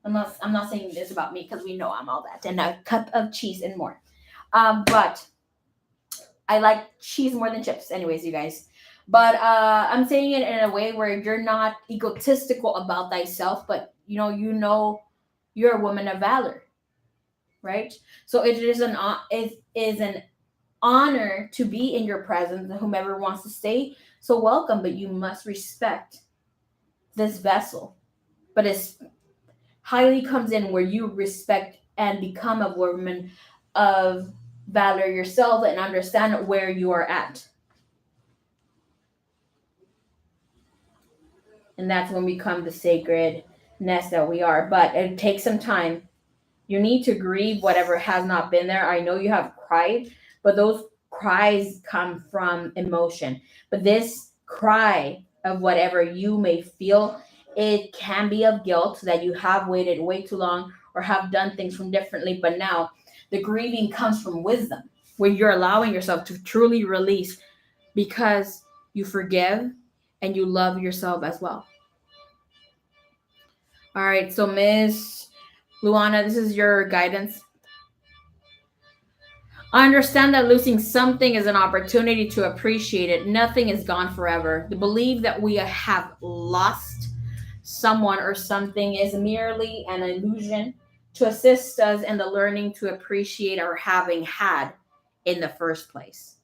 Unless I'm not saying this about me, because we know I'm all that, and a cup of cheese and more. But I like cheese more than chips, anyways, you guys. But I'm saying it in a way where you're not egotistical about thyself, but you're a woman of valor, right? So it is an honor to be in your presence, and whomever wants to stay, so welcome. But you must respect this vessel. But it's highly comes in where you respect and become a woman of valor yourself and understand where you are at. And that's when we become the sacredness that we are. But it takes some time. You need to grieve whatever has not been there. I know you have cried, but those cries come from emotion. But this cry of whatever you may feel, it can be of guilt that you have waited way too long or have done things from differently. But now the grieving comes from wisdom, when you're allowing yourself to truly release because you forgive and you love yourself as well. All right, so Miss Luana, this is your guidance. I understand that losing something is an opportunity to appreciate it. Nothing is gone forever. The belief that we have lost someone or something is merely an illusion to assist us in the learning to appreciate our having had in the first place.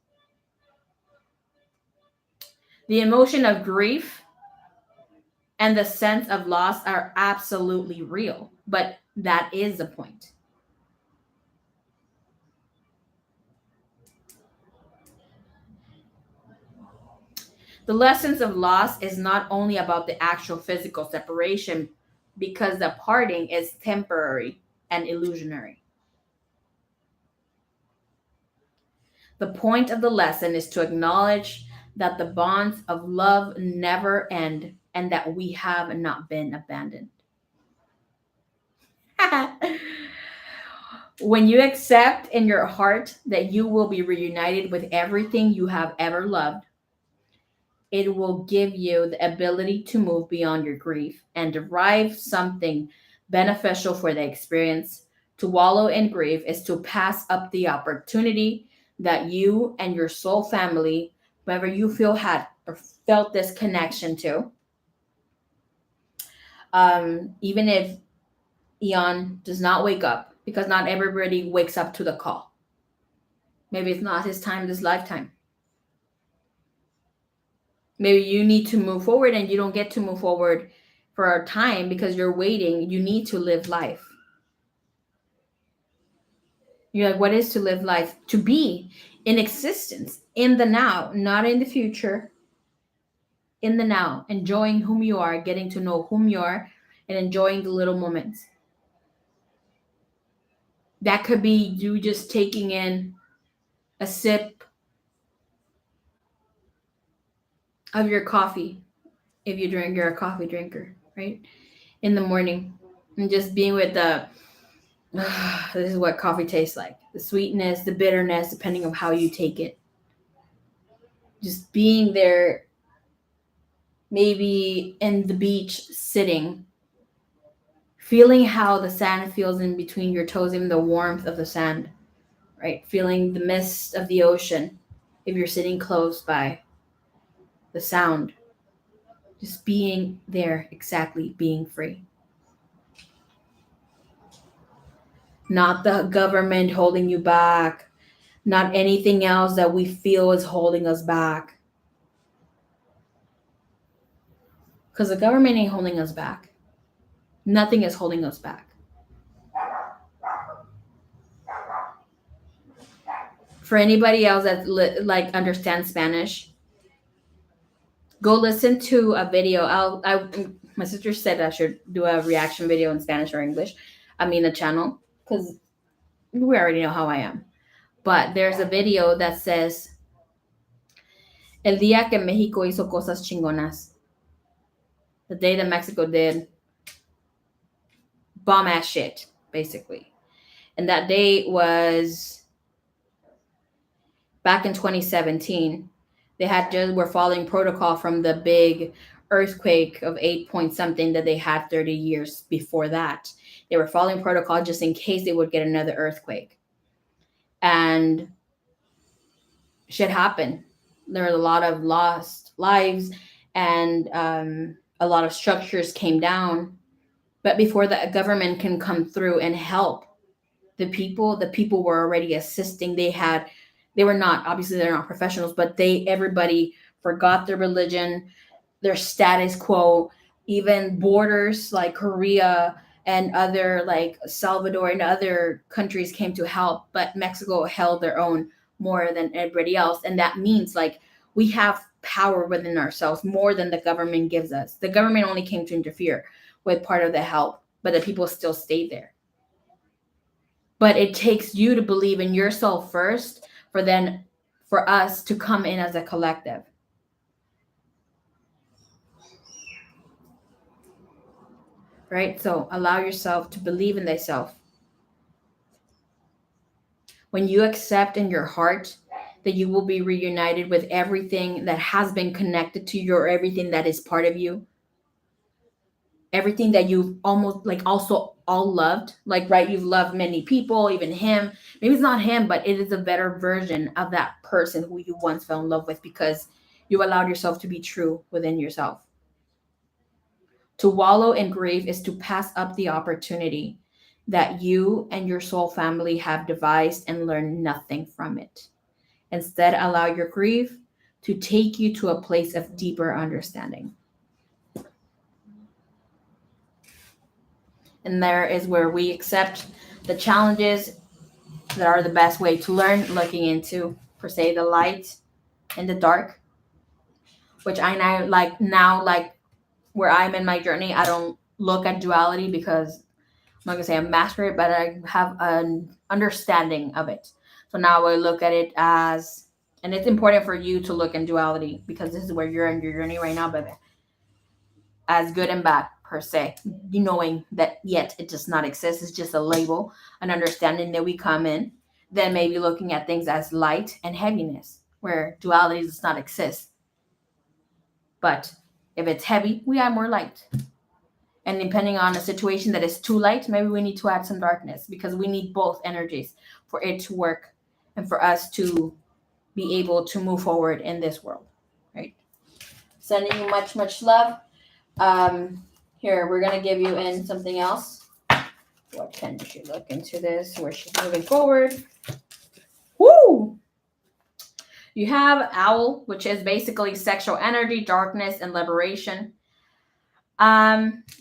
The emotion of grief and the sense of loss are absolutely real, but that is the point. The lessons of loss is not only about the actual physical separation, because the parting is temporary and illusionary. The point of the lesson is to acknowledge that the bonds of love never end and that we have not been abandoned. When you accept in your heart that you will be reunited with everything you have ever loved, it will give you the ability to move beyond your grief and derive something beneficial for the experience. To wallow in grief is to pass up the opportunity that you and your soul family, whoever you feel had or felt this connection to, even if Eon does not wake up, because not everybody wakes up to the call. Maybe it's not his time this lifetime. Maybe you need to move forward and you don't get to move forward for a time because you're waiting. You need to live life. You're like, what is to live life? To be in existence, in the now, not in the future, in the now, enjoying whom you are, getting to know whom you are, and enjoying the little moments. That could be you just taking in a sip of your coffee, if you're a coffee drinker, right? In the morning, and just being with the this is what coffee tastes like. The sweetness, the bitterness, depending on how you take it. Just being there maybe in the beach sitting, feeling how the sand feels in between your toes, even the warmth of the sand, right? Feeling the mist of the ocean if you're sitting close by, the sound, just being there, exactly, being free. Not the government holding you back, not anything else that we feel is holding us back. Because the government ain't holding us back. Nothing is holding us back. For anybody else that like understands Spanish, go listen to a video. My sister said I should do a reaction video in Spanish or English. I mean, a channel, because we already know how I am. But there's a video that says, El día que México hizo cosas chingonas. The day that Mexico did bomb ass shit, basically. And that day was back in 2017. They were following protocol from the big earthquake of 8 point something that they had 30 years before that. They were following protocol just in case they would get another earthquake. And shit happened. There were a lot of lost lives, and a lot of structures came down. But before the government can come through and help the people were already assisting. They were not, obviously they're not professionals, but everybody forgot their religion, their status quo, even borders like Korea and other like Salvador and other countries came to help, but Mexico held their own more than everybody else. And that means like we have power within ourselves more than the government gives us. The government only came to interfere with part of the help, but the people still stayed there. But it takes you to believe in yourself first for us to come in as a collective. Right? So allow yourself to believe in thyself. When you accept in your heart that you will be reunited with everything that has been connected to you, or everything that is part of you, everything that you've almost like also all loved, like, right, you've loved many people, even him, maybe it's not him, but it is a better version of that person who you once fell in love with, because you allowed yourself to be true within yourself. To wallow in grief is to pass up the opportunity that you and your soul family have devised and learn nothing from it. Instead, allow your grief to take you to a place of deeper understanding. And there is where we accept the challenges that are the best way to learn, looking into, per se, the light and the dark, which I now like where I'm in my journey. I don't look at duality because I'm not gonna say I master it, but I have an understanding of it. So now I look at it as, and it's important for you to look in duality because this is where you're in your journey right now, baby. As good and bad, per se. You knowing that yet it does not exist. It's just a label, an understanding that we come in. Then maybe looking at things as light and heaviness, where duality does not exist. But if it's heavy, we add more light. And depending on a situation that is too light, maybe we need to add some darkness, because we need both energies for it to work and for us to be able to move forward in this world, right? Sending you much, much love. Here, we're going to give you in something else. What can she look into this, where she's moving forward? Woo! You have owl, which is basically sexual energy, darkness, and liberation.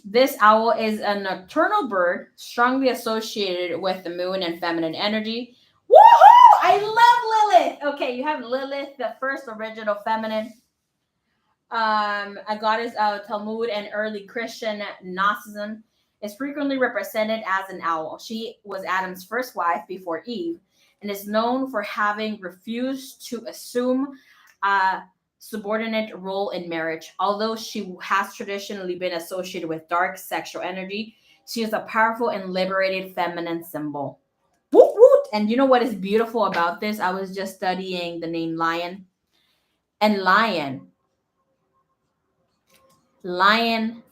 This owl is a nocturnal bird strongly associated with the moon and feminine energy. Woohoo! I love Lilith. Okay, you have Lilith, the first original feminine. A goddess of Talmud and early Christian Gnosticism, is frequently represented as an owl. She was Adam's first wife before Eve, and is known for having refused to assume a subordinate role in marriage. Although she has traditionally been associated with dark sexual energy, she is a powerful and liberated feminine symbol. Woot woot! And you know what is beautiful about this? I was just studying the name lion. And lion Lion.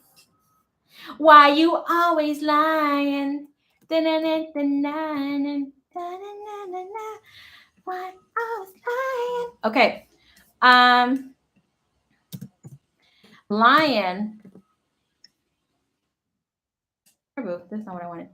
Why you always lying? Why always lying? Okay. Lion. That's not what I wanted.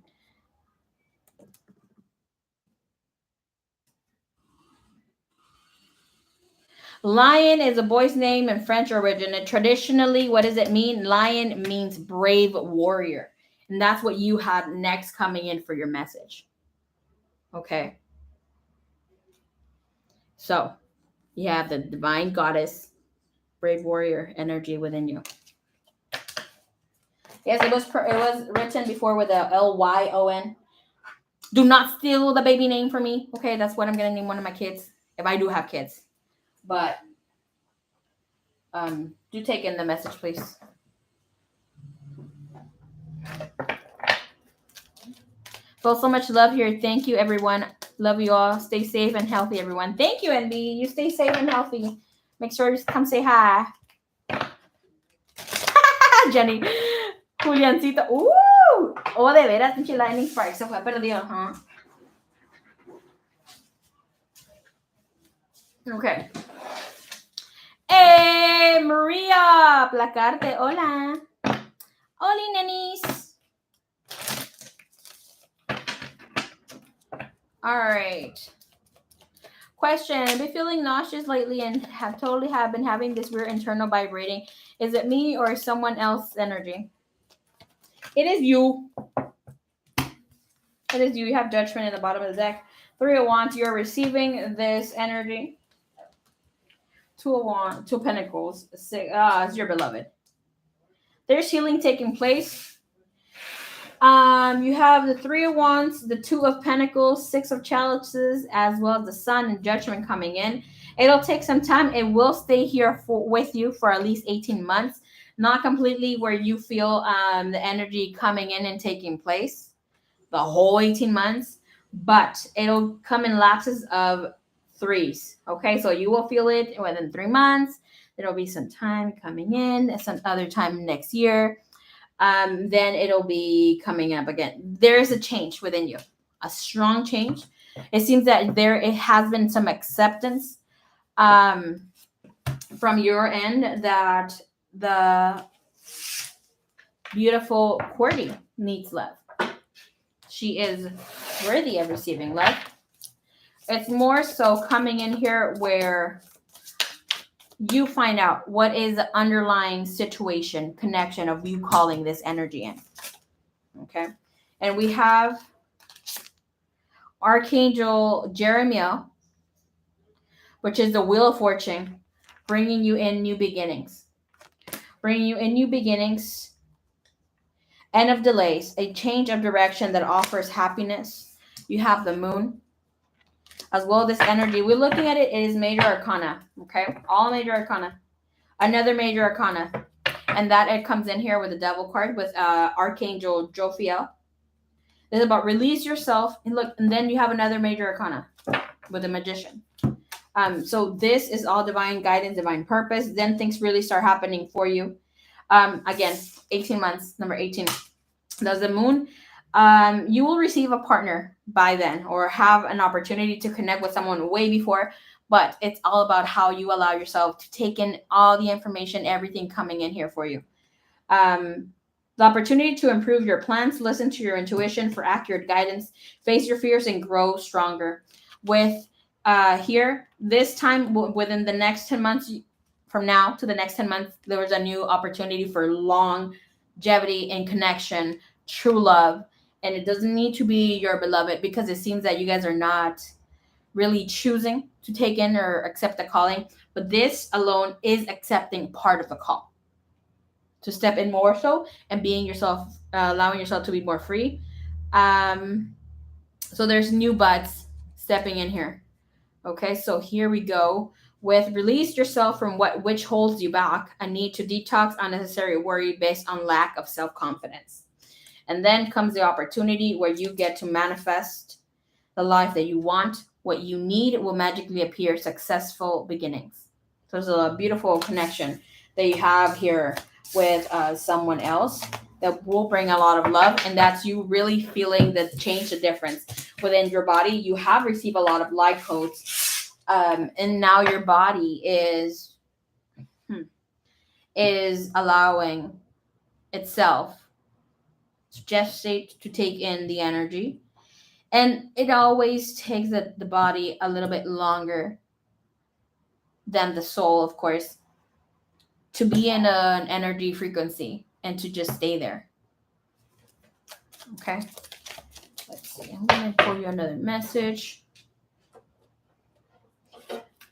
Lion is a boy's name in French origin. And traditionally, what does it mean? Lion means brave warrior. And that's what you had next coming in for your message. Okay. So you have the divine goddess, brave warrior energy within you. Yes, it was written before with a Lyon. Do not steal the baby name from me. Okay, that's what I'm gonna name one of my kids if I do have kids. But do take in the message, please. Feel so much love here. Thank you, everyone. Love you all. Stay safe and healthy, everyone. Thank you, NB. You stay safe and healthy. Make sure you come say hi. Jenny. Juliancito. Oh, de veras, pinche Lightning Spark se fue perdido, huh? Okay. Hey, Maria. Placarte. Hola. Hola, nenis. All right. Question. I've been feeling nauseous lately and have been having this weird internal vibrating. Is it me or someone else's energy? It is you. It is you. You have judgment at the bottom of the deck. 3 of Wands. You're receiving this energy. 2 of Wands. 2 of Pentacles. It's your beloved. There's healing taking place. You have the 3 of Wands, the 2 of Pentacles, 6 of Chalices, as well as the Sun and Judgment coming in. It'll take some time. It will stay here with you for at least 18 months. Not completely where you feel the energy coming in and taking place the whole 18 months, but it'll come in lapses of 3s. Okay, so you will feel it within 3 months. There'll be some time coming in, some other time next year. Then it'll be coming up again. There is a change within you, a strong change. It seems that it has been some acceptance from your end that the beautiful Courtney needs love. She is worthy of receiving love. It's more so coming in here where you find out what is the underlying situation, connection of you calling this energy in. Okay. And we have Archangel Jeremiah, which is the Wheel of Fortune, bringing you in new beginnings. Bringing you in new beginnings. End of delays, a change of direction that offers happiness. You have the Moon. As well, this energy, we're looking at it, it is major arcana, okay? All major arcana. Another major arcana. And that it comes in here with the Devil card with Archangel Jophiel. This is about release yourself. And look, and then you have another major arcana with the Magician. So this is all divine guidance, divine purpose. Then things really start happening for you. Again, 18 months, number 18. There's the Moon. You will receive a partner by then or have an opportunity to connect with someone way before, but it's all about how you allow yourself to take in all the information, everything coming in here for you. The opportunity to improve your plans, listen to your intuition for accurate guidance, face your fears, and grow stronger. With here, this time within the next 10 months, from now to the next 10 months, there was a new opportunity for longevity and connection, true love. And it doesn't need to be your beloved because it seems that you guys are not really choosing to take in or accept the calling. But this alone is accepting part of the call. To step in more so and being yourself, allowing yourself to be more free. So there's new buds stepping in here. Okay, so here we go. With release yourself from which holds you back, a need to detox unnecessary worry based on lack of self-confidence. And then comes the opportunity where you get to manifest the life that you want. What you need will magically appear, successful beginnings. So there's a beautiful connection that you have here with someone else that will bring a lot of love, and that's you really feeling the change, the difference within your body. You have received a lot of light codes, and now your body is allowing itself to gestate, to take in the energy. And it always takes the body a little bit longer than the soul, of course, to be in an energy frequency and to just stay there. Okay. Let's see. I'm going to pull you another message.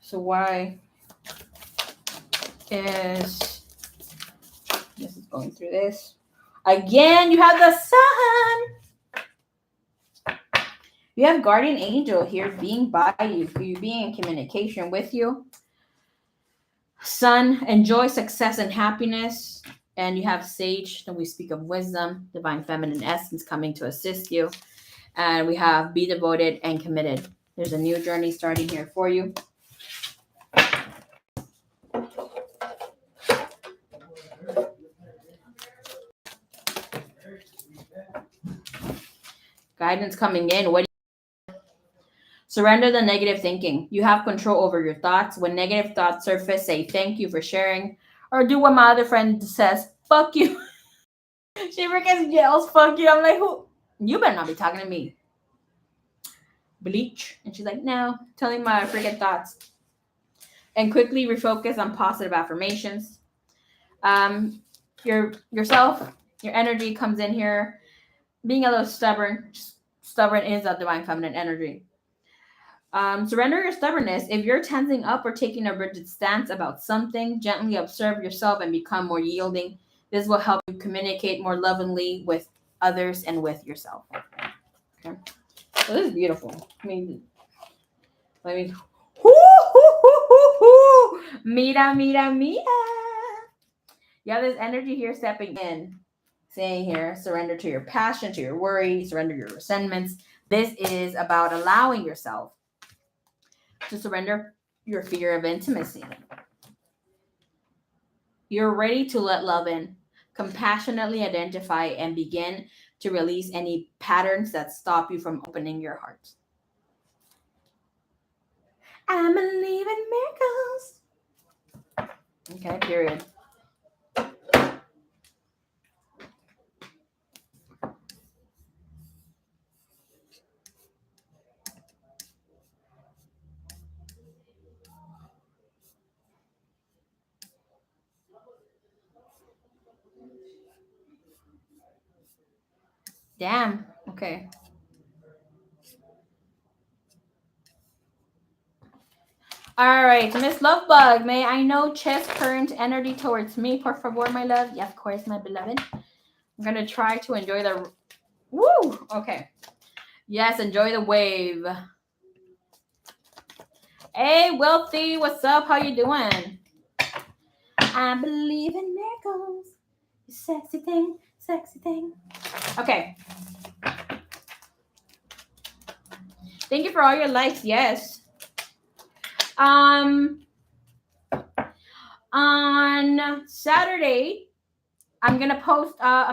So why is this is going through this? Again, you have the sun. You have guardian angel here being by you, for you being in communication with you. Sun, enjoy success and happiness. And you have sage, then we speak of wisdom, divine feminine essence coming to assist you. And we have be devoted and committed. There's a new journey starting here for you. Guidance coming in. What? Surrender the negative thinking. You have control over your thoughts. When negative thoughts surface, say thank you for sharing. Or do what my other friend says, fuck you. She freaking yells, fuck you. I'm like, who? You better not be talking to me. Bleach. And she's like, no, telling my freaking thoughts. And quickly refocus on positive affirmations. Yourself, your energy comes in here. Being a little stubborn. Stubborn is a divine feminine energy. Surrender your stubbornness. If you're tensing up or taking a rigid stance about something, gently observe yourself and become more yielding. This will help you communicate more lovingly with others and with yourself. Okay. So this is beautiful. I mean, mira, mira, mira. You have this energy here stepping in, saying here, surrender to your passion, to your worry, surrender your resentments. This is about allowing yourself to surrender your fear of intimacy. You're ready to let love in, compassionately identify and begin to release any patterns that stop you from opening your heart. I believe in miracles. Okay, period. Damn. Okay. All right, Miss Lovebug, may I know chest current energy towards me, por favor, my love? Yeah, of course, my beloved. I'm going to try to enjoy the... Woo! Okay. Yes, enjoy the wave. Hey, Wealthy, what's up? How you doing? I believe in miracles. You sexy thing, sexy thing. Okay. Thank you for all your likes. Yes. On Saturday, I'm gonna post the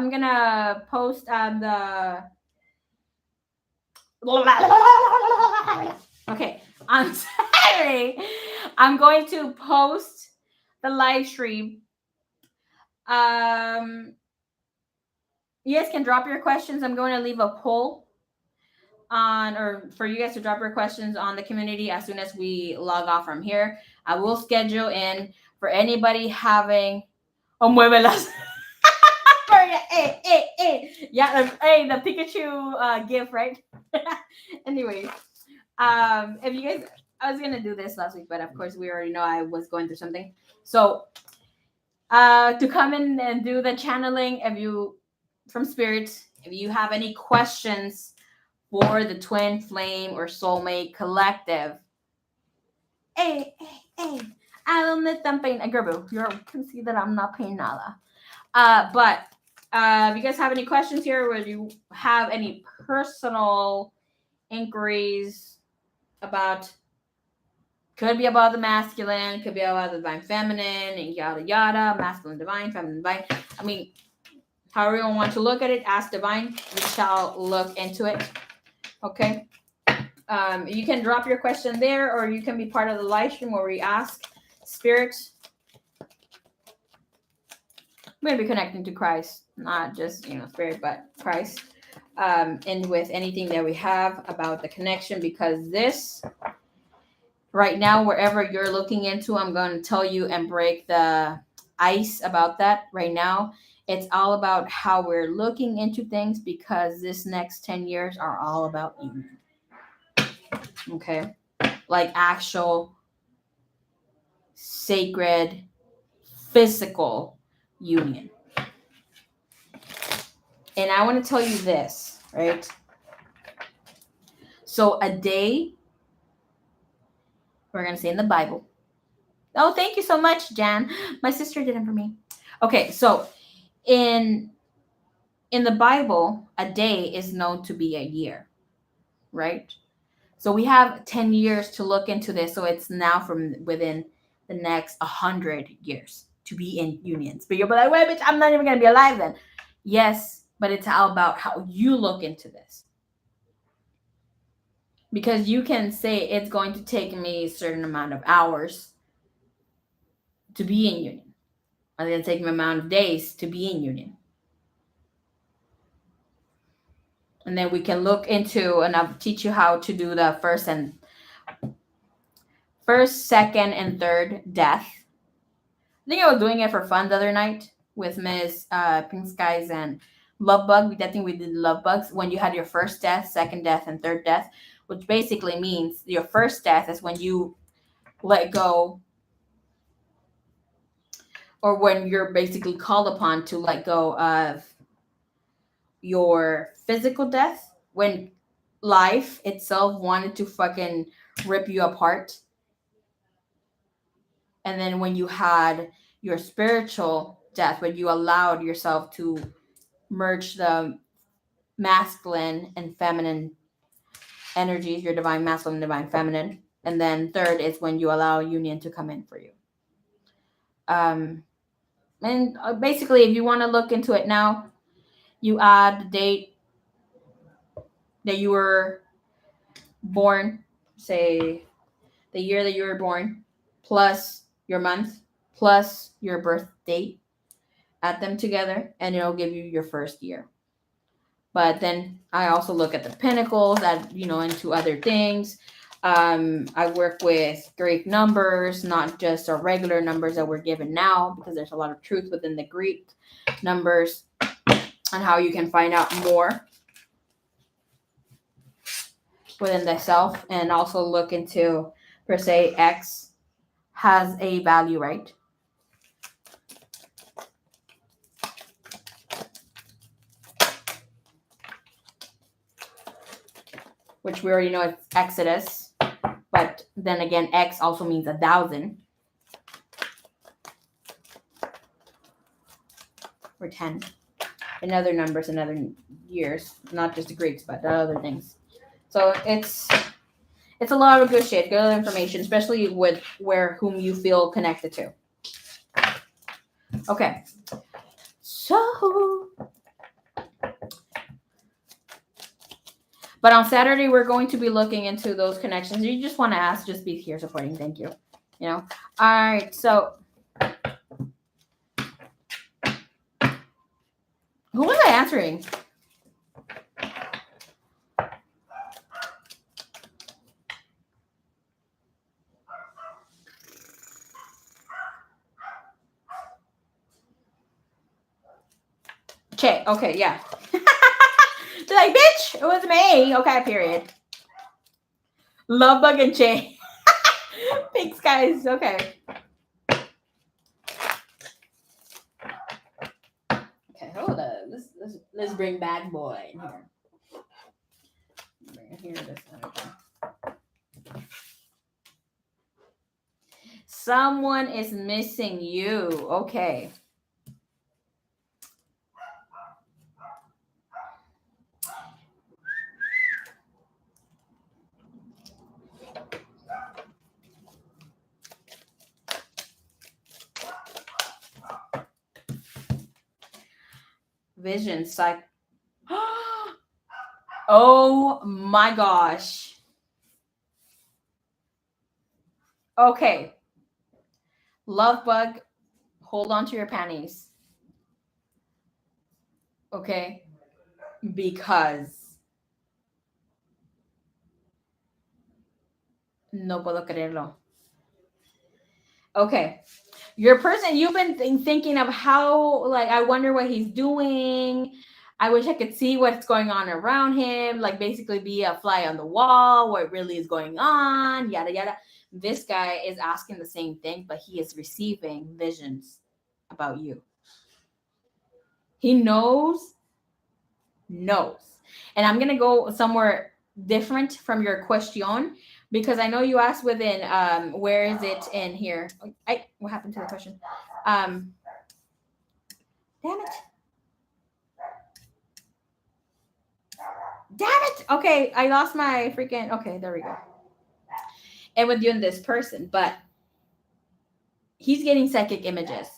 okay, on Saturday I'm going to post the live stream. You guys can drop your questions. I'm going to leave a poll for you guys to drop your questions on the community as soon as we log off from here. I will schedule in for anybody having muévelas. Yeah, the Pikachu gift, right? Anyways, if you guys, I was gonna do this last week, but of course we already know I was going through something. So, to come in and do the channeling, from spirit, if you have any questions for the twin flame or soulmate collective, I don't let them pay. Gerbu, you can see that I'm not paying nada. But if you guys have any questions here, or you have any personal inquiries about Could be about the masculine, could be about the divine feminine, and yada yada, masculine divine, feminine divine. I mean, however you want to look at it, ask divine. We shall look into it. Okay. You can drop your question there, or you can be part of the live stream where we ask spirit. We're gonna be connecting to Christ, not just spirit, but Christ. And with anything that we have about the connection, because this right now, wherever you're looking into, I'm going to tell you and break the ice about that right now. It's all about how we're looking into things, because this next 10 years are all about union. Okay? Like actual sacred physical union. And I want to tell you this, right? So a day, we're going to say in the Bible. Oh, thank you so much, Jan. My sister did it for me. Okay, so in the Bible, a day is known to be a year, right? So we have 10 years to look into this. So it's now from within the next 100 years to be in unions. But you'll be like, wait, bitch, I'm not even going to be alive then. Yes, but it's all about how you look into this. Because you can say it's going to take me a certain amount of hours to be in union. It's going to take me an amount of days to be in union. And then we can look into, and I'll teach you how to do the first, second, and third death. I think I was doing it for fun the other night with Miss Pink Skies and Love Bug. I think we did Love Bugs when you had your first death, second death, and third death, which basically means your first death is when you let go, or when you're basically called upon to let go of your physical death, when life itself wanted to fucking rip you apart. And then when you had your spiritual death, when you allowed yourself to merge the masculine and feminine energies, your divine masculine, divine feminine. And then third is when you allow union to come in for you. And basically, if you want to look into it now, you add the date that you were born, say the year that you were born, plus your month, plus your birth date, add them together, and it'll give you your first year. But then I also look at the pinnacles, into other things. I work with Greek numbers, not just our regular numbers that we're given now, because there's a lot of truth within the Greek numbers and how you can find out more within the self, and also look into, per se, X has a value, right? Which we already know it's Exodus, but then again, X also means 1,000. Or 10. And other numbers and other years, not just the Greeks, but other things. So it's a lot of good shit, good information, especially with whom you feel connected to. Okay. So, but on Saturday, we're going to be looking into those connections. You just want to ask, just be here supporting. Thank you. All right. So, who was I answering? Che. Okay, yeah. They're like, bitch, it was me. Okay, period. Love Bug and Che. Thanks, guys. Okay. Okay, hold up. Let's bring Bad Boy in here. Bring it here. Someone is missing you. Okay. Visions like, oh my gosh. Okay. Love bug, hold on to your panties. Okay? Because no puedo creerlo. Okay. Your person, you've been thinking of how, like, I wonder what he's doing. I wish I could see what's going on around him. Like, basically be a fly on the wall, what really is going on, yada, yada. This guy is asking the same thing, but he is receiving visions about you. He knows. And I'm going to go somewhere different from your question, because I know you asked within, where is it in here? What happened to the question? Damn it. Okay, I lost my freaking, okay, there we go. And with you and this person, but he's getting psychic images.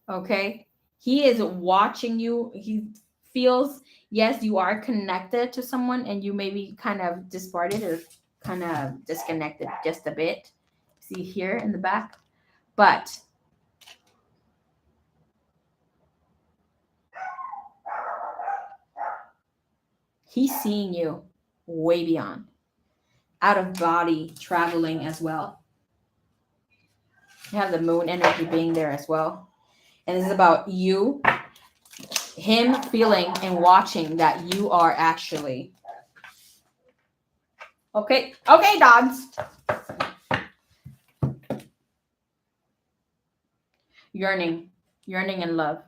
Okay? He is watching you. He feels, yes, you are connected to someone, and you may be kind of disparted or kind of disconnected just a bit. See here in the back. But he's seeing you way beyond. Out of body traveling as well. You have the moon energy being there as well. And this is about you, him feeling and watching that you are actually. Okay, dogs. Yearning in love.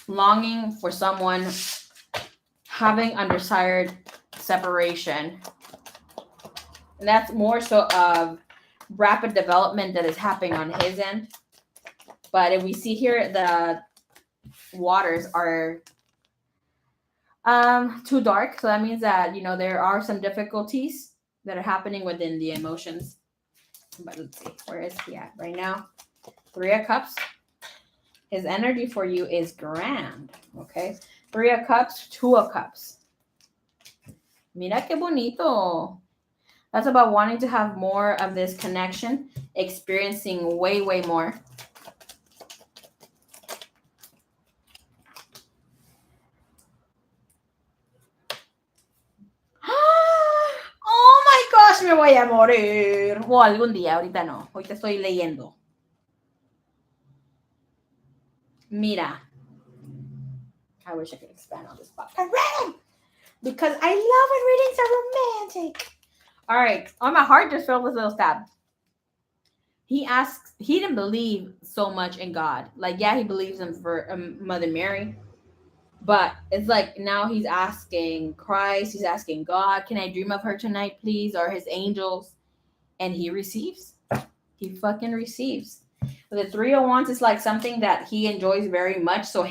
Longing for someone, having undesired separation. And that's more so of rapid development that is happening on his end. But if we see here, the waters are too dark. So that means that, there are some difficulties that are happening within the emotions. But let's see, where is he at right now? 3 of Cups. His energy for you is grand. Okay. 3 of Cups, 2 of Cups. Mira que bonito. That's about wanting to have more of this connection, experiencing way, way more. Oh my gosh, me voy a morir. O algún día, ahorita no. Ahorita estoy leyendo. Mira. I wish I could expand on this part. I read them because I love when readings are romantic. All right. On my heart just felt this little stab. He didn't believe so much in God. Like, yeah, he believes in Mother Mary. But it's like now he's asking Christ, he's asking God, can I dream of her tonight, please? Or his angels. And he receives. He fucking receives. The 3 of Wands is like something that he enjoys very much. So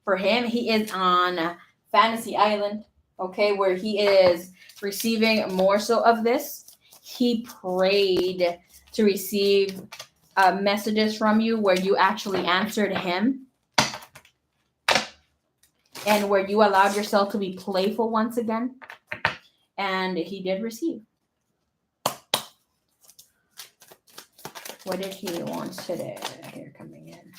for him, he is on Fantasy Island, okay, where he is receiving more so of this. He prayed to receive messages from you where you actually answered him. And where you allowed yourself to be playful once again. And he did receive. What did he want today? Here, coming in.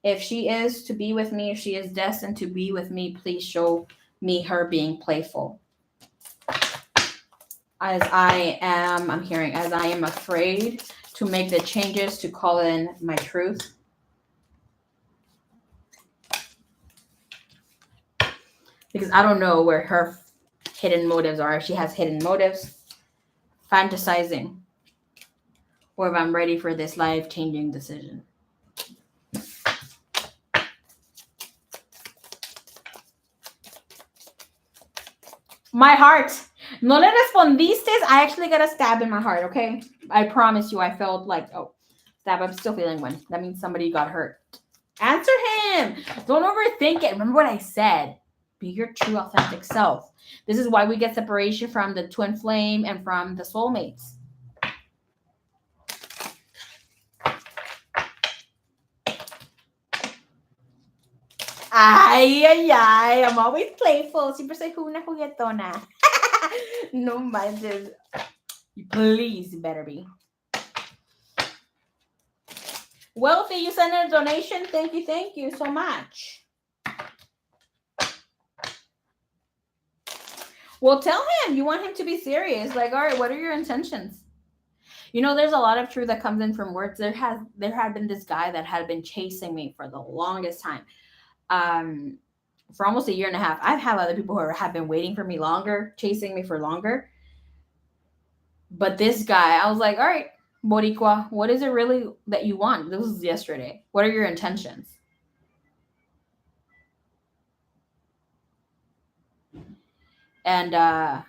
If she is to be with me, if she is destined to be with me, please show me her being playful. As I am afraid to make the changes to call in my truth. Because I don't know where her hidden motives are. If she has hidden motives, fantasizing, or if I'm ready for this life-changing decision. My heart. No le respondiste. I actually got a stab in my heart, okay? I promise you, I felt like, stab. I'm still feeling one. That means somebody got hurt. Answer him. Don't overthink it. Remember what I said. Be your true, authentic self. This is why we get separation from the twin flame and from the soulmates. Ay, I'm always playful. Siempre soy una juguetona. No manches. Please, you better be. Wealthy, you sent in a donation. Thank you so much. Well, tell him you want him to be serious. Like, all right, what are your intentions? You know, there's a lot of truth that comes in from words. There had been this guy that had been chasing me for the longest time. For almost a year and a half. I've had other people who have been waiting for me longer, chasing me for longer. But this guy, I was like, all right, Boricua, what is it really that you want? This was yesterday. What are your intentions? And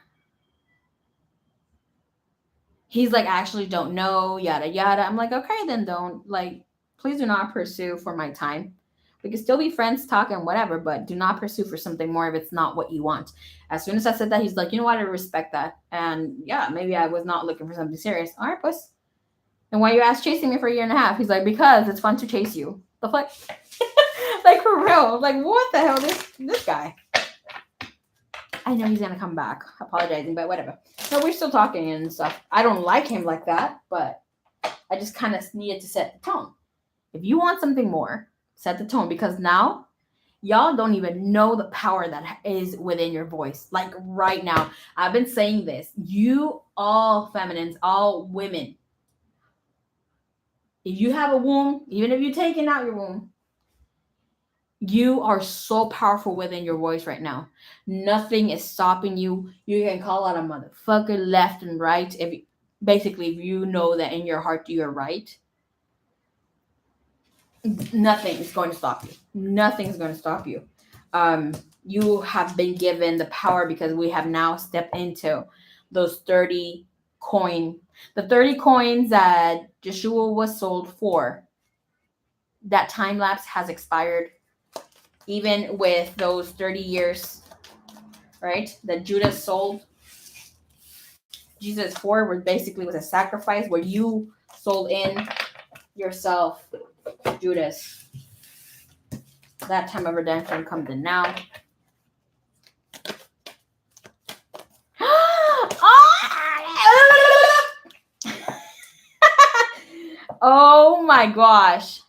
he's like, I actually don't know, yada, yada. I'm like, okay, then don't. Like, please do not pursue for my time. We can still be friends, talking, whatever, but do not pursue for something more if it's not what you want. As soon as I said that, he's like, you know what? I respect that. And yeah, maybe I was not looking for something serious. All right, puss. And why you ass chasing me for a year and a half? He's like, because it's fun to chase you. The fuck? Like, for real. Like, what the hell? This guy. I know he's gonna come back apologizing, but whatever. No, we're still talking and stuff. I don't like him like that, but I just kind of needed to set the tone. If you want something more, set the tone, because now y'all don't even know the power that is within your voice. Like right now, I've been saying this. You all feminines, all women, if you have a womb, even if you're taking out your womb, you are so powerful within your voice right now. Nothing is stopping you. You can call out a motherfucker left and right. If you know that in your heart you're right, nothing is going to stop you. Nothing is going to stop you. You have been given the power because we have now stepped into those 30 coin. The 30 coins that Joshua was sold for, that time lapse has expired. Even with those 30 years, right, that Judas sold Jesus for, where basically was a sacrifice where you sold in yourself, Judas. That time of redemption comes in now. Oh my gosh.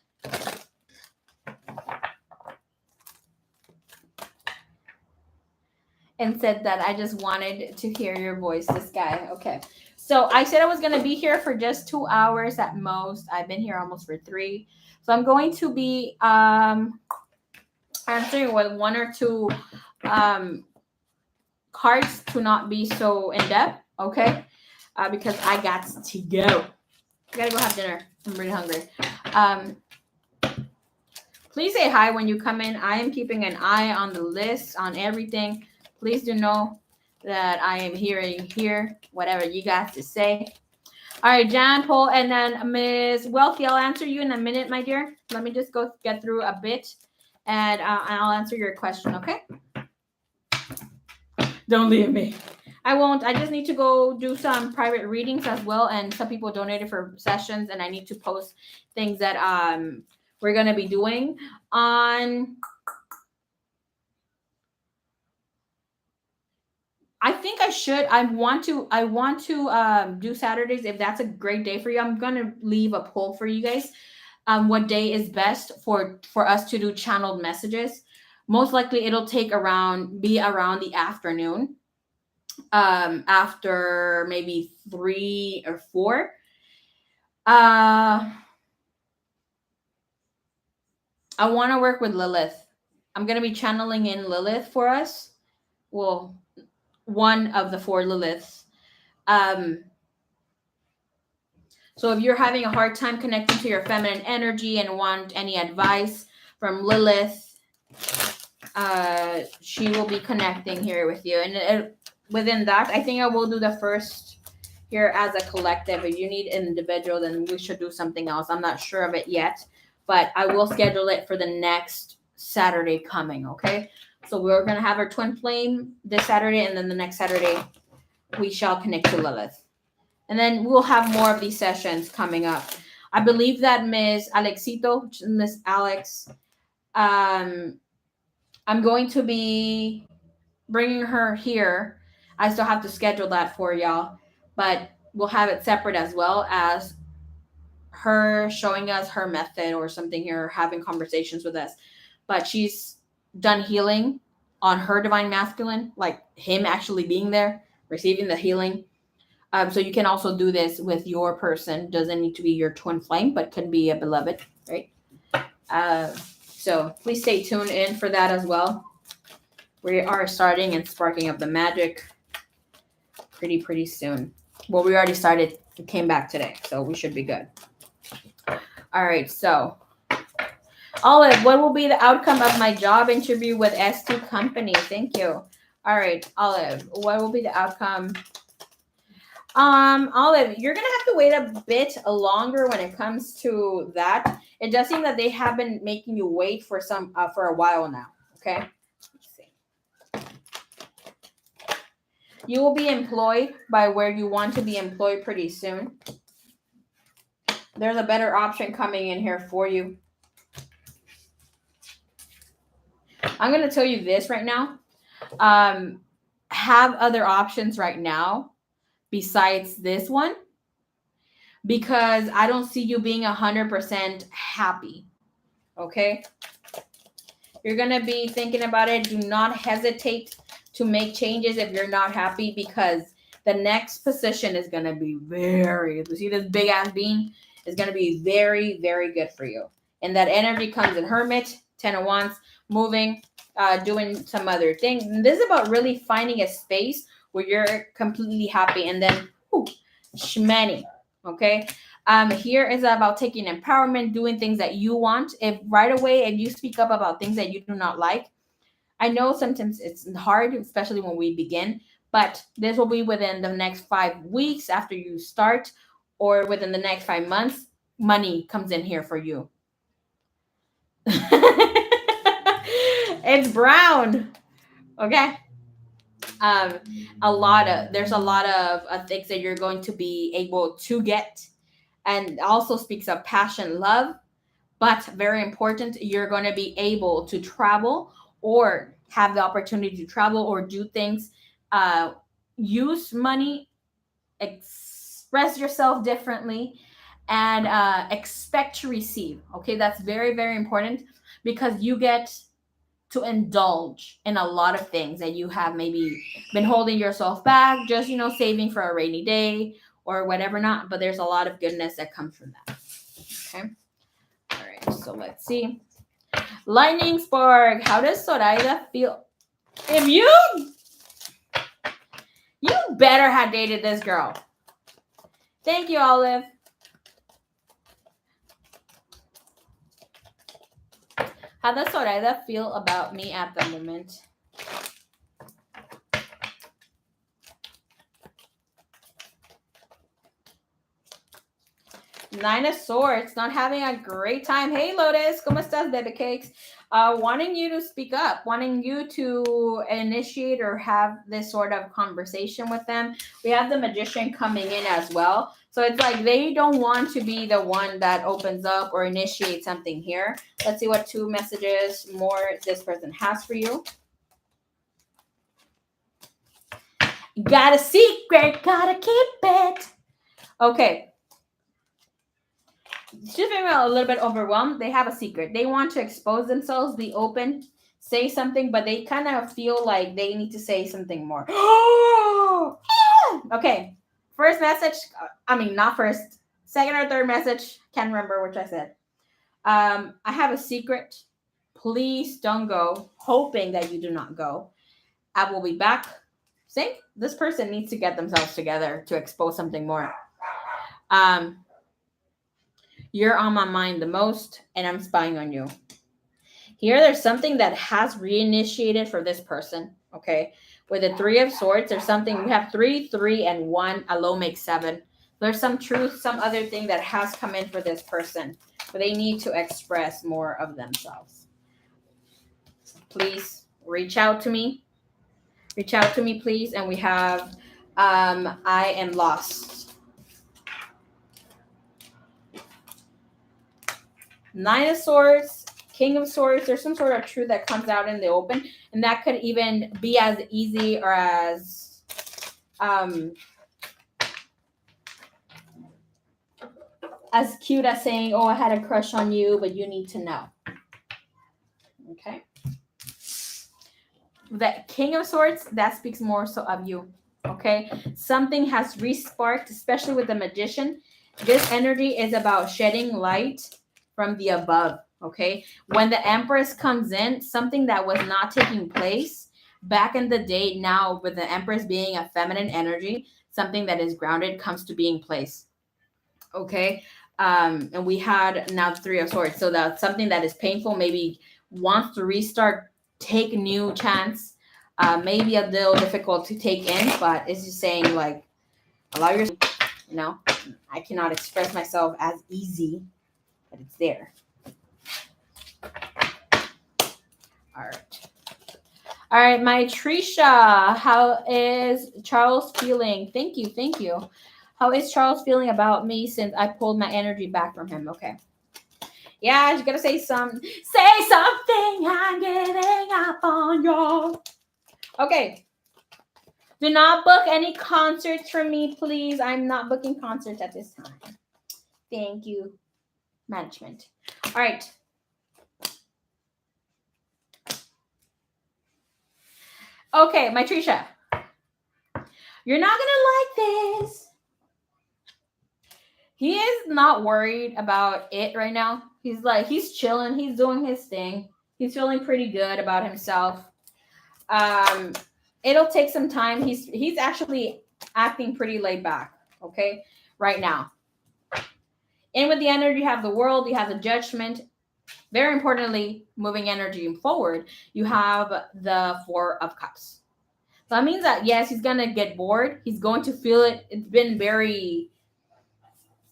And said that I just wanted to hear your voice, this guy. Okay. So I said I was going to be here for just 2 hours at most. I've been here almost for 3. So I'm going to be answering with 1 or 2 cards to not be so in-depth, okay? Because I got to go. I got to go have dinner. I'm really hungry. Please say hi when you come in. I am keeping an eye on the list, on everything. Please do know that I am here, whatever you got to say. All right, Jan, Paul, and then Ms. Wealthy, I'll answer you in a minute, my dear. Let me just go get through a bit, and I'll answer your question, okay? Don't leave me. I won't. I just need to go do some private readings as well, and some people donated for sessions, and I need to post things that we're going to be doing on... I think I should. I want to do Saturdays. If that's a great day for you, I'm gonna leave a poll for you guys. What day is best for us to do channeled messages? Most likely, it'll be around the afternoon. After maybe 3 or 4. I want to work with Lilith. I'm gonna be channeling in Lilith for us. Well, one of the 4 Liliths. So if you're having a hard time connecting to your feminine energy and want any advice from Lilith, she will be connecting here with you. And within that, I think I will do the first here as a collective. If you need an individual, then we should do something else. I'm not sure of it yet, but I will schedule it for the next Saturday coming, okay? So we're going to have our twin flame this Saturday, and then the next Saturday, we shall connect to Lilith. And then we'll have more of these sessions coming up. I believe that Miss Alex, I'm going to be bringing her here. I still have to schedule that for y'all, but we'll have it separate as well as her showing us her method or something here, having conversations with us. But she's done healing on her divine masculine, like him actually being there, receiving the healing. So you can also do this with your person. Doesn't need to be your twin flame, but can be a beloved, right? So please stay tuned in for that as well. We are starting and sparking up the magic pretty soon. Well, we already started. We came back today, so we should be good. All right, so Olive, what will be the outcome of my job interview with S2 Company? Thank you. All right, Olive, what will be the outcome? Olive, you're gonna have to wait a bit longer when it comes to that. It does seem that they have been making you wait for a while now. Okay. Let's see. You will be employed by where you want to be employed pretty soon. There's a better option coming in here for you. I'm going to tell you this right now. Have other options right now besides this one, because I don't see you being 100% happy. Okay? You're going to be thinking about it. Do not hesitate to make changes if you're not happy, because the next position is going to be you see this big ass bean is going to be very good for you. And that energy comes in Hermit, 10 of Wands, moving, doing some other things. And this is about really finding a space where you're completely happy, and then shmany. Okay. Here is about taking empowerment, doing things that you want. If you speak up about things that you do not like, I know sometimes it's hard, especially when we begin, but this will be within the next 5 weeks after you start, or within the next 5 months, money comes in here for you. It's brown. Okay. There's a lot of things that you're going to be able to get, and also speaks of passion, love, but very important, you're going to be able to travel or have the opportunity to travel or do things, use money, express yourself differently, and expect to receive. Okay, that's very important, because you get to indulge in a lot of things that you have maybe been holding yourself back, just saving for a rainy day or whatever not. But there's a lot of goodness that comes from that. Okay. All right. So let's see. Lightning spark. How does Zoraida feel? If you better have dated this girl. Thank you, Olive. How does Zoraida feel about me at the moment? Nine of Swords, not having a great time. Hey, Lotus, ¿cómo estás, baby cakes? Wanting you to speak up, wanting you to initiate or have this sort of conversation with them. We have the Magician coming in as well. So it's like they don't want to be the one that opens up or initiates something here. Let's see what 2 messages more this person has for you. Got a secret, gotta keep it. Okay. Just feeling a little bit overwhelmed. They have a secret. They want to expose themselves, be open, say something, but they kind of feel like they need to say something more. Okay. First message. Not first. Second or third message. Can't remember which I said. I have a secret. Please don't go. Hoping that you do not go. I will be back. Think this person needs to get themselves together to expose something more. You're on my mind the most, and I'm spying on you. Here, there's something that has reinitiated for this person, okay? With the 3 of Swords, there's something. We have 3, 3, and 1. Alone makes 7. There's some truth, some other thing that has come in for this person, but they need to express more of themselves. Please reach out to me. Reach out to me, please. And we have I am lost. 9 of Swords, King of Swords, there's some sort of truth that comes out in the open, and that could even be as easy or as cute as saying, oh, I had a crush on you, but you need to know. Okay. That King of Swords, that speaks more so of you. Okay. Something has re-sparked, especially with the Magician. This energy is about shedding light from the above. Okay. When the Empress comes in, something that was not taking place back in the day, now with the Empress being a feminine energy, something that is grounded comes to being placed. Okay. And we had now the Three of Swords. So that's something that is painful, maybe wants to restart, take new chance. Maybe a little difficult to take in, but it's just saying like allow yourself, you know, I cannot express myself as easy, but it's there. All right, my Trisha, how is Charles feeling? Thank you. How is Charles feeling about me since I pulled my energy back from him? Okay. Yeah, you gotta say something. Say something. I'm giving up on you. Okay. Do not book any concerts for me, please. I'm not booking concerts at this time. Thank you, management. All right. Okay, my Trisha. You're not gonna like this. He is not worried about it right now. He's chilling. He's doing his thing. He's feeling pretty good about himself. It'll take some time. He's actually acting pretty laid back. Okay, right now. And with the energy, you have the World. You have the Judgment. Very importantly, moving energy forward, you have the Four of Cups. So that means that yes, he's gonna get bored. He's going to feel it.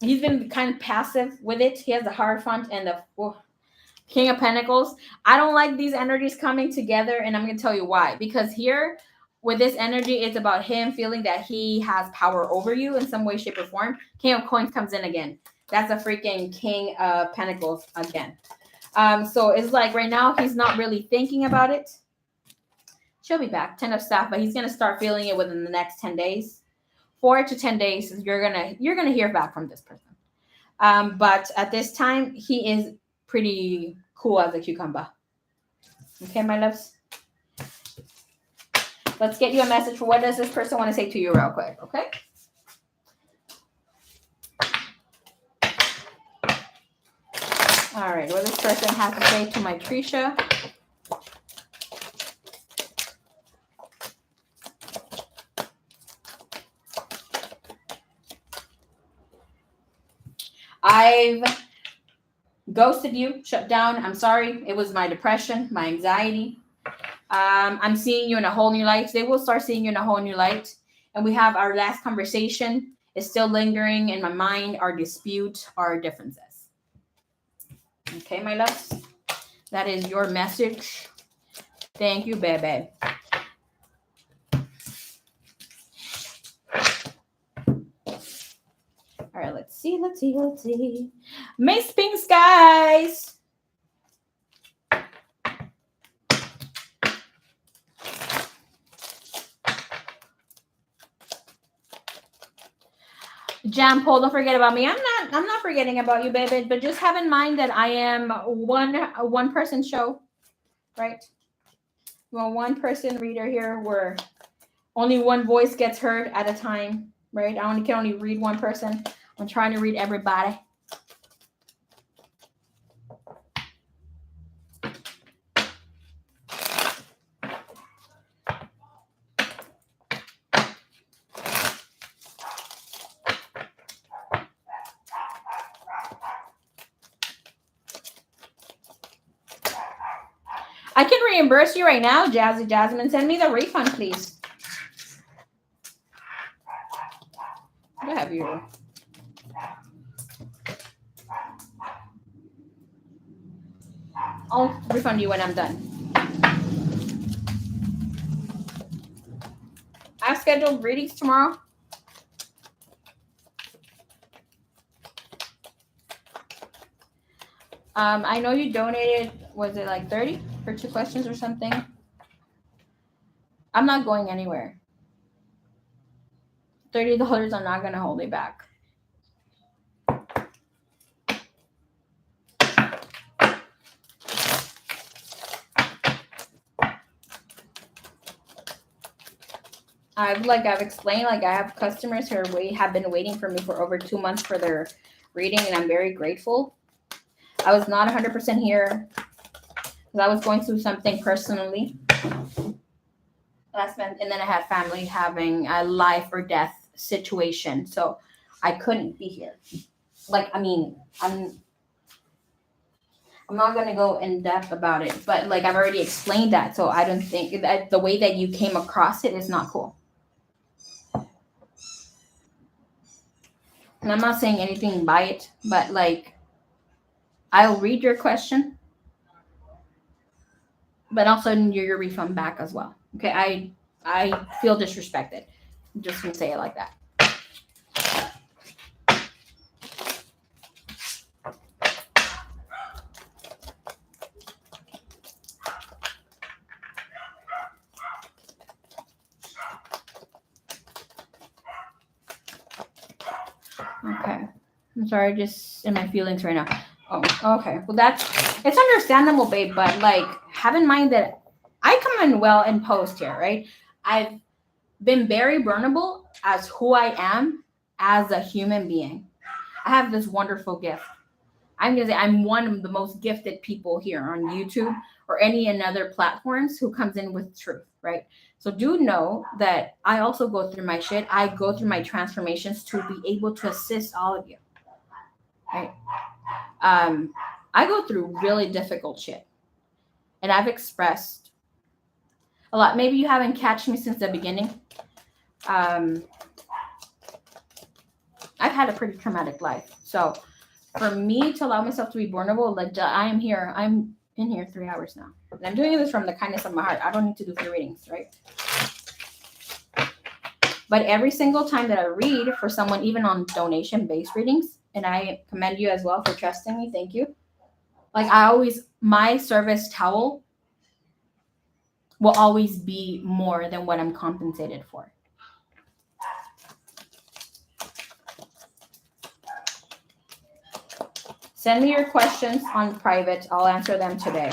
He's been kind of passive with it. He has the Hierophant and the King of Pentacles. I don't like these energies coming together, and I'm going to tell you why. Because here, with this energy, it's about him feeling that he has power over you in some way, shape, or form. King of Coins comes in again. That's a freaking King of Pentacles again. So it's like right now, he's not really thinking about it. She'll be back, 10 of Staff, but he's going to start feeling it within the next 10 days. 4 to 10 days, you're gonna hear back from this person. But at this time, he is pretty cool as a cucumber. Okay, my loves. Let's get you a message for what does this person want to say to you real quick, okay? All right, what this person has to say to my Trisha. I've ghosted you, shut down. I'm sorry. It was my depression, my anxiety. I'm seeing you in a whole new light. They will start seeing you in a whole new light. And we have our last conversation. It's still lingering in my mind, our dispute, our differences. Okay, my loves. That is your message. Thank you, baby. All right, let's see. Miss Pink Skies. Jam Pole, don't forget about me. I'm not forgetting about you, baby, but just have in mind that I am a one person show, right? Well, one person reader here where only one voice gets heard at a time, right? I can only read one person. I'm trying to read everybody. I can reimburse you right now, Jazzy Jasmine. Send me the refund, please. I have you. I'll refund you when I'm done. I have scheduled readings tomorrow. I know you donated, was it like 30 for 2 questions or something? I'm not going anywhere. $30, I'm not going to hold it back. I've explained, like I have customers who have been waiting for me for over 2 months for their reading, and I'm very grateful. I was not 100% here because I was going through something personally last month, and then I had family having a life or death situation, so I couldn't be here. Like, I mean, I'm not gonna go in depth about it, but like I've already explained that, so I don't think that the way that you came across it is not cool. And I'm not saying anything by it, but like I'll read your question, but also your refund back as well. Okay, I feel disrespected. I'm just gonna say it like that. Okay. I'm sorry, just in my feelings right now. Oh, okay. Well, it's understandable, babe, but like have in mind that I come in well in post here, right? I've been very burnable as who I am as a human being. I have this wonderful gift. I'm gonna say I'm one of the most gifted people here on YouTube or any other platforms who comes in with truth, right? So do know that I also go through my shit. I go through my transformations to be able to assist all of you, right? I go through really difficult shit, and I've expressed a lot. Maybe you haven't catched me since the beginning. I've had a pretty traumatic life, so for me to allow myself to be vulnerable, like I'm in here 3 hours now, and I'm doing this from the kindness of my heart. I don't need to do free readings, right? But every single time that I read for someone, even on donation-based readings, and I commend you as well for trusting me, thank you. Like my service towel will always be more than what I'm compensated for. Send me your questions on private. I'll answer them today.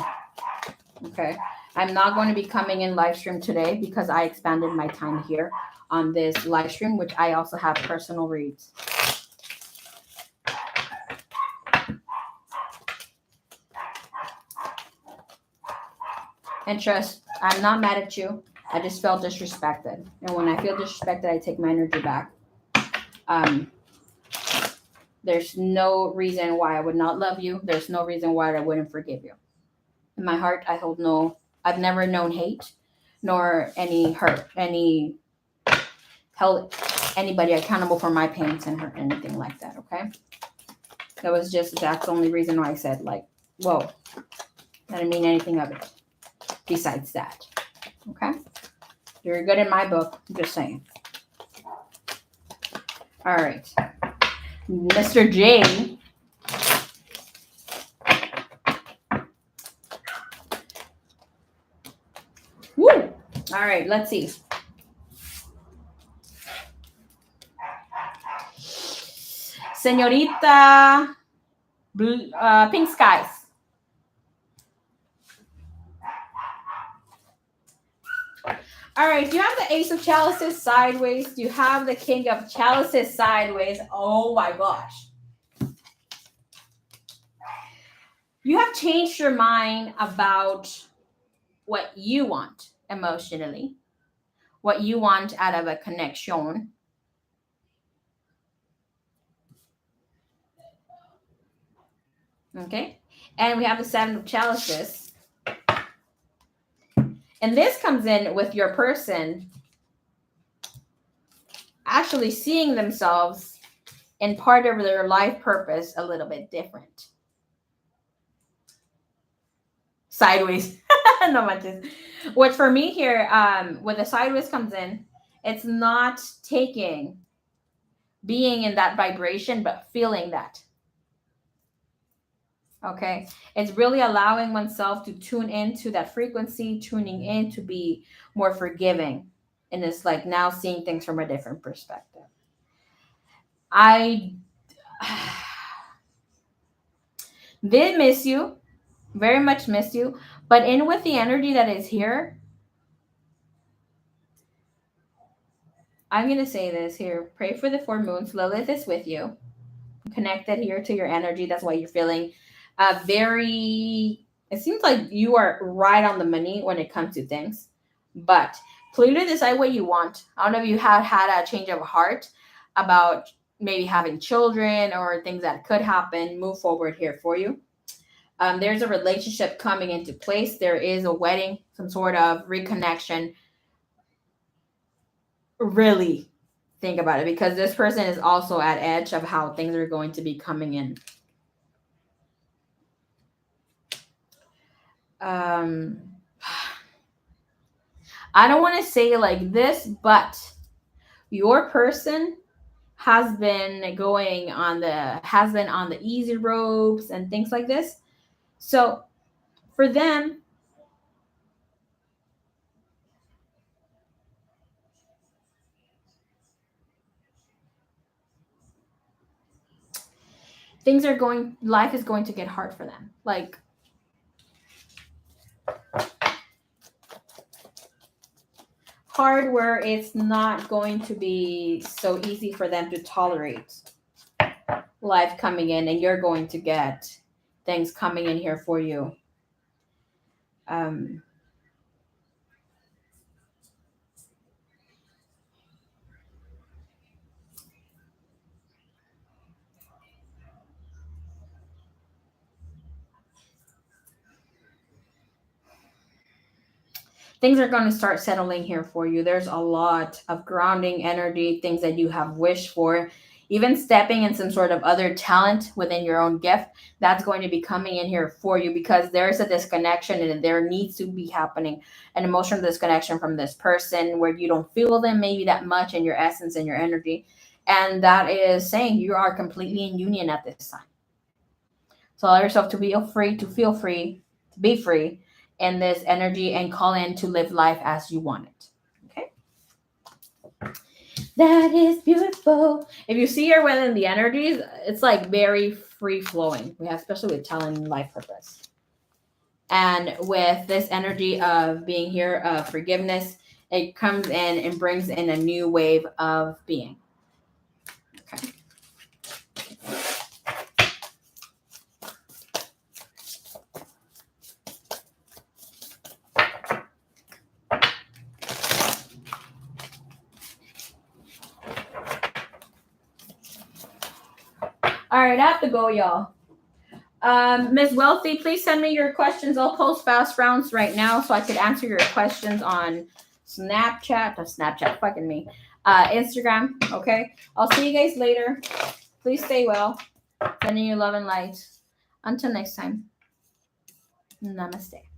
Okay. I'm not going to be coming in live stream today because I expanded my time here on this live stream, which I also have personal reads. And trust, I'm not mad at you. I just felt disrespected. And when I feel disrespected, I take my energy back. There's no reason why I would not love you. There's no reason why I wouldn't forgive you. In my heart, I've never known hate, nor any hurt, held anybody accountable for my pains and hurt, anything like that, okay? That's the only reason why I said, like, whoa, I didn't mean anything of it besides that, okay? You're good in my book, I'm just saying. All right. Mr. J. Woo! All right, let's see. Señorita Pink Skies. All right, do you have the Ace of Chalices sideways? Do you have the King of Chalices sideways? Oh my gosh. You have changed your mind about what you want emotionally, what you want out of a connection. Okay, and we have the Seven of Chalices. And this comes in with your person actually seeing themselves in part of their life purpose a little bit different. Sideways. No manches. Which for me here, when the sideways comes in, it's not being in that vibration, but feeling that. Okay. It's really allowing oneself to tune into that frequency, tuning in to be more forgiving. And it's like now seeing things from a different perspective. I did miss you, very much miss you, but in with the energy that is here, I'm going to say this here. Pray for the 4 moons. Lilith is with you. Connected here to your energy. That's why you're feeling very, it seems like you are right on the money when it comes to things. But clearly decide what you want. I don't know if you have had a change of heart about maybe having children or things that could happen. Move forward here for you. There's a relationship coming into place. There is a wedding, some sort of reconnection. Really think about it, because this person is also at edge of how things are going to be coming in. I don't want to say like this, but your person has been on the easy ropes and things like this. So for them, life is going to get hard for them. Like, hard where it's not going to be so easy for them to tolerate life coming in, and you're going to get things coming in here for you. Things are going to start settling here for you. There's a lot of grounding energy, things that you have wished for, even stepping in some sort of other talent within your own gift. That's going to be coming in here for you, because there's a disconnection and there needs to be happening an emotional disconnection from this person where you don't feel them maybe that much in your essence and your energy. And that is saying you are completely in union at this time. So allow yourself to feel free, to be free in this energy, and call in to live life as you want it. Okay. That is beautiful. If you see her within the energies, it's like very free flowing. We have, especially with talent and life purpose. And with this energy of being here, of forgiveness, it comes in and brings in a new wave of being. Okay. All right, I have to go, y'all. Ms. Wealthy, please send me your questions. I'll post fast rounds right now so I could answer your questions on Snapchat, fucking me. Instagram, okay? I'll see you guys later. Please stay well. Sending you love and light. Until next time. Namaste.